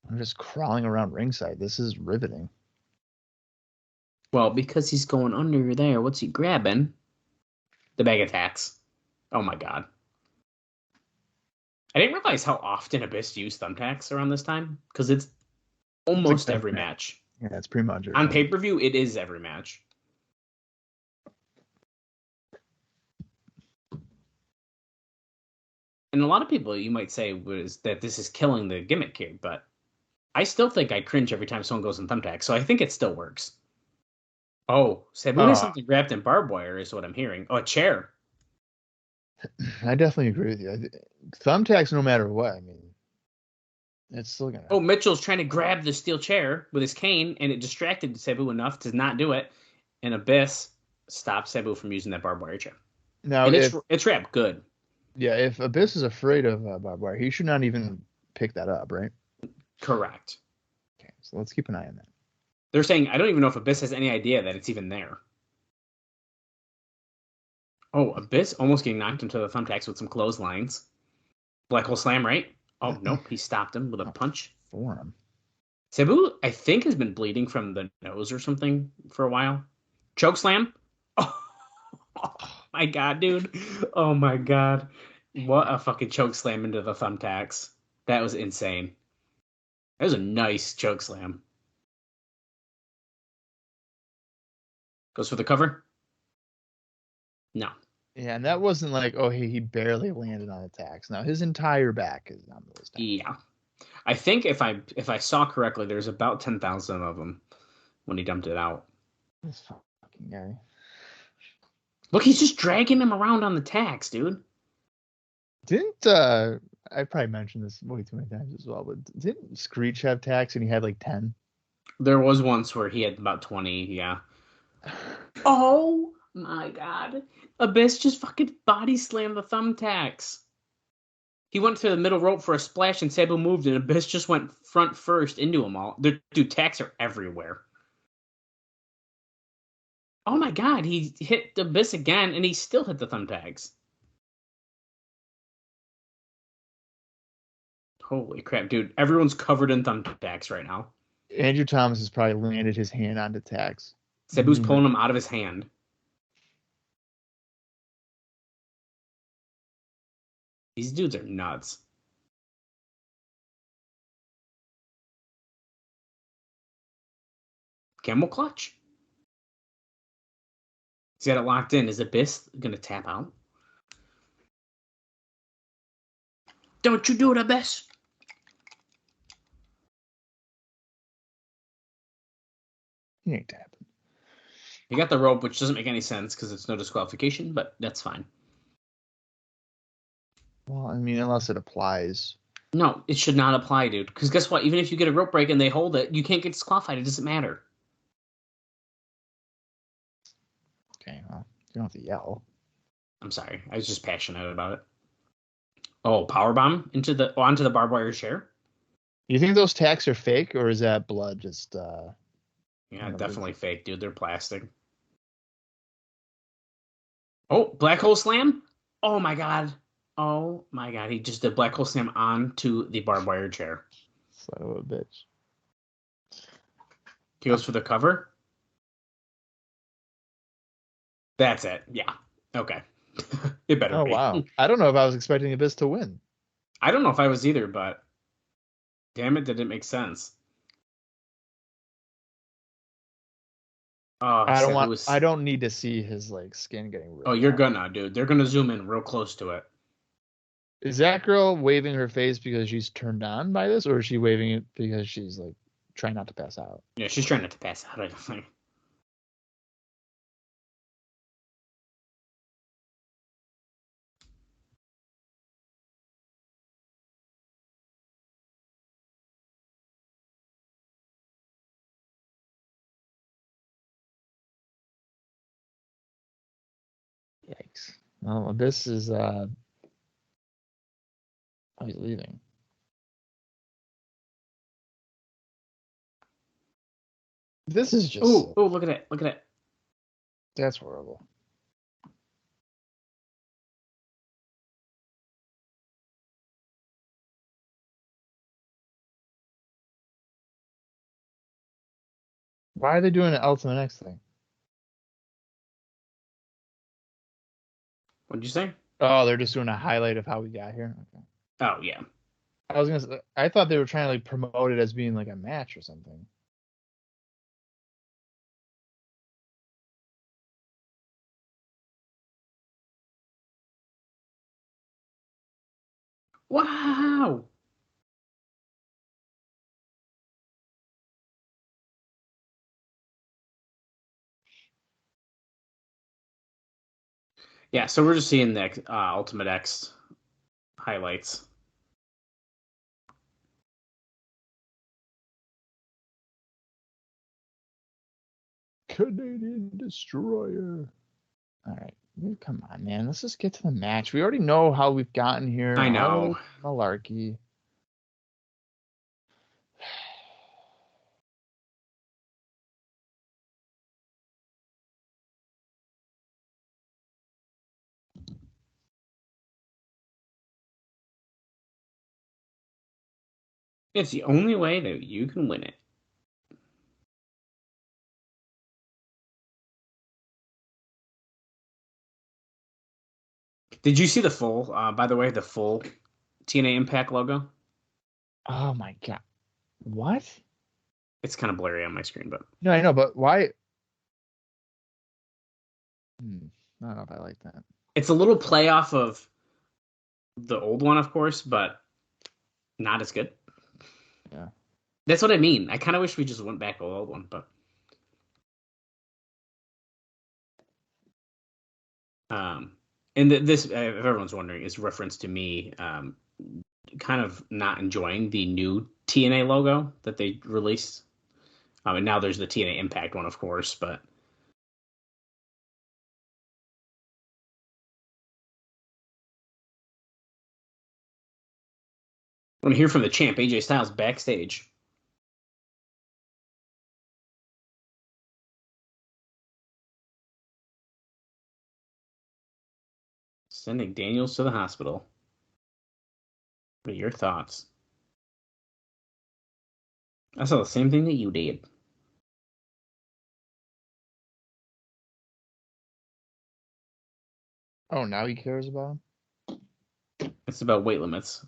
I'm just crawling around ringside. This is riveting. Well, because he's going under there, what's he grabbing? The bag of tacks. Oh my God. I didn't realize how often Abyss used thumbtacks around this time, because it's almost like every match. Yeah, it's pretty much on pay-per-view. It is every match. And a lot of people, you might say, was that this is killing the gimmick here, but I still think I cringe every time someone goes in thumbtacks, so I think it still works. Oh, Sabu has something wrapped in barbed wire is what I'm hearing. Oh, a chair. I definitely agree with you. Thumbtacks, no matter what, I mean, it's still gonna. Oh, Mitchell's trying to grab the steel chair with his cane, and it distracted Sabu enough to not do it. And Abyss stopped Sabu from using that barbed wire chair. Now, and it's wrapped good. Yeah, if Abyss is afraid of barbed wire, he should not even pick that up, right? Correct. Okay, so let's keep an eye on that. They're saying, I don't even know if Abyss has any idea that it's even there. Oh, Abyss almost getting knocked into the thumbtacks with some clotheslines. Black hole slam, right? Oh, nope. He stopped him with a punch. Forearm. Sabu, I think, has been bleeding from the nose or something for a while. Choke slam. Oh my God, dude. Oh my God. What a fucking choke slam into the thumbtacks. That was insane. That was a nice choke slam. Goes for the cover? No. Yeah, and that wasn't like, oh, he barely landed on attacks. Now his entire back is on those. Yeah. I think if I saw correctly, there's about 10,000 of them when he dumped it out. This fucking guy. Look, he's just dragging him around on the tacks, dude. Didn't I probably mentioned this way too many times as well, but didn't Screech have tacks and he had like 10? There was once where he had about 20, yeah. Oh my God. Abyss just fucking body slammed the thumbtacks. He went to the middle rope for a splash and Sabu moved and Abyss just went front first into them all. Dude, tacks are everywhere. Oh my God, he hit Abyss again and he still hit the thumbtacks. Holy crap, dude. Everyone's covered in thumbtacks right now. Andrew Thomas has probably landed his hand onto tax. Sabu's pulling him out of his hand. These dudes are nuts. Camel clutch. He's got it locked in. Is Abyss going to tap out? Don't you do it, Abyss. He ain't tapping. He got the rope, which doesn't make any sense because it's no disqualification, but that's fine. Well, I mean, unless it applies. No, it should not apply, dude. Because guess what? Even if you get a rope break and they hold it, you can't get disqualified. It doesn't matter. Okay, well, you don't have to yell. I'm sorry. I was just passionate about it. Oh, powerbomb onto the barbed wire chair? You think those tacks are fake, or is that blood just... Yeah, definitely fake, dude. They're plastic. Oh, black hole slam? Oh, my God. Oh, my God. He just did black hole slam onto the barbed wire chair. Son of a bitch. He goes for the cover. That's it. Yeah. Okay. It better be. Oh, wow. I don't know if I was expecting Abyss to win. I don't know if I was either, but damn it, did it make sense? Oh, I don't need to see his like skin getting ripped. Oh, you're gonna, dude. They're gonna zoom in real close to it. Is that girl waving her face because she's turned on by this, or is she waving it because she's like trying not to pass out? Yeah, she's trying not to pass out, I think. Yikes. Well, Abyss is oh, he's leaving. This is just Oh, look at it. Look at it. That's horrible. Why are they doing an Ultimate X thing? What'd you say? Oh, they're just doing a highlight of how we got here. Okay. Oh, yeah. I was gonna say, I thought they were trying to like promote it as being like a match or something. Wow. Yeah, so we're just seeing the Ultimate X highlights. Canadian Destroyer. All right. Come on, man. Let's just get to the match. We already know how we've gotten here. I know. Malarkey. It's the only way that you can win it. Did you see the full, by the way, the full TNA Impact logo? Oh my god. What? It's kind of blurry on my screen, but No, I know, but why? I don't know if I like that. it's a little play off of the old one, of course, but not as good. Yeah. That's what I mean. I kind of wish we just went back to the old one, but and this, if everyone's wondering, is reference to me kind of not enjoying the new TNA logo that they released. And now there's the TNA Impact one, of course, but I want to hear from the champ, AJ Styles, backstage. Sending Daniels to the hospital. What are your thoughts? I saw the same thing that you did. Oh, now he cares about him? It's about weight limits.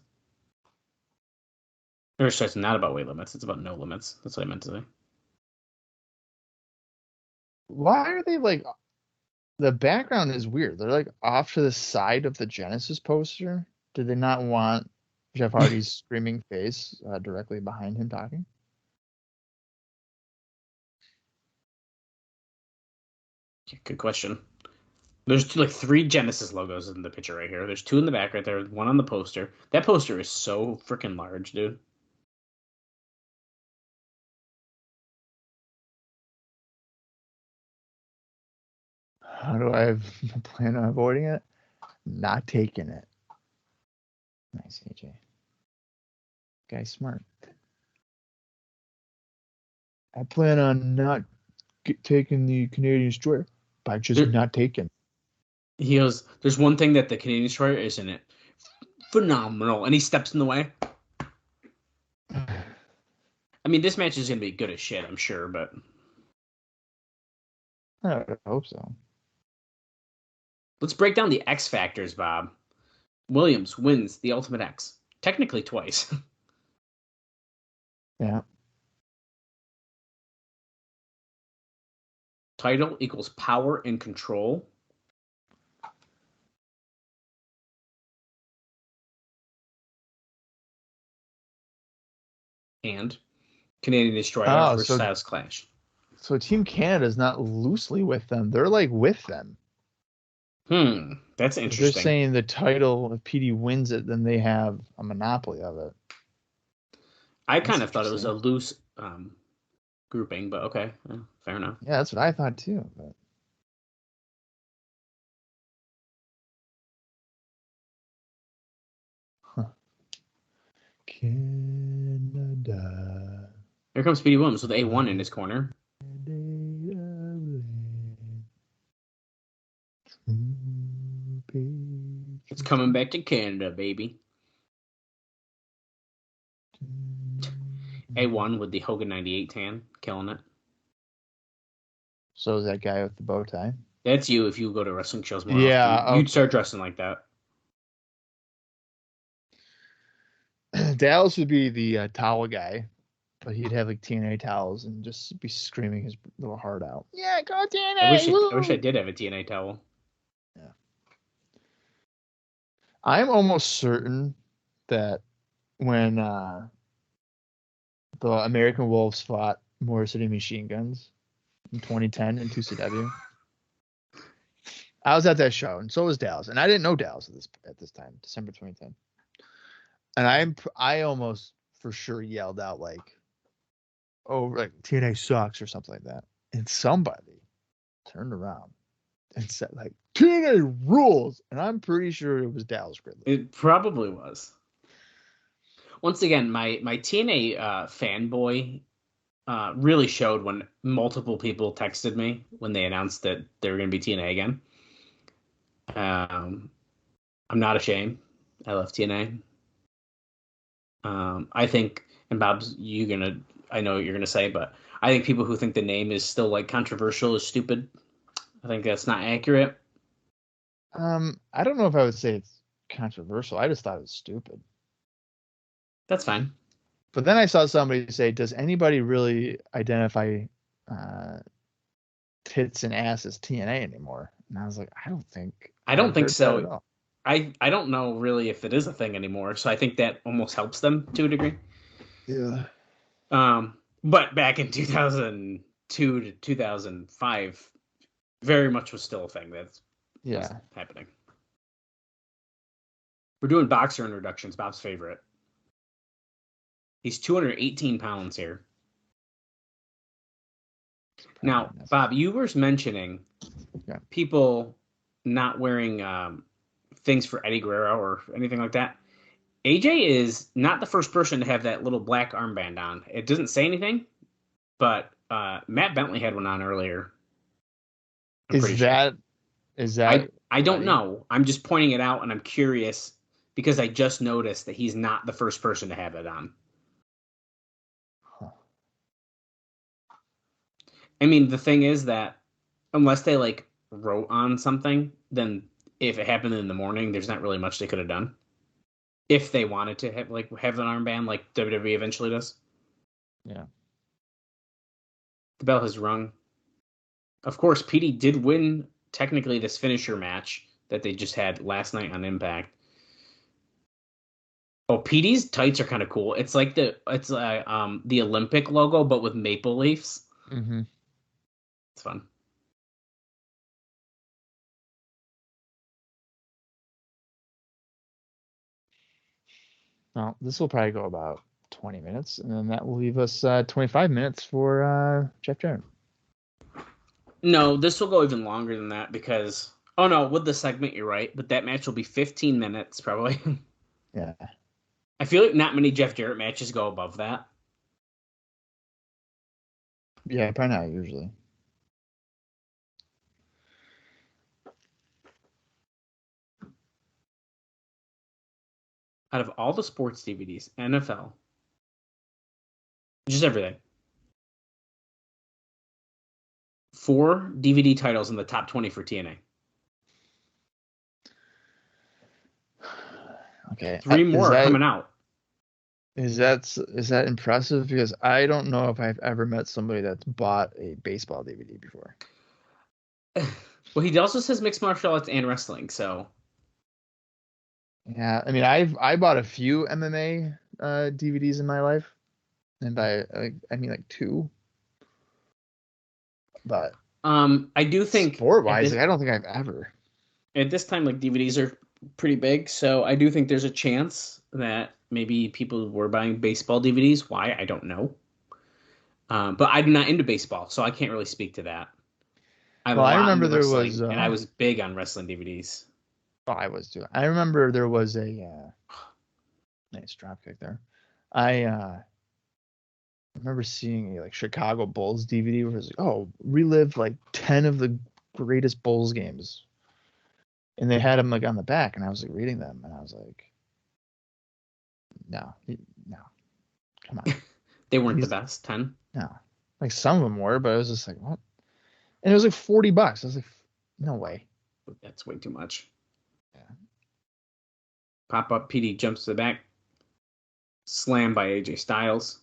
Or it's not about weight limits. It's about no limits. That's what I meant to say. Why are they like... The background is weird. They're like off to the side of the Genesis poster. Did they not want Jeff Hardy's screaming face directly behind him talking? Good question. There's like 3 Genesis logos in the picture right here. There's 2 in the back right there, 1 on the poster. That poster is so freaking large, dude. How do I plan on avoiding it? Not taking it. Nice, AJ. Guy's smart. I plan on not taking the Canadian Destroyer by just not taking. He goes, there's one thing that the Canadian Destroyer is in it. Phenomenal. And he steps in the way. I mean, this match is going to be good as shit, I'm sure, but... I hope so. Let's break down the X factors, Bob. Williams wins the Ultimate X. Technically twice. Yeah. Title equals power and control. And Canadian Destroyer versus Styles Clash. So Team Canada is not loosely with them. They're like with them. That's interesting. They're saying the title, if Petey wins it, then they have a monopoly of it. I kind of thought it was a loose grouping, but okay. Fair enough. Yeah, that's what I thought too. But... Canada. Here comes Petey Williams with A1 in his corner. It's coming back to Canada, baby. A1 with the Hogan 98 tan, killing it. So is that guy with the bow tie? That's you if you go to wrestling shows more often. You'd start dressing like that. Dallas would be the towel guy, but he'd have like TNA towels and just be screaming his little heart out. Yeah, go TNA! I wish I did have a TNA towel. Yeah. I'm almost certain that when the American Wolves fought Motor City Machine Guns in 2010 in 2CW, I was at that show, and so was Dallas, and I didn't know Dallas at this time, December 2010. And I almost for sure yelled out like, "Oh, like TNA sucks" or something like that. And somebody turned around and said like, "TNA rules," and I'm pretty sure it was Dallas Gridley. It probably was. Once again, my TNA fanboy really showed when multiple people texted me when they announced that they were going to be TNA again. I'm not ashamed. I love TNA. I think, and Bob's, I know what you're gonna say, but I think people who think the name is still like controversial is stupid. I think that's not accurate. I don't know if I would say it's controversial. I just thought it was stupid. That's fine. But then I saw somebody say, "Does anybody really identify tits and ass as TNA anymore?" And I was like, I don't think so. I don't know really if it is a thing anymore, so I think that almost helps them to a degree. Yeah. But back in 2002 to 2005, very much was still a thing that's happening. We're doing boxer introductions, Bob's favorite. He's 218 pounds here. Now, Bob, you were mentioning people not wearing things for Eddie Guerrero or anything like that. AJ is not the first person to have that little black armband on. It doesn't say anything, but Matt Bentley had one on earlier. Is that? I don't know. I'm just pointing it out, and I'm curious because I just noticed that he's not the first person to have it on. Huh. I mean, the thing is that unless they like wrote on something, then if it happened in the morning, there's not really much they could have done. If they wanted to have an armband like WWE eventually does. Yeah. The bell has rung. Of course, Petey did win technically this finisher match that they just had last night on Impact. Oh, Petey's tights are kind of cool. It's like the Olympic logo, but with maple leaves. Mm-hmm. It's fun. Well, this will probably go about 20 minutes, and then that will leave us 25 minutes for Jeff Jarrett. No, this will go even longer than that because... Oh, no, with the segment, you're right. But that match will be 15 minutes, probably. Yeah. I feel like not many Jeff Jarrett matches go above that. Yeah, probably not usually. Out of all the sports DVDs, NFL, just everything. 4 DVD titles in the top 20 for TNA. Okay. 3 more are coming out. Is that impressive? Because I don't know if I've ever met somebody that's bought a baseball DVD before. Well, he also says mixed martial arts and wrestling, so... Yeah, I mean, I bought a few MMA DVDs in my life, and I mean like 2. But I do think sport-wise, I don't think I've ever. At this time, like DVDs are pretty big, so I do think there's a chance that maybe people were buying baseball DVDs. Why? I don't know. But I'm not into baseball, so I can't really speak to that. I remember there was, and I was big on wrestling DVDs. Oh, I was too. I remember there was a nice dropkick there. I remember seeing a like Chicago Bulls DVD where it was like, relive like 10 of the greatest Bulls games, and they had them like on the back, and I was like reading them, and I was like, no, come on. They weren't the best 10. No, like some of them were, but I was just like, what? And it was like $40. I was like, no way. That's way too much. Yeah. Pop up, PD jumps to the back. Slam by AJ Styles.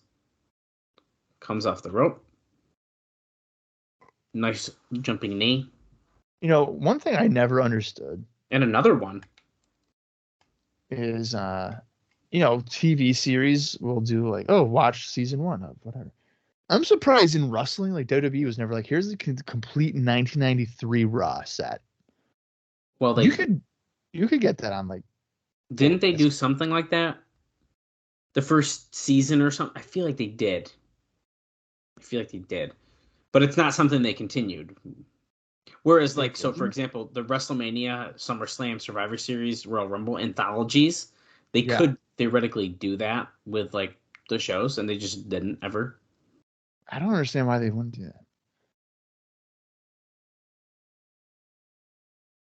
Comes off the rope. Nice jumping knee. You know, one thing I never understood. And another one. Is, TV series will do like, watch season 1 of whatever. I'm surprised in wrestling, like WWE was never like, here's the complete 1993 Raw set. Well, you could get that on like. Didn't they do something like that? The first season or something? I feel like they did. But it's not something they continued. Whereas, like, so for example, the WrestleMania, SummerSlam, Survivor Series, Royal Rumble anthologies, they could theoretically do that with like the shows, and they just didn't ever. I don't understand why they wouldn't do that.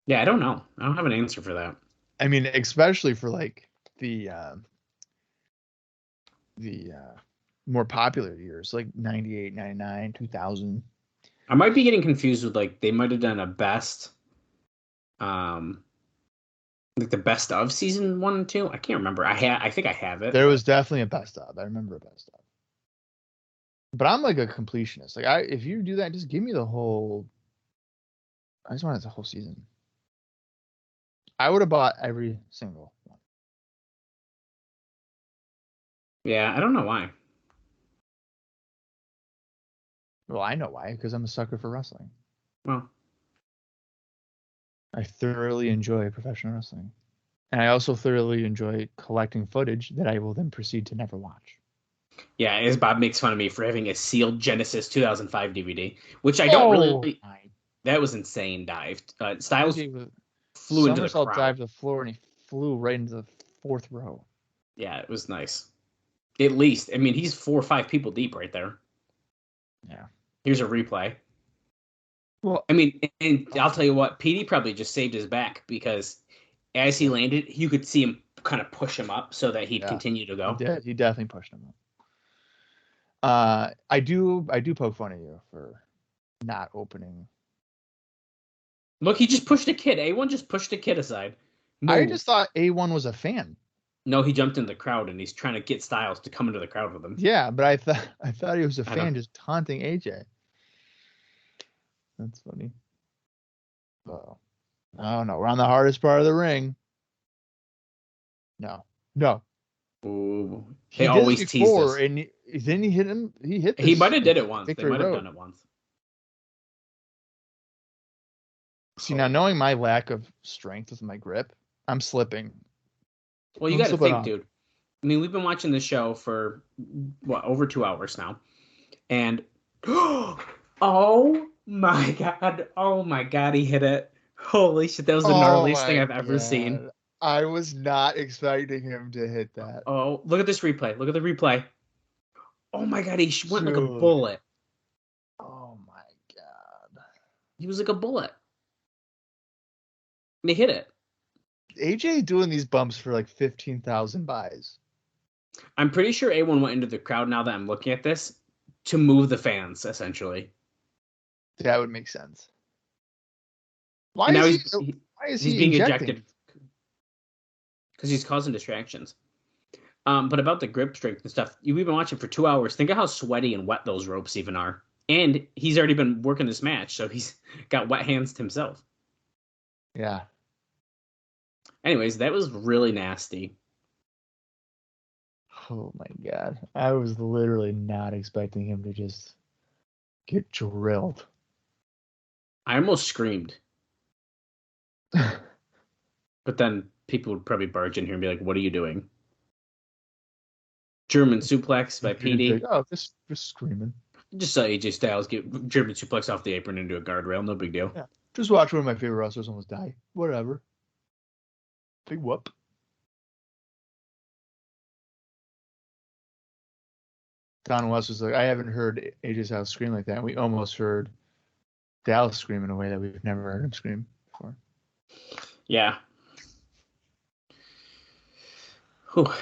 Yeah, I don't know. I don't have an answer for that. I mean, especially for like the more popular years, like 98, 99, 2000. I might be getting confused with like they might have done a best, like the best of season 1 and 2. I can't remember. I think I have it. There was definitely a best of. I remember a best of. But I'm like a completionist. Like if you do that, just give me the whole. I just wanted the whole season. I would have bought every single one. Yeah, I don't know why. Well, I know why, because I'm a sucker for wrestling. Well, I thoroughly enjoy professional wrestling. And I also thoroughly enjoy collecting footage that I will then proceed to never watch. Yeah, as Bob makes fun of me for having a sealed Genesis 2005 DVD, which I don't really... That was insane dive. Styles flew into the crowd. Dive to the floor, and he flew right into the 4th row. Yeah, it was nice. At least. I mean, he's 4 or 5 people deep right there. Yeah. Here's a replay. Well, I mean, and I'll tell you what, PD probably just saved his back because as he landed, you could see him kind of push him up so that he'd continue to go. He definitely pushed him up. I do poke fun at you for not opening. Look, he just pushed a kid. A1 just pushed a kid aside. I Move. just thought A1 was a fan. No, he jumped in the crowd and he's trying to get Styles to come into the crowd with him. Yeah, but I thought he was a I fan don't- just taunting AJ. That's funny. Oh no, we're on the hardest part of the ring. No. Ooh. He They did always it tease before, this. and then he hit him. He hit. He this might have did it once. They Victory might have Road. done it once. See, now knowing my lack of strength with my grip, I'm slipping. Well, you I'm got to slipping think, off. dude. I mean, we've been watching the show for over 2 hours now, and oh my god, he hit it! Holy shit, that was the gnarliest thing I've ever seen. I was not expecting him to hit that. Oh, look at this replay! Look at the replay! Oh my god, he went like a Dude. bullet. Oh my god. He was like a bullet. And he hit it. AJ doing these bumps for like 15,000 buys. I'm pretty sure A1 went into the crowd now that I'm looking at this to move the fans, essentially. That would make sense. Why And now is he's he being injecting? ejected because he's causing distractions. But about the grip strength and stuff, we've been watching for 2 hours. Think of how sweaty and wet those ropes even are. And he's already been working this match, so he's got wet hands himself. Yeah. Anyways, that was really nasty. Oh my god. I was literally not expecting him to just get drilled. I almost screamed. But then people would probably barge in here and be like, what are you doing? German suplex by Petey. Like, oh, just screaming. Just saw AJ Styles get German suplex off the apron into a guardrail. No big deal. Yeah. Just watch one of my favorite wrestlers almost die. Whatever. Big whoop. Don West was like, I haven't heard AJ Styles scream like that. And we almost heard Dallas scream in a way that we've never heard him scream before. Yeah. Whew.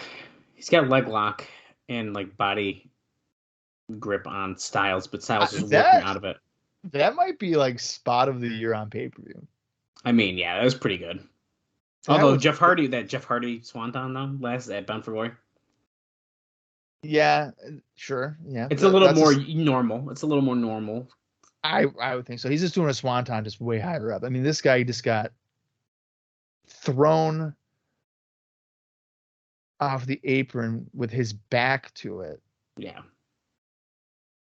He's got leg lock and like body grip on Styles, but Styles is working out of it. That might be like spot of the year on pay-per-view. I mean, yeah, that was pretty good. Although Jeff Hardy Swanton though, last at Bound for Glory. Yeah, sure. Yeah. It's a little more normal. It's a little more normal. I would think so. He's just doing a swanton just way higher up. I mean, this guy just got thrown off the apron with his back to it. Yeah.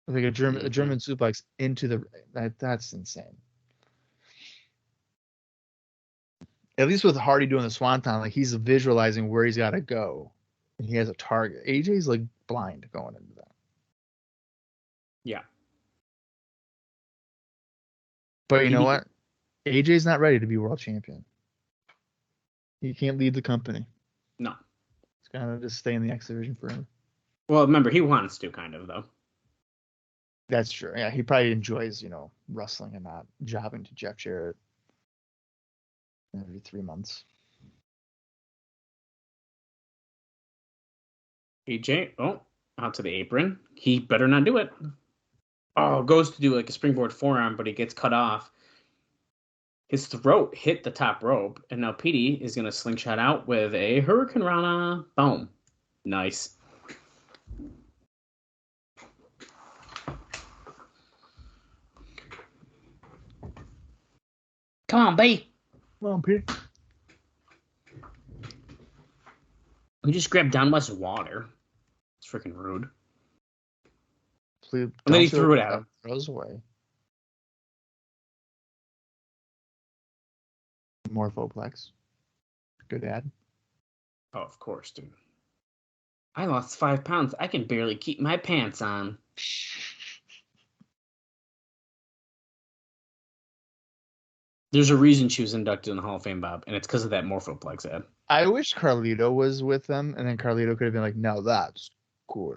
Like a German suplex into the that's insane. At least with Hardy doing the swanton, like he's visualizing where he's got to go, and he has a target. AJ's like blind going into that. Yeah. But you know what? AJ's not ready to be world champion. He can't lead the company. No. He's gonna just stay in the X division forever. Well, remember, he wants to kind of though. That's true. Yeah, he probably enjoys, wrestling and not jobbing to Jeff Jarrett every 3 months. AJ, out to the apron. He better not do it. Oh, goes to do like a springboard forearm, but he gets cut off. His throat hit the top rope, and now Petey is going to slingshot out with a Hurricane Rana. Boom. Nice. Come on, B. Come on, Petey. We just grabbed Don West's water. It's freaking rude. And then he threw it at him. Throws away. Morphoplex. Good ad. Oh, of course, dude. I lost 5 pounds. I can barely keep my pants on. There's a reason she was inducted in the Hall of Fame, Bob, and it's because of that Morphoplex ad. I wish Carlito was with them, and then Carlito could have been like, "No, that's cool."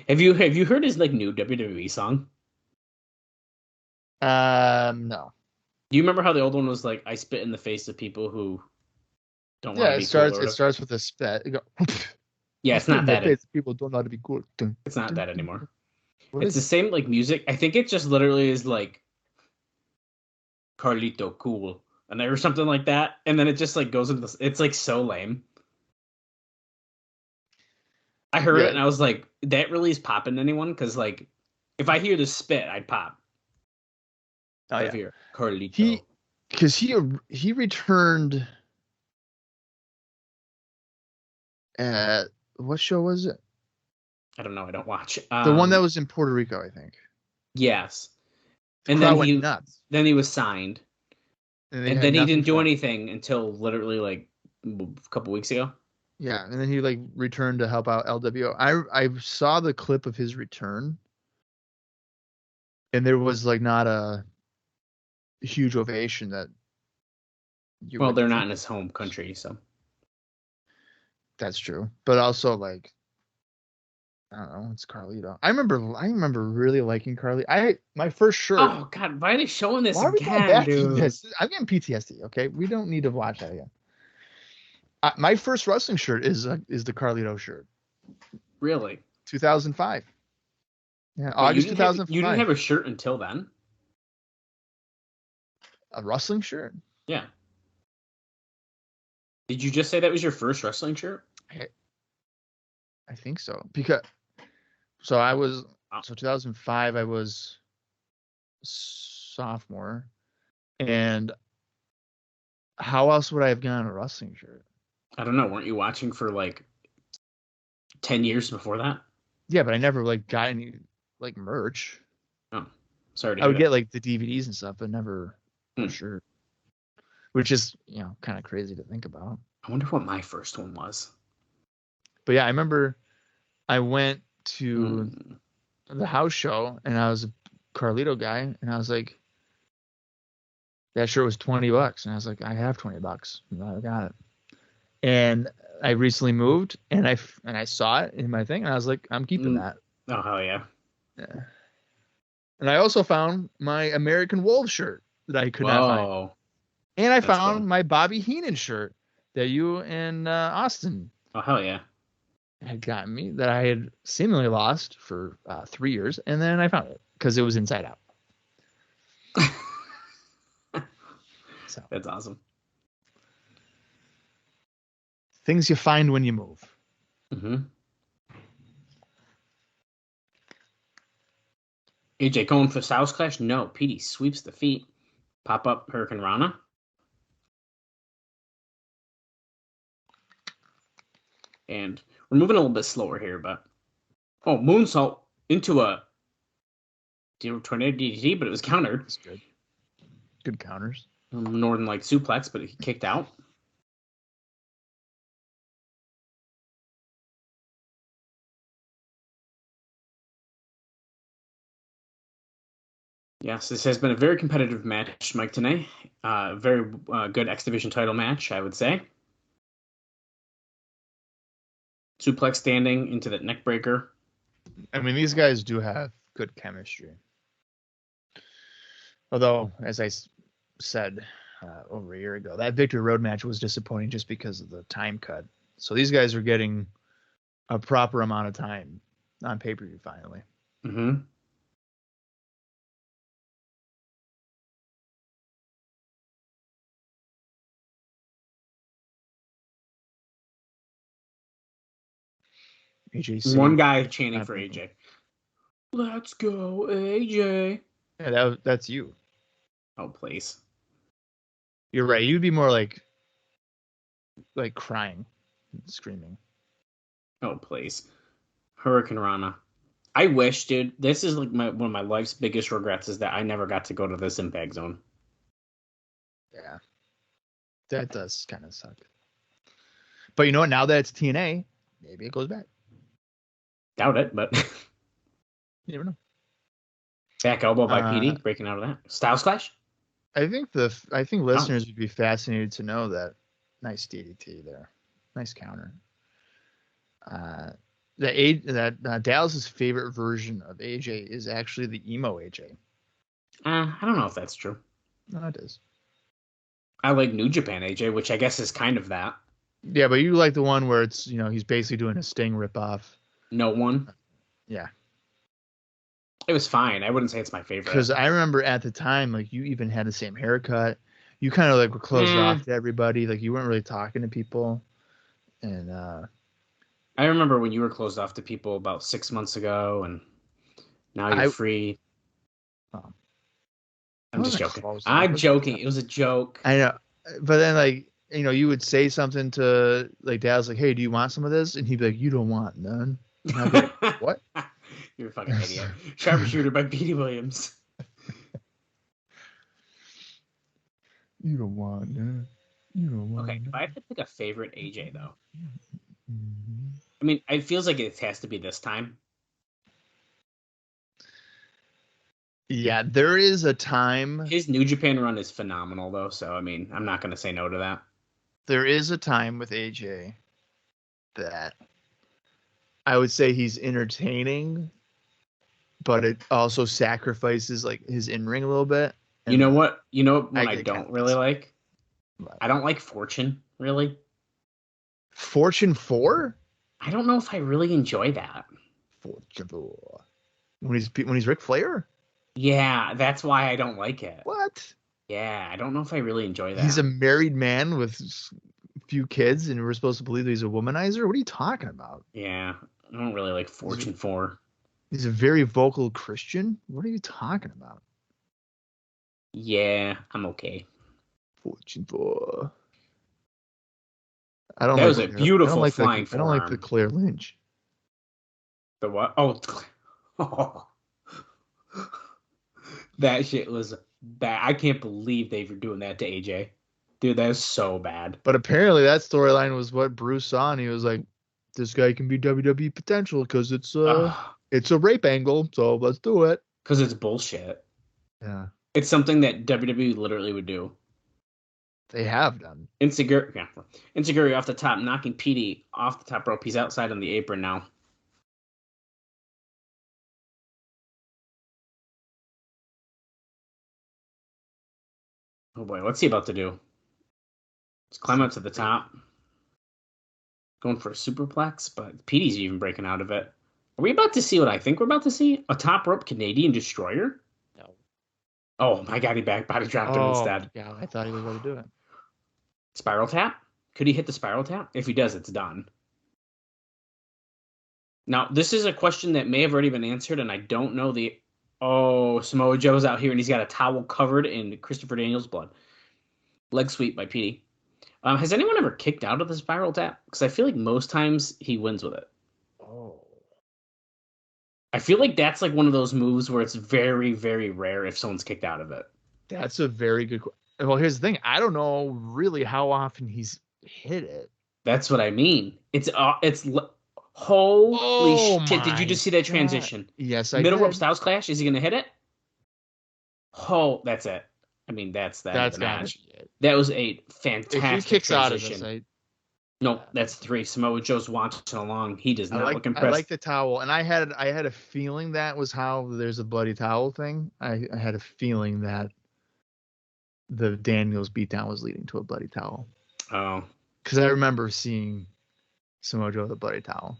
Have you heard his new WWE song? No. Do you remember how the old one was like, "I spit in the face of people who don't want to be It starts. cool," It starts with a spit. Yeah, it's not that. People don't know how to be cool. It's not that anymore. What It's the is same like music. I think it just literally is like Carlito cool and or something like that, and then it just like goes into this. It's like so lame. I heard it and I was like, that really is popping anyone? Because like, if I hear the spit, I'd pop. Oh yeah, hear Carlito. Because he returned. At what show was it? I don't know. I don't watch. The one that was in Puerto Rico, I think. Yes. And then he went nuts. Then he was signed. And then he didn't do anything until literally like a couple weeks ago. Yeah, and then he like returned to help out LWO. I saw the clip of his return, and there was like not a huge ovation that. Well, they're not in his home country, so. That's true, but also like, I don't know, it's Carlito. I remember really liking Carly. My first shirt. Oh God, why are they showing this again, dude? I'm getting PTSD. Okay, we don't need to watch that again. My first wrestling shirt is the Carlito shirt. Really? 2005. Yeah, August 2005. You didn't have a shirt until then. A wrestling shirt? Yeah. Did you just say that was your first wrestling shirt? I think so. So 2005 I was sophomore, and how else would I have gotten a wrestling shirt? I don't know. Weren't you watching for like 10 years before that? Yeah, but I never like got any like merch. Oh, sorry. I would get like the DVDs and stuff, but never a shirt. Which is, kind of crazy to think about. I wonder what my first one was. But yeah, I remember I went to the house show and I was a Carlito guy and I was like, that shirt was $20. And I was like, I have $20. I got it. And I recently moved and I saw it in my thing and I was like, I'm keeping that. Oh, hell yeah. Yeah. And I also found my American Wolves shirt that I could not find. And I found my Bobby Heenan shirt that you and Austin had gotten me that I had seemingly lost for 3 years. And then I found it because it was inside out. So that's awesome. Things you find when you move. Mm-hmm. AJ going for Styles Clash? No. Petey sweeps the feet. Pop up Hurricane Rana. And we're moving a little bit slower here, but moonsault into a tornado DDT, but it was countered. That's good. Good counters. Northern Light suplex, but he kicked out. Yes, this has been a very competitive match, Mike, tonight. Very good X Division title match, I would say. Suplex standing into that neck breaker. I mean, these guys do have good chemistry. Although, as I said over a year ago, that Victory Road match was disappointing just because of the time cut. So these guys are getting a proper amount of time on pay-per-view finally. Mm-hmm. AJ. One guy chanting for AJ. Let's go, AJ. Yeah, that's you. Oh, please. You're right. You'd be more like crying, screaming. Oh, please. Hurricane Rana. I wish, dude. This is like one of my life's biggest regrets is that I never got to go to this Impact Zone. Yeah. That does kind of suck. But you know what? Now that it's TNA, maybe it goes back. Doubt it, but you never know. Back elbow by Petey, breaking out of that. Styles Clash? I think listeners would be fascinated to know that. Nice DDT there. Nice counter. Dallas's favorite version of AJ is actually the emo AJ. I don't know if that's true. No, it is. I like New Japan AJ, which I guess is kind of that. Yeah, but you like the one where it's, he's basically doing a Sting ripoff. No one. Yeah. It was fine. I wouldn't say it's my favorite. Because I remember at the time, like, you even had the same haircut. You kind of, like, were closed off to everybody. Like, you weren't really talking to people. And I remember when you were closed off to people about 6 months ago, and now you're free. Oh, I'm just joking. I'm joking. It was a joke. I know. But then, like, you would say something to, like, Dad's like, hey, do you want some of this? And he'd be like, you don't want none. And I'd be like, what? You're a fucking idiot. Sharpshooter by Petey Williams. You don't want none. You don't want Okay, none. if I had to pick a favorite AJ, though. Mm-hmm. I mean, it feels like it has to be this time. Yeah, there is a time. His New Japan run is phenomenal, though. So, I mean, I'm not going to say no to that. There is a time with AJ that I would say he's entertaining, but it also sacrifices, like, his in-ring a little bit. You know what? I don't really like? I don't like Fortune, really. Fortune 4? I don't know if I really enjoy that. Fortune 4. When he's Ric Flair? Yeah, that's why I don't like it. What? Yeah, I don't know if I really enjoy that. He's a married man with a few kids, and we're supposed to believe that he's a womanizer? What are you talking about? Yeah, I don't really like Fortune 4. He's a very vocal Christian? What are you talking about? Yeah, I'm okay. Fortune 4. I don't that like was a beautiful flying I don't like the Claire Lynch. The what? Oh. That shit was bad. I can't believe they were doing that to AJ. Dude, that is so bad. But apparently that storyline was what Bruce saw, and he was like, this guy can be WWE potential because it's a rape angle, so let's do it. Because it's bullshit. Yeah. It's something that WWE literally would do. They have done. Insecurity off the top, knocking Petey off the top rope. He's outside on the apron now. Oh boy, what's he about to do? Let's climb up to the top. Going for a superplex, but Petey's even breaking out of it. Are we about to see what I think we're about to see? A top rope Canadian destroyer? No. Oh my god, he back body dropped him instead. Yeah, I thought he was going to do it. Spiral tap? Could he hit the spiral tap? If he does, it's done. Now, this is a question that may have already been answered, and I don't know the... Oh, Samoa Joe's out here, and he's got a towel covered in Christopher Daniels' blood. Leg sweep by Petey. Has anyone ever kicked out of the spiral tap? Because I feel like most times he wins with it. Oh. I feel like that's like one of those moves where it's very, very rare if someone's kicked out of it. That's a very good question. Well, here's the thing. I don't know really how often he's hit it. That's what I mean. Holy shit. Did you just see that transition? Yes, I did. Middle rope Styles Clash. Is he going to hit it? Oh, that's it. I mean, that's the match. That was a fantastic if he kicks transition. Out of this, no, that's 3. Samoa Joe's watching along. He does not look impressed. I like the towel, and I had a feeling that was how there's a bloody towel thing. I had a feeling that the Daniels beatdown was leading to a bloody towel. Oh. Because I remember seeing Samoa Joe with a bloody towel.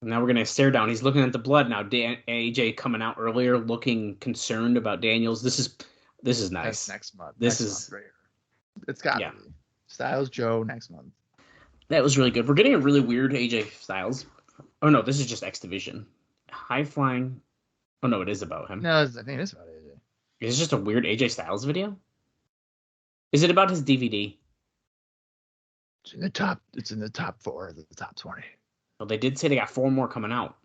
Now we're going to stare down. He's looking at the blood now. AJ coming out earlier looking concerned about Daniels. This is nice. That's next month. It's got to be. Styles Joe next month. That was really good. We're getting a really weird AJ Styles. Oh, no, this is just X Division. High flying. Oh, no, it is about him. No, I think it's about AJ. Is this just a weird AJ Styles video? Is it about his DVD? It's in the top 4 of the top 20. Well, they did say they got 4 more coming out.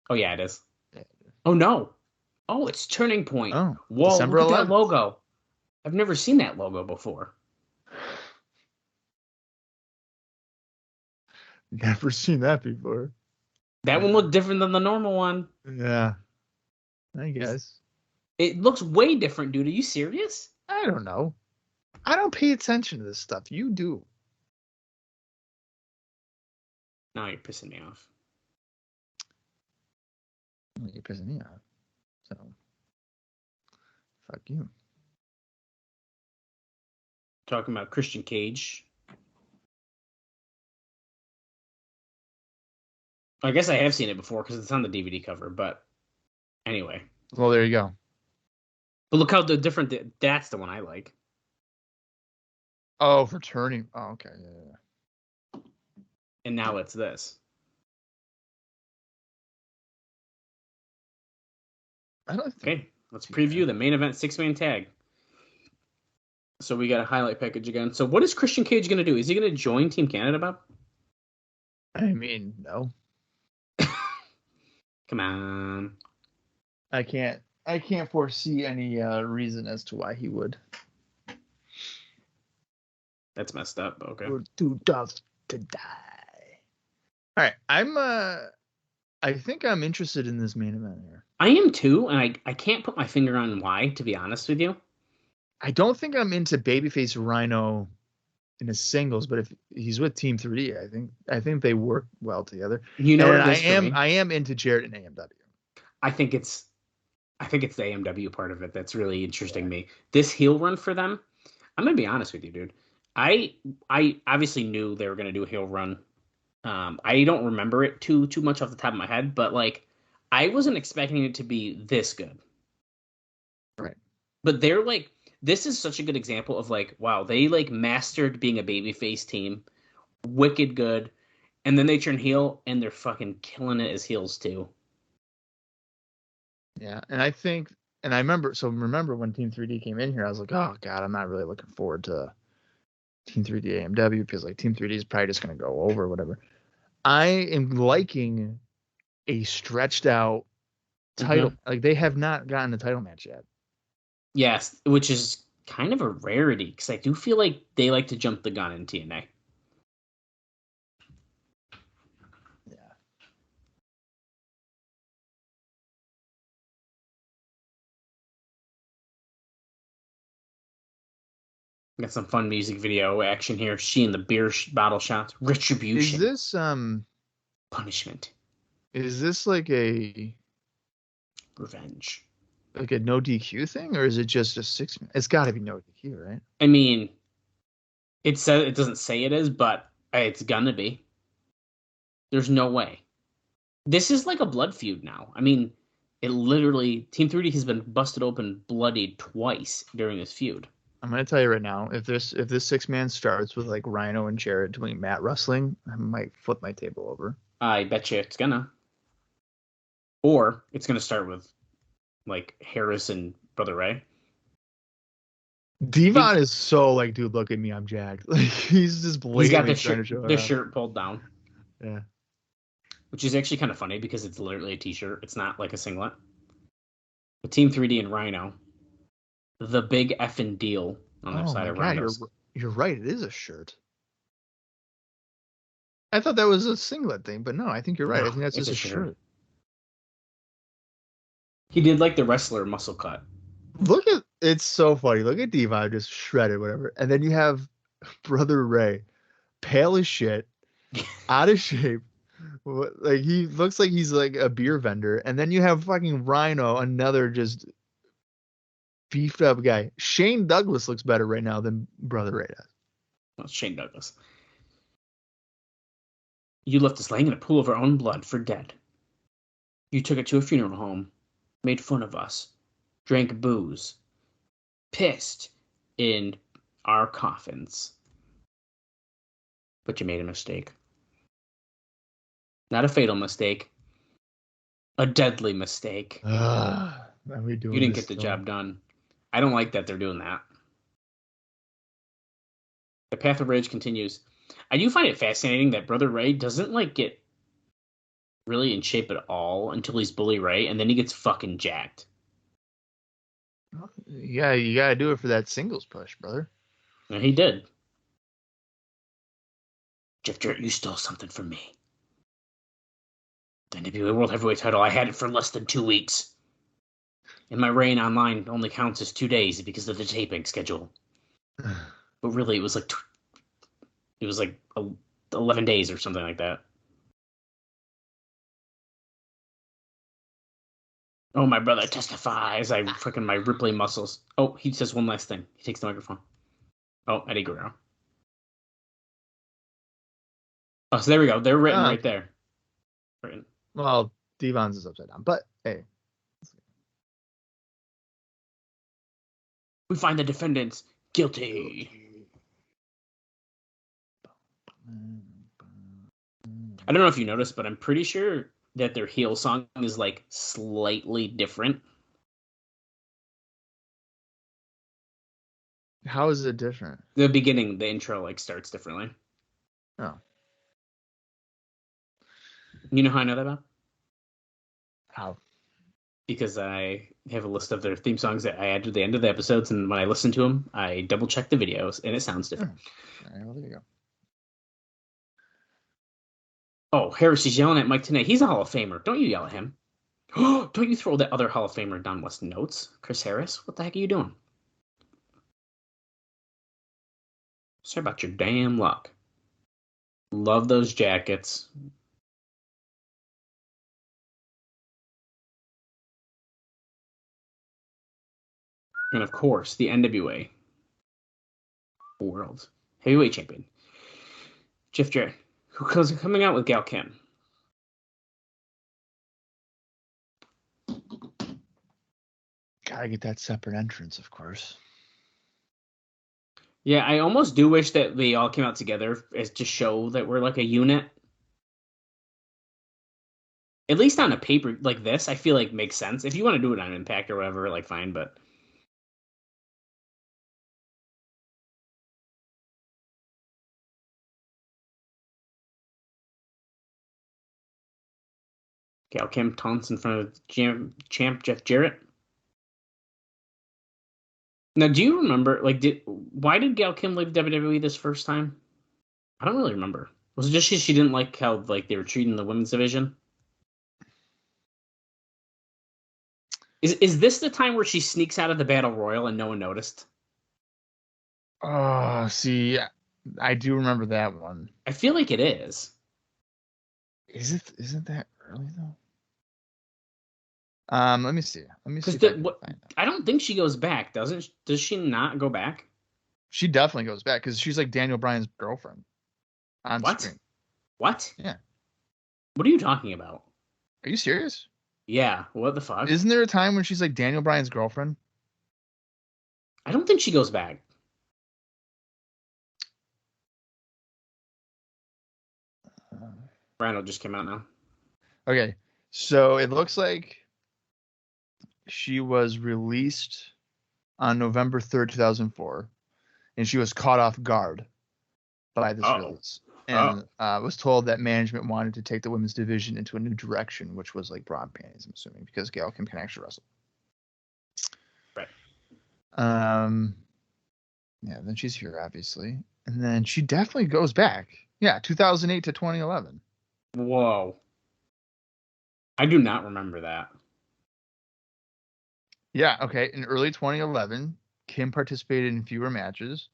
Oh, yeah, it is. Yeah. Oh, no. Oh, it's Turning Point. Oh, whoa, December look 11th. at that logo. I've never seen that logo before. Never seen that before. That one looked different than the normal one. Yeah. I guess. It looks way different, dude. Are you serious? I don't know. I don't pay attention to this stuff. You do. Now you're pissing me off. Well, you're pissing me off. So, fuck you. talking about Christian Cage. I guess I have seen it before because it's on the DVD cover, but anyway. Well, there you go. But look how different that's the one I like. Oh, for turning. Oh, okay. Yeah. And now it's this. I don't think. Okay, let's preview the main event 6-man tag. So we got a highlight package again. So what is Christian Cage going to do? Is he going to join Team Canada, Bob? I mean, no. Come on. I can't foresee any reason as to why he would. That's messed up. Okay. We're too tough to die. All right, I think I'm interested in this main event here. I am too, and I can't put my finger on why, to be honest with you. I don't think I'm into babyface Rhino in his singles, but if he's with Team 3D, I think they work well together. You know, and I am into Jarrett and AMW. I think it's the AMW part of it that's really interesting me. This heel run for them, I'm gonna be honest with you, dude. I obviously knew they were gonna do a heel run. I don't remember it too much off the top of my head, but like I wasn't expecting it to be this good. Right. But they're like, this is such a good example of like, wow, they like mastered being a babyface team, wicked good, and then they turn heel and they're fucking killing it as heels too. Yeah, and I remember when Team 3D came in here, I was like, oh god, I'm not really looking forward to Team 3D AMW because like Team 3D is probably just gonna go over whatever. I am liking a stretched out title. Like they have not gotten a title match yet. Yes, which is kind of a rarity because I do feel like they like to jump the gun in TNA. Yeah. Got some fun music video action here. She and the beer bottle shots. Retribution. Is this punishment? Is this like a Revenge. like a no DQ thing, or is it just a 6? It's got to be no DQ, right? I mean, it doesn't say it is, but it's gonna be. There's no way. This is like a blood feud now. I mean, it literally Team 3D has been busted open, bloodied twice during this feud. I'm gonna tell you right now, if this 6-man starts with like Rhino and Jarrett doing mat wrestling, I might flip my table over. I bet you it's gonna. Or it's gonna start with like Harris and Brother Ray. Devon is so like, dude, look at me, I'm jacked. Like he's just blatantly he's got the shirt pulled down. Yeah. Which is actually kind of funny because it's literally a t-shirt. It's not like a singlet. But Team 3D and Rhino, the big effing deal on their side of Rhinos. You're right, it is a shirt. I thought that was a singlet thing, but no, I think you're right. No, I think that's just a shirt. He did like the wrestler muscle cut. Look at it's so funny. Look at Devon just shredded, whatever. And then you have Brother Ray, pale as shit, out of shape. Like he looks like he's like a beer vendor. And then you have fucking Rhino, another just beefed up guy. Shane Douglas looks better right now than Brother Ray does. Well, Shane Douglas. You left us laying in a pool of our own blood for dead. You took it to a funeral home, made fun of us, drank booze, pissed in our coffins. But you made a mistake. Not a fatal mistake. A deadly mistake. You didn't get the job done. I don't like that they're doing that. The Path of Rage continues. I do find it fascinating that Brother Ray doesn't like get really in shape at all until he's Bully Ray, and then he gets fucking jacked. Yeah, you gotta do it for that singles push, brother. And he did. Jeff Jarrett, you stole something from me. The NWA World Heavyweight title, I had it for less than 2 weeks. And my reign online only counts as 2 days because of the taping schedule. But really, it was like 11 days or something like that. Oh, my brother testifies. I freaking my Ripley muscles. Oh, he says one last thing. He takes the microphone. Oh, Eddie Guerrero. Oh, so there we go. They're written right there. Written. Well, Devon's is upside down, but hey. We find the defendants guilty. I don't know if you noticed, but I'm pretty sure that their heel song is like slightly different. How is it different? The beginning, the intro, like starts differently. Oh. You know how I know that, Bob? How? Because I have a list of their theme songs that I add to the end of the episodes, and when I listen to them, I double check the videos, and it sounds different. All right, well, there you go. Oh, Harris is yelling at Mike TNA. He's a Hall of Famer. Don't you yell at him. Don't you throw that other Hall of Famer Don West notes, Chris Harris. What the heck are you doing? Sorry about your damn luck. Love those jackets. And of course, the NWA World Heavyweight Champion, Jeff Jarrett, who is coming out with Gail Kim. Gotta get that separate entrance, of course. Yeah, I almost do wish that they all came out together as to show that we're like a unit. At least on a paper like this, I feel like makes sense. If you want to do it on Impact or whatever, like fine, but Gail Kim taunts in front of champ Jeff Jarrett. Now, do you remember, like, why did Gail Kim leave WWE this first time? I don't really remember. Was it just she didn't like how like they were treating the women's division? Is this the time where she sneaks out of the Battle Royal and no one noticed? Oh, see, I do remember that one. I feel like it is. Isn't that early though? Let me see. I don't think she goes back, doesn't? Does she not go back? She definitely goes back because she's like Daniel Bryan's girlfriend on screen. What? Yeah. What are you talking about? Are you serious? Yeah. What the fuck? Isn't there a time when she's like Daniel Bryan's girlfriend? I don't think she goes back. Rhino just came out now. Okay, so it looks like she was released on November 3rd, 2004, and she was caught off guard by this release. And was told that management wanted to take the women's division into a new direction, which was like broad panties, I'm assuming, because Gail Kim can actually wrestle. Right. Yeah, then she's here, obviously. And then she definitely goes back. Yeah, 2008 to 2011. Whoa. I do not remember that. Yeah, okay. In early 2011, Kim participated in fewer matches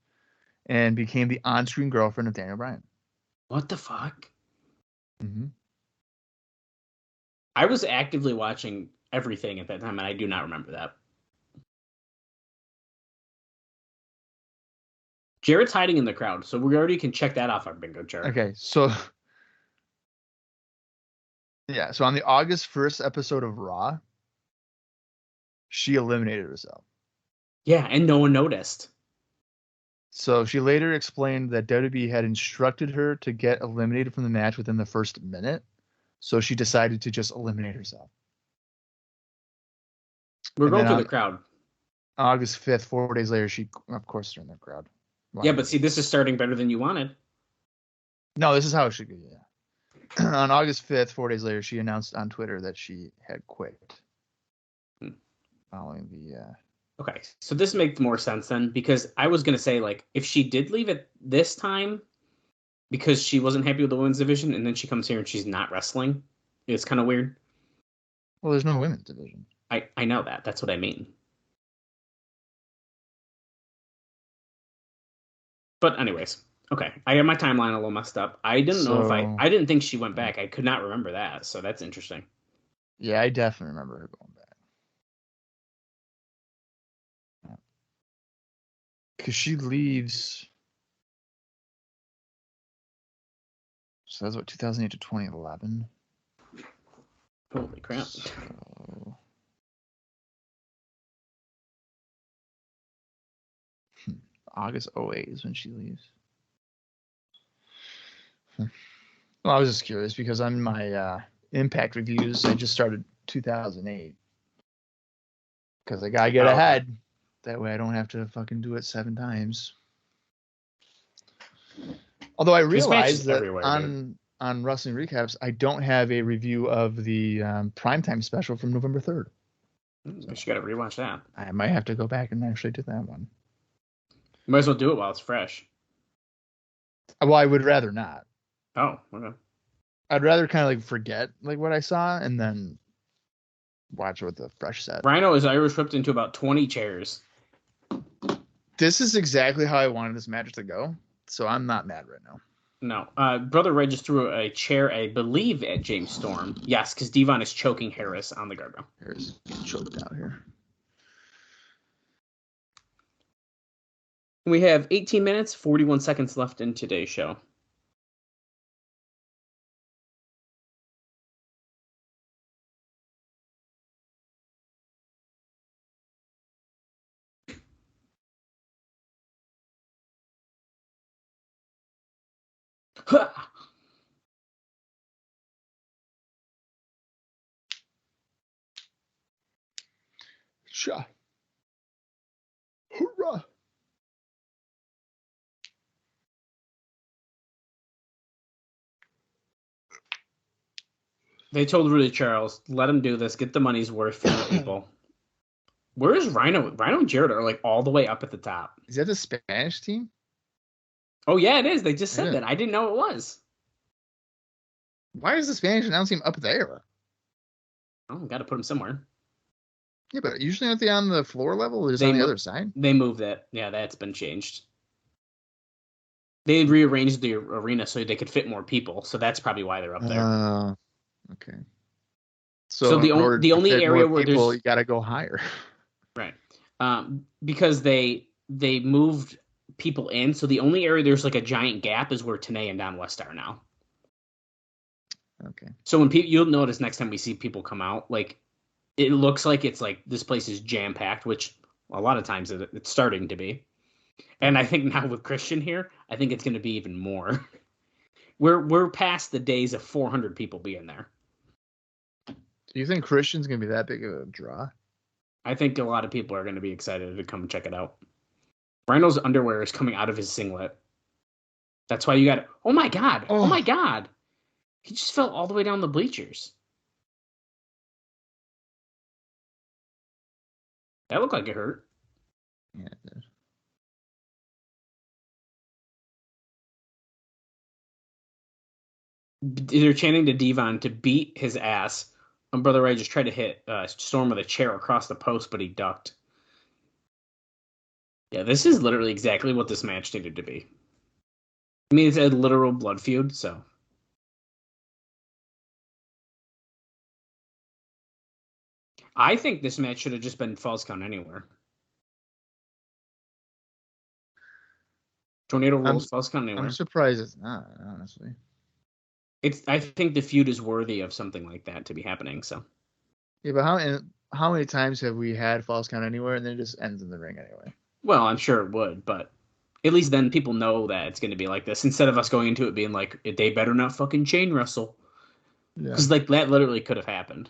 and became the on-screen girlfriend of Daniel Bryan. What the fuck? Mm-hmm. I was actively watching everything at that time, and I do not remember that. Jarrett's hiding in the crowd, so we already can check that off our bingo chart. Okay, so yeah, so on the August 1st episode of Raw, she eliminated herself. Yeah, and no one noticed. So she later explained that WWE had instructed her to get eliminated from the match within the first minute, so she decided to just eliminate herself. We're going through the crowd. August 5th, 4 days later, she, of course, they're in the crowd. Wow. Yeah, but see, this is starting better than you wanted. No, this is how it should go, yeah. On August 5th, 4 days later, she announced on Twitter that she had quit. Following the... Okay, so this makes more sense then, because I was going to say, like, if she did leave at this time because she wasn't happy with the women's division, and then she comes here and she's not wrestling, it's kind of weird. Well, there's no women's division. I know that. That's what I mean. But anyways, okay. I got my timeline a little messed up. I didn't know if I didn't think she went back. I could not remember that, so that's interesting. Yeah, I definitely remember her going back. Because she leaves. So that's what, 2008 to 2011. Holy crap. So, August 08 is when she leaves. Well, I was just curious because on my Impact reviews, I just started 2008. Because I got to get ahead. That way I don't have to fucking do it 7 times. Although I realized that on Wrestling Recaps, I don't have a review of the primetime special from November 3rd. So you got to rewatch that. I might have to go back and actually do that one. You might as well do it while it's fresh. Well, I would rather not. Oh, okay. I'd rather kind of like forget like what I saw and then watch with the fresh set. Rhino is Irish whipped into about 20 chairs. This is exactly how I wanted this match to go, so I'm not mad right now. No. Brother Ray just threw a chair, I believe, at James Storm. Yes, because Devon is choking Harris on the guardrail. Harris getting choked out here. We have 18 minutes, 41 seconds left in today's show. Sha. Hoorah. They told Rudy Charles, let him do this, get the money's worth for the people. Where is Rhino? Rhino and Jarrett are like all the way up at the top. Is that the Spanish team? Oh, yeah, it is. They just said that. I didn't know it was. Why is the Spanish announce team up there? Oh, got to put them somewhere. Yeah, but usually aren't they on the floor level or just on the other side? They moved that. Yeah, that's been changed. They rearranged the arena so they could fit more people, so that's probably why they're up there. Okay. So the only area where you got to go higher. Right. Because they moved people in, so the only area there's like a giant gap is where TNA and Don West are now. Okay. So when you'll notice next time we see people come out, like it looks like it's like this place is jam packed, which a lot of times it's starting to be. And I think now with Christian here, I think it's going to be even more. We're past the days of 400 people being there. Do you think Christian's going to be that big of a draw? I think a lot of people are going to be excited to come check it out. Rhino's underwear is coming out of his singlet. That's why you got it. Oh my God. Oh my God. He just fell all the way down the bleachers. That looked like it hurt. Yeah, it did. They're chanting to Devon to beat his ass. And Brother Ray just tried to hit Storm with a chair across the post, but he ducked. Yeah, this is literally exactly what this match needed to be. I mean, it's a literal blood feud, so. I think this match should have just been Falls Count Anywhere. Tornado Rules, Falls Count Anywhere. I'm surprised it's not, honestly. I think the feud is worthy of something like that to be happening. So, yeah, but how many times have we had Falls Count Anywhere and then it just ends in the ring anyway? Well, I'm sure it would, but at least then people know that it's going to be like this instead of us going into it being like they better not fucking chain wrestle, because like that literally could have happened.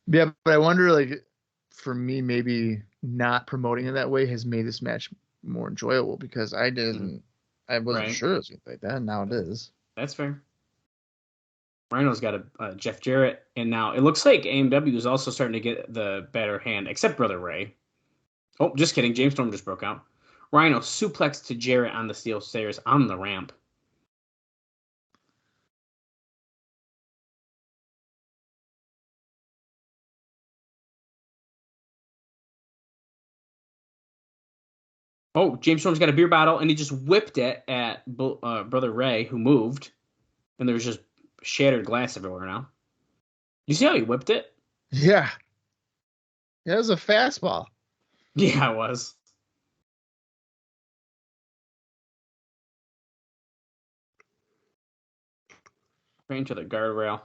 Yeah, but I wonder, like, for me, maybe not promoting it that way has made this match more enjoyable because I wasn't sure it was going to be like that. And now it is. That's fair. Rhino's got a Jeff Jarrett, and now it looks like AMW is also starting to get the better hand, except Brother Ray. Oh, just kidding. James Storm just broke out. Rhino suplex to Jarrett on the steel stairs on the ramp. Oh, James Storm's got a beer bottle, and he just whipped it at Brother Ray, who moved, and there's just shattered glass everywhere now. You see how he whipped it? Yeah. Yeah, it was a fastball. Yeah, it was. Right into the guardrail.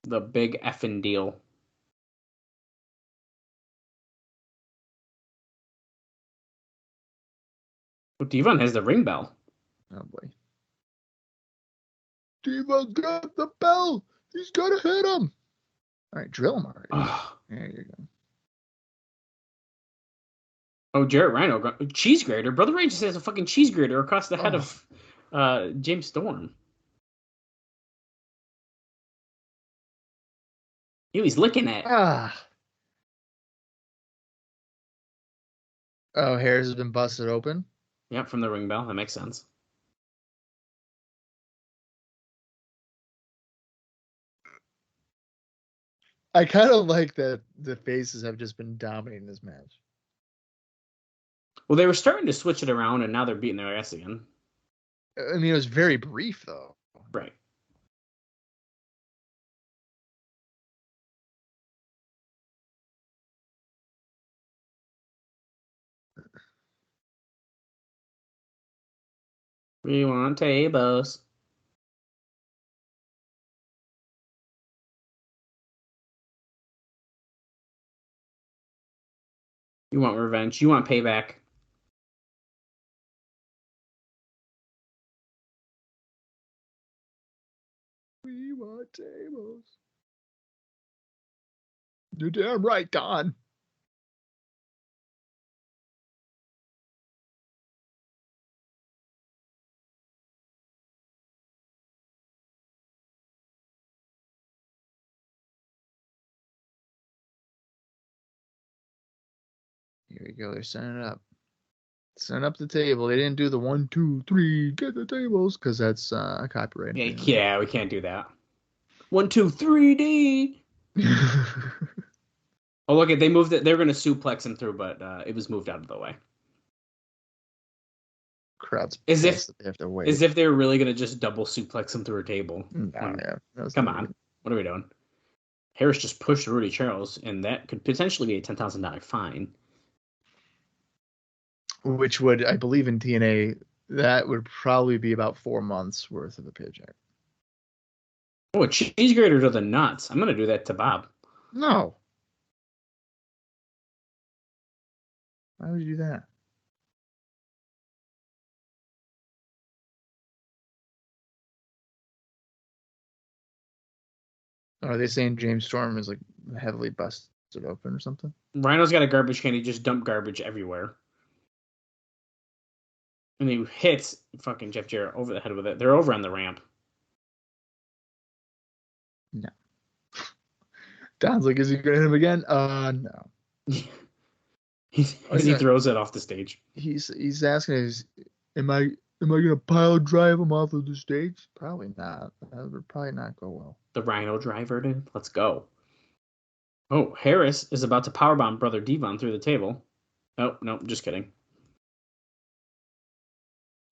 The big effing deal. Oh, Devon has the ring bell. Oh boy. Devon got the bell. He's gonna hit him. All right, drill him already. Oh, There you go. oh, Jarrett Rhino. Cheese grater. Brother Ray just has a fucking cheese grater across the head of James Storm. Ew, he's licking it. Ah. Oh, Harris has been busted open. Yep, from the ring bell. That makes sense. I kind of like that the faces have just been dominating this match. Well, they were starting to switch it around, and now they're beating their ass again. I mean, it was very brief, though. Right. We want tables. You want revenge. You want payback. We want tables. You're damn right, Don. Here we go. They're setting it up. Setting up the table. They didn't do the 1, 2, 3, get the tables, because that's copyright. Yeah, we can't do that. 1, 2, 3D. Oh, look, they moved it. They were going to suplex him through, but it was moved out of the way. Crowd's As if they have to wait. As if they were really going to just double suplex him through a table. Yeah, come on. What are we doing? Harris just pushed Rudy Charles, and that could potentially be a $10,000 fine. Which would, I believe in TNA, that would probably be about 4 months worth of a paycheck. Oh, a cheese grater to the nuts. I'm going to do that to Bob. No. Why would you do that? Are they saying James Storm is like heavily busted open or something? Rhino's got a garbage can. He just dumped garbage everywhere. And he hits fucking Jeff Jarrett over the head with it. They're over on the ramp. No. Don's like, is he going to hit him again? No. he throws it off the stage. He's asking, am I gonna pile drive him off of the stage? Probably not. That would probably not go well. The Rhino driver, dude. Let's go. Oh, Harris is about to powerbomb Brother Devon through the table. Oh, no, just kidding.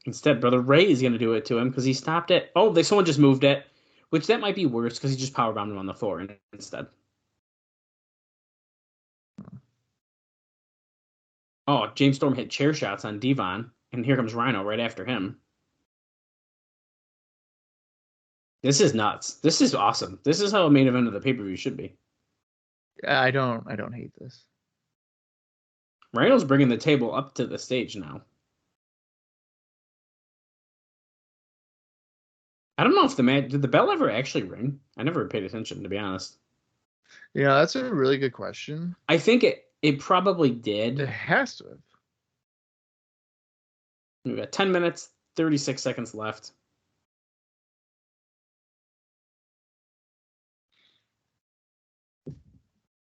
Instead, Brother Ray is going to do it to him because he stopped it. Oh, someone just moved it, which that might be worse because he just powerbombed him on the floor instead. Oh, James Storm hit chair shots on Devon, and here comes Rhino right after him. This is nuts. This is awesome. This is how a main event of the pay-per-view should be. I don't hate this. Rhino's bringing the table up to the stage now. I don't know if did the bell ever actually ring? I never paid attention, to be honest. Yeah, that's a really good question. I think it probably did. It has to have. We've got 10 minutes, 36 seconds left.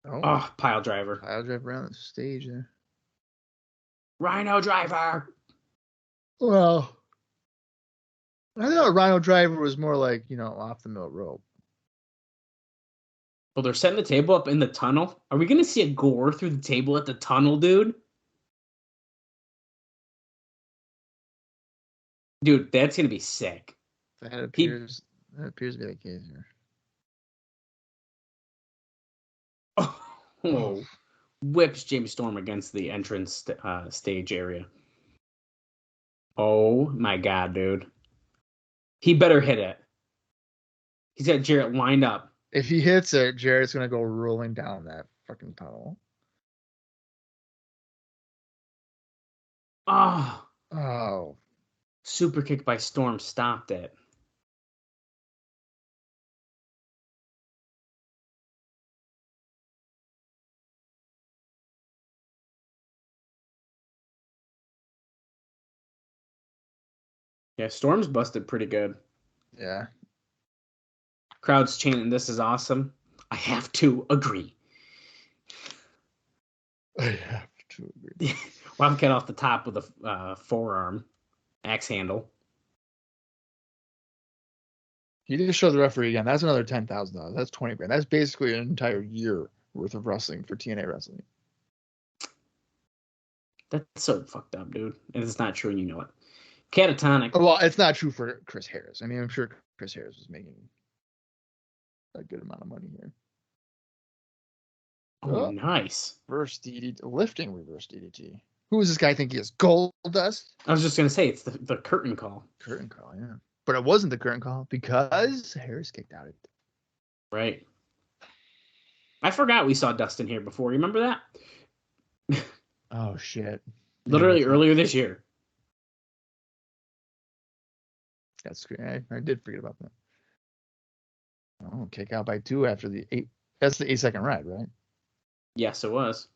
Oh, pile driver. Pile driver around the stage there. Rhino driver. Well, I thought Rhino driver was more like, off the middle rope. Well, they're setting the table up in the tunnel. Are we going to see a gore through the table at the tunnel, dude? Dude, that's going to be sick. That appears to be the case here. Oh, whips James Storm against the entrance stage area. Oh my God, dude. He better hit it. He's got Jarrett lined up. If he hits it, Jarrett's gonna go rolling down that fucking tunnel. Oh, Oh, super kick by Storm stopped it. Yeah, Storm's busted pretty good. yeah. Crowd's chanting, "This is awesome." I have to agree. I have to agree. Wildcat off the top with a forearm axe handle. He just showed the referee again. That's another $10,000. That's 20 grand. That's basically an entire year worth of wrestling for TNA wrestling. That's so fucked up, dude. And it's not true, and you know it. Catatonic. Well, it's not true for Chris Harris. I mean, I'm sure Chris Harris was making a good amount of money here. Oh, nice. Reverse DDT, lifting reverse DDT. Who does this guy think he is? Gold Dust? I was just gonna say it's the curtain call. Curtain call, yeah. But it wasn't the curtain call because Harris kicked out. Right. I forgot we saw Dustin here before. Remember that? Oh shit! Literally earlier this year. That's great. I did forget about that. Oh, kick out by 2 after the 8. That's the 8-second ride, right? Yes, it was.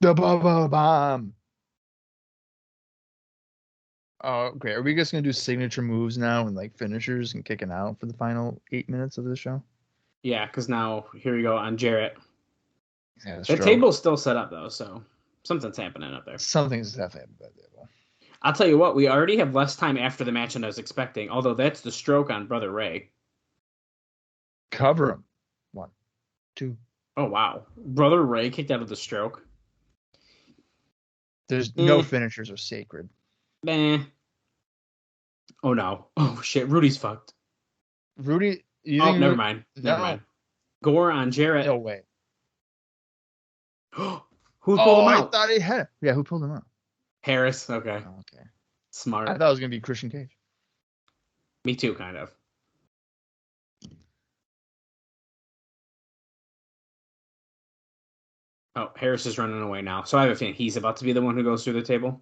The bomb. Oh, great. Are we just gonna do signature moves now and like finishers and kicking out for the final 8 minutes of the show? Yeah, because now here we go on Jarrett. Yeah, The table's still set up though, so something's happening up there. Something's definitely happening at that table. I'll tell you what, we already have less time after the match than I was expecting. Although that's the stroke on Brother Ray. Cover him. 1, 2. Oh wow, Brother Ray kicked out of the stroke. There's no finishers are sacred. Meh. Oh no. Oh shit. Rudy's fucked. Rudy. Never mind. Never No. mind. Gore on Jarrett. No way. Who pulled him out? I thought he had it. Yeah, who pulled him out? Harris. Okay. Oh, okay. Smart. I thought it was gonna be Christian Cage. Me too, kind of. Oh, Harris is running away now. So I have a feeling he's about to be the one who goes through the table.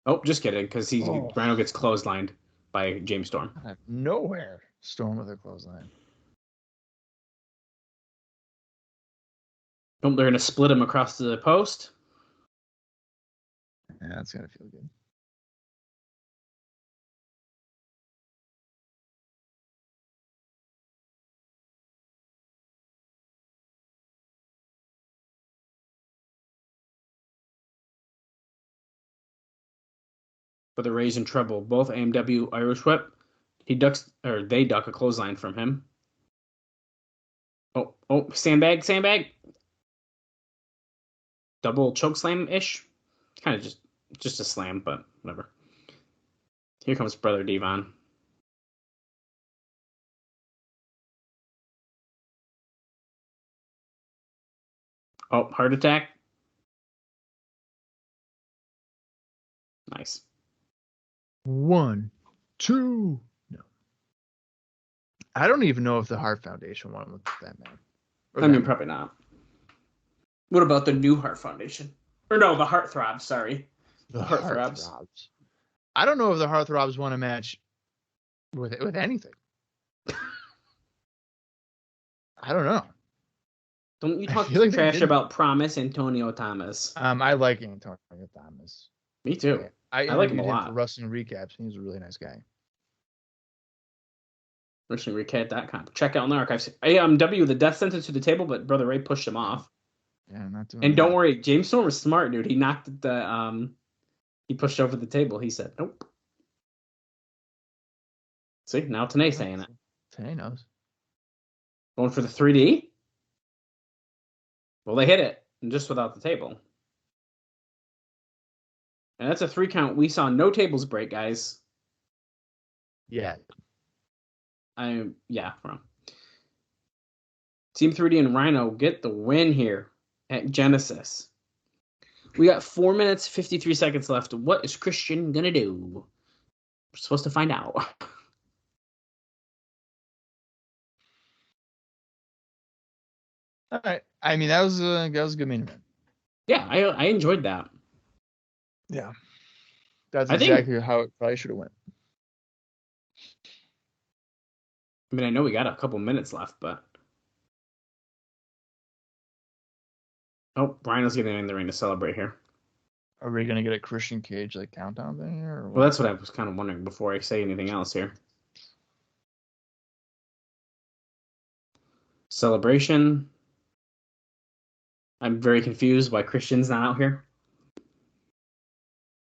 Oh, just kidding, because Rhino gets clotheslined by James Storm. Out of nowhere. Storm with a clothesline. Oh, they're gonna split him across the post. Yeah, that's gonna feel good. But the Ray's in trouble. Both AMW Irish whip. They duck a clothesline from him. Oh, sandbag. Double choke slam-ish. Kind of just a slam, but whatever. Here comes Brother Devon. Oh, heart attack. Nice. 1, 2. No. I don't even know if the Heart Foundation won with that man. I mean, probably not. What about the new Heart Foundation? Or no, the Heartthrobs, sorry. The Heartthrobs. I don't know if the Heartthrobs won a match with anything. I don't know. Don't you talk like trash about Promise Antonio Thomas? I like Antonio Thomas. Me too. I like him a interviewed lot. for Wrestling Recaps. He's a really nice guy. WrestlingRecap.com. Check out in the archives. AMW the death sentence to the table, but Brother Ray pushed him off. Yeah, not doing. And don't worry, James Storm was smart, dude. He knocked the he pushed over the table. He said, "Nope." See, now Tenay saying it. Tenay knows. Going for the 3D. Well, they hit it, and just without the table. And that's a 3 count. We saw no tables break, guys. Yeah. Wrong. Team 3D and Rhino get the win here at Genesis. We got 4 minutes, 53 seconds left. What is Christian going to do? We're supposed to find out. All right. I mean, that was a good main event. Yeah, I enjoyed that. Yeah. That's I think- exactly how it probably should have went. I mean, I know we got a couple minutes left, but... Oh, Rhino's getting in the ring to celebrate here. Are we gonna get a Christian Cage like countdown thing here? Or what? Well, that's what I was kind of wondering before I say anything else here. Celebration. I'm very confused why Christian's not out here.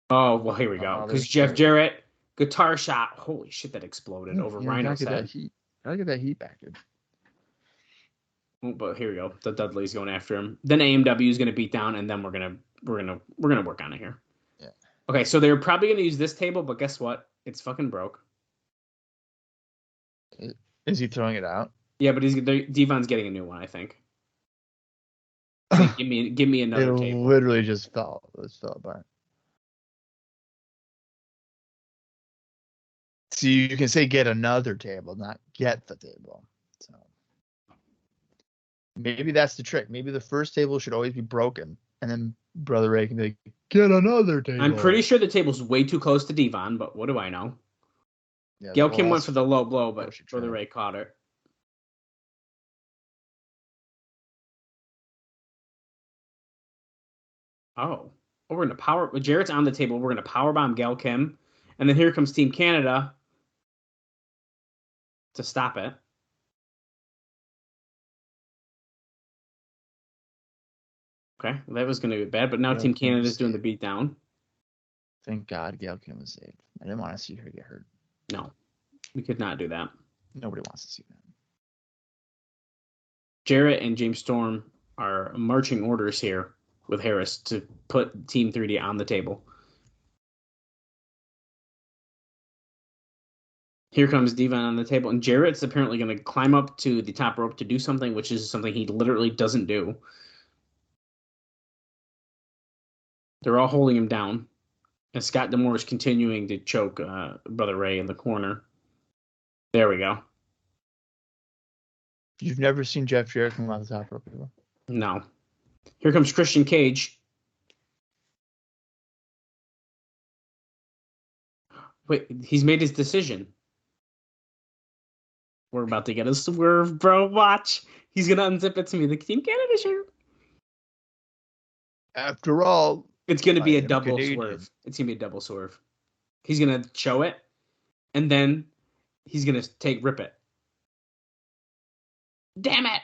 Oh, well, here we go. Because Jeff Jarrett, guitar shot. Holy shit, that exploded over Rhino's head. Gotta get that heat back, dude. Oh, but here we go. The Dudley's going after him. Then AMW is gonna beat down, and then we're gonna work on it here. Yeah. Okay, so they're probably gonna use this table, but guess what? It's fucking broke. Is he throwing it out? Yeah, but Devon's getting a new one, I think. Give me another It table. literally just fell apart. See, you can say get another table, not get the table. So maybe that's the trick. Maybe the first table should always be broken, and then Brother Ray can be like, get another table. I'm pretty sure the table's way too close to Devon, but what do I know? Yeah, Gail Kim went for the low blow, but she Brother tried. Ray caught it. Oh, we're gonna power. Jarrett's on the table. We're gonna powerbomb Gail Kim, and then here comes Team Canada to stop it. Okay, well, that was gonna be bad, but now Gail Team Kim Canada's is doing the saved. beatdown. Thank God Gail Kim was saved. I didn't want to see her get hurt. No, we could not do that. Nobody wants to see that. Jarrett and James Storm are marching orders here with Harris to put Team 3D on the table. Here comes Devon on the table, and Jarrett's apparently going to climb up to the top rope to do something, which is something he literally doesn't do. They're all holding him down, and Scott D'Amore is continuing to choke Brother Ray in the corner. There we go. You've never seen Jeff Jarrett come on the top rope before? No. Here comes Christian Cage. Wait, he's made his decision. We're about to get a swerve, bro. Watch. He's going to unzip it to me. The Team Canada shirt. After all, It's going to be I a am double Canadian. swerve. It's going to be a double swerve. He's going to show it, and then he's going to rip it. Damn it.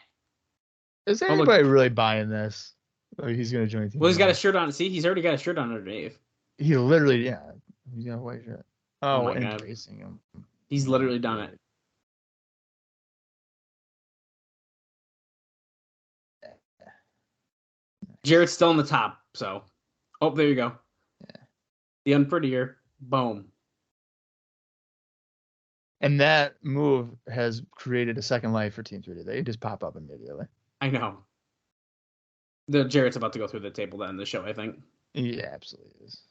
is look. anybody really buying this? Or he's going to join Team Well, he's got a Canada? shirt on. See, he's already got a shirt on underneath. He literally, yeah. He's got a white shirt. Oh Oh, my and God. racing him. He's literally done it. Jarrett's still on the top, so. Oh, there you go. Yeah. The unprettier. Boom. And that move has created a second life for Team 3D. They just pop up immediately. I know. The Jarrett's about to go through the table to end the show, I think. Yeah, absolutely is.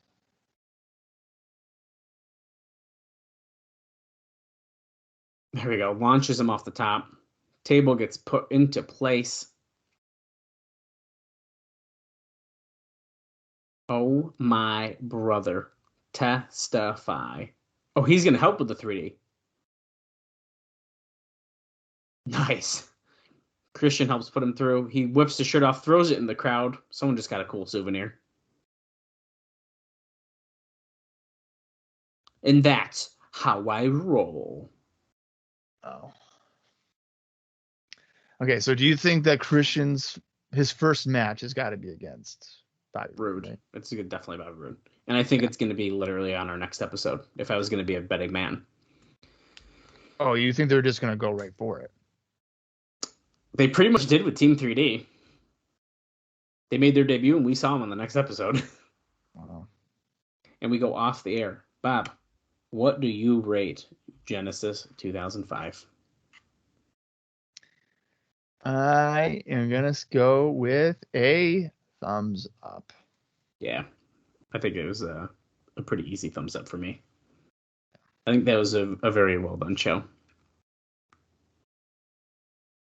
There we go. Launches him off the top. Table gets put into place. Oh my brother. Testify. Oh, he's going to help with the 3D. Nice. Christian helps put him through. He whips the shirt off, throws it in the crowd. Someone just got a cool souvenir. And that's how I roll. Oh. Okay, so do you think that his first match has got to be against Bobby Rude. right? It's definitely about Rude. And I think it's going to be literally on our next episode, if I was going to be a betting man. Oh, you think they're just going to go right for it? They pretty much did with Team 3D. They made their debut, and we saw them on the next episode. Wow. And we go off the air. Bob, what do you rate Genesis 2005? I am going to go with a thumbs up. Yeah, I think it was a pretty easy thumbs up for me. I think that was a very well done show.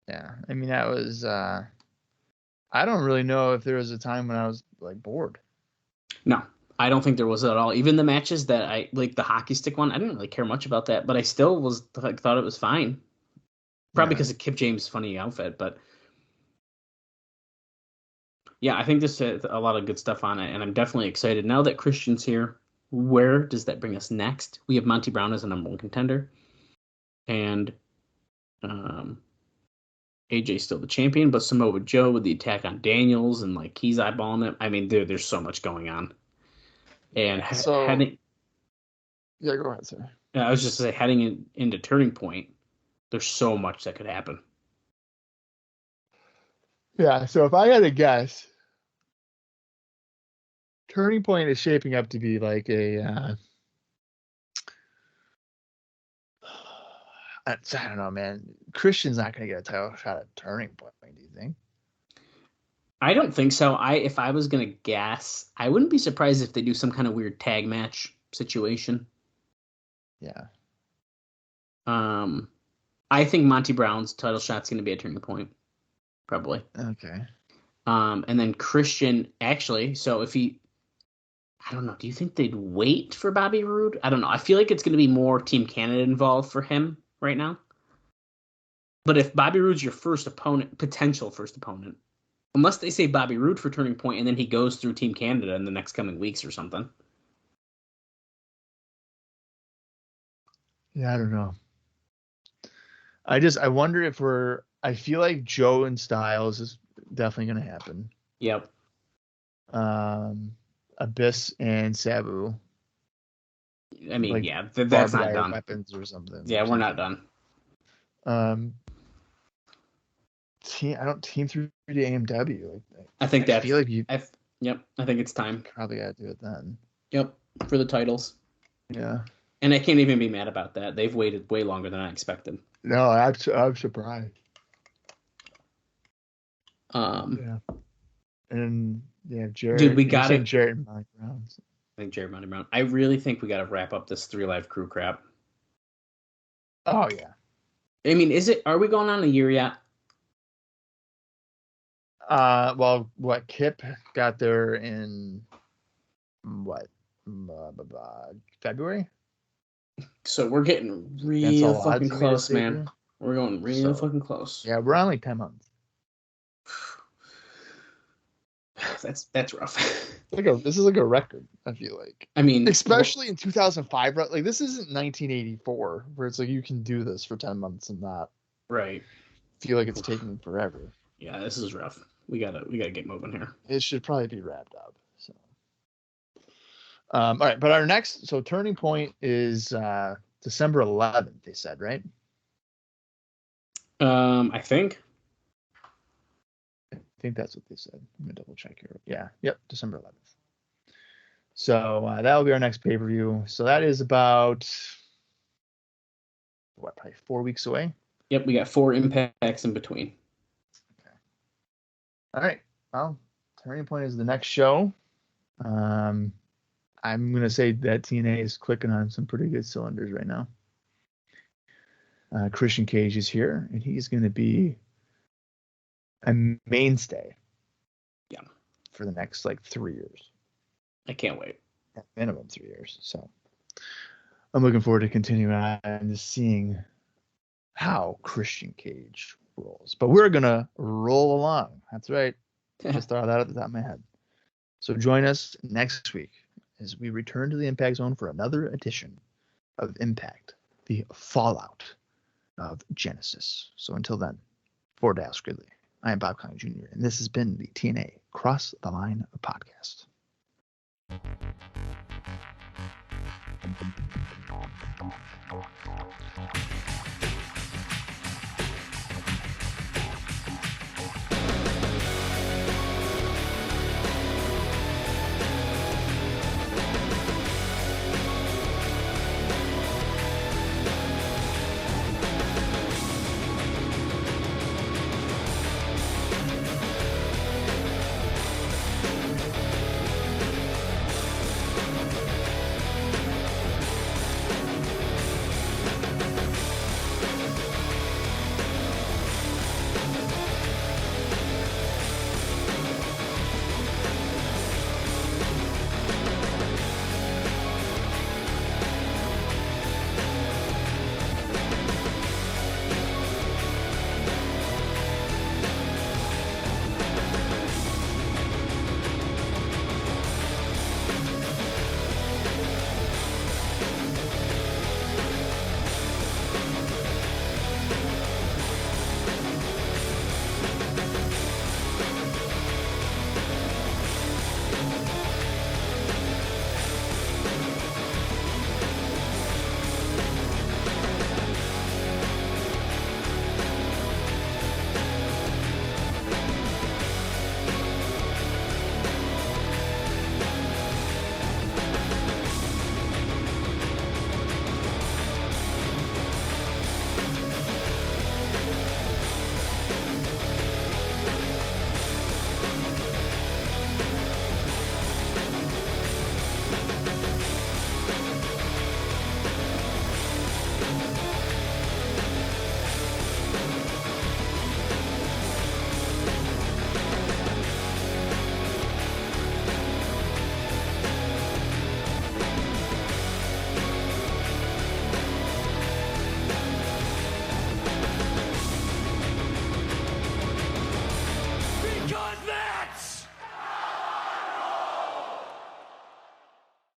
Yeah, I mean that was. I don't really know if there was a time when I was like bored. No, I don't think there was at all. Even the matches that I like, the hockey stick one, I didn't really care much about that, but I still was thought it was fine. Probably because of Kip James' funny outfit, but yeah, I think this has a lot of good stuff on it, and I'm definitely excited. Now that Christian's here, where does that bring us next? We have Monty Brown as a number 1 contender, and AJ's still the champion, but Samoa Joe with the attack on Daniels, and like he's eyeballing it. I mean, there's so much going on. And heading, yeah, go ahead, sir. I was just say heading into Turning Point, there's so much that could happen. Yeah, so if I had to guess, Turning Point is shaping up to be like a I don't know, man. Christian's not going to get a title shot at Turning Point, do you think? I don't think so. If I was going to guess, I wouldn't be surprised if they do some kind of weird tag match situation. Yeah. I think Monty Brown's title shot's going to be a Turning Point, probably. Okay. And then Christian, actually, so if he, I don't know, do you think they'd wait for Bobby Roode? I don't know. I feel like it's going to be more Team Canada involved for him right now. But if Bobby Roode's your first opponent, potential first opponent, unless they say Bobby Roode for Turning Point and then he goes through Team Canada in the next coming weeks or something. Yeah, I don't know. I wonder if I feel like Joe and Styles is definitely going to happen. Yep. Abyss and Sabu. I mean, like yeah, that's not done. Weapons or something. Yeah, we're not done. Team 3D AMW. I think that. I feel like yep, I think it's time. Probably got to do it then. Yep, for the titles. Yeah. And I can't even be mad about that. They've waited way longer than I expected. No, I'm surprised. Yeah. And yeah, Jarrett. Dude, we got it. Jarrett and Monty Brown. I think Jarrett, Monty Brown. I really think we got to wrap up this 3 Live Crew crap. Oh yeah. I mean, are we going on a year yet? Well, Kip got there in February? So we're getting real fucking close, man. We're going real fucking close. Yeah, we're on like 10 months. That's rough. This is like a record, I feel like. I mean, especially in 2005, right? Like this isn't 1984 where it's like you can do this for 10 months and not feel like it's taking forever. Yeah, this is rough. We gotta get moving here. It should probably be wrapped up. So, all right, but our next Turning Point is December 11th. They said, right? I think that's what they said. I'm gonna double check here. Yeah, yep, December 11th. So that will be our next pay-per-view. So that is about probably 4 weeks away. Yep, we got 4 impacts in between. All right. Well, Turning Point is the next show. I'm going to say that TNA is clicking on some pretty good cylinders right now. Christian Cage is here, and he's going to be a mainstay. Yeah. For the next 3 years. I can't wait. At minimum 3 years. So I'm looking forward to continuing on and just seeing how Christian Cage rolls. But we're going to roll along. That's right. Just throw that at the top of my head. So join us next week as we return to the Impact Zone for another edition of Impact, the fallout of Genesis. So until then, for Dallas Gridley, I am Bob Colling Jr., and this has been the TNA Cross the Line podcast.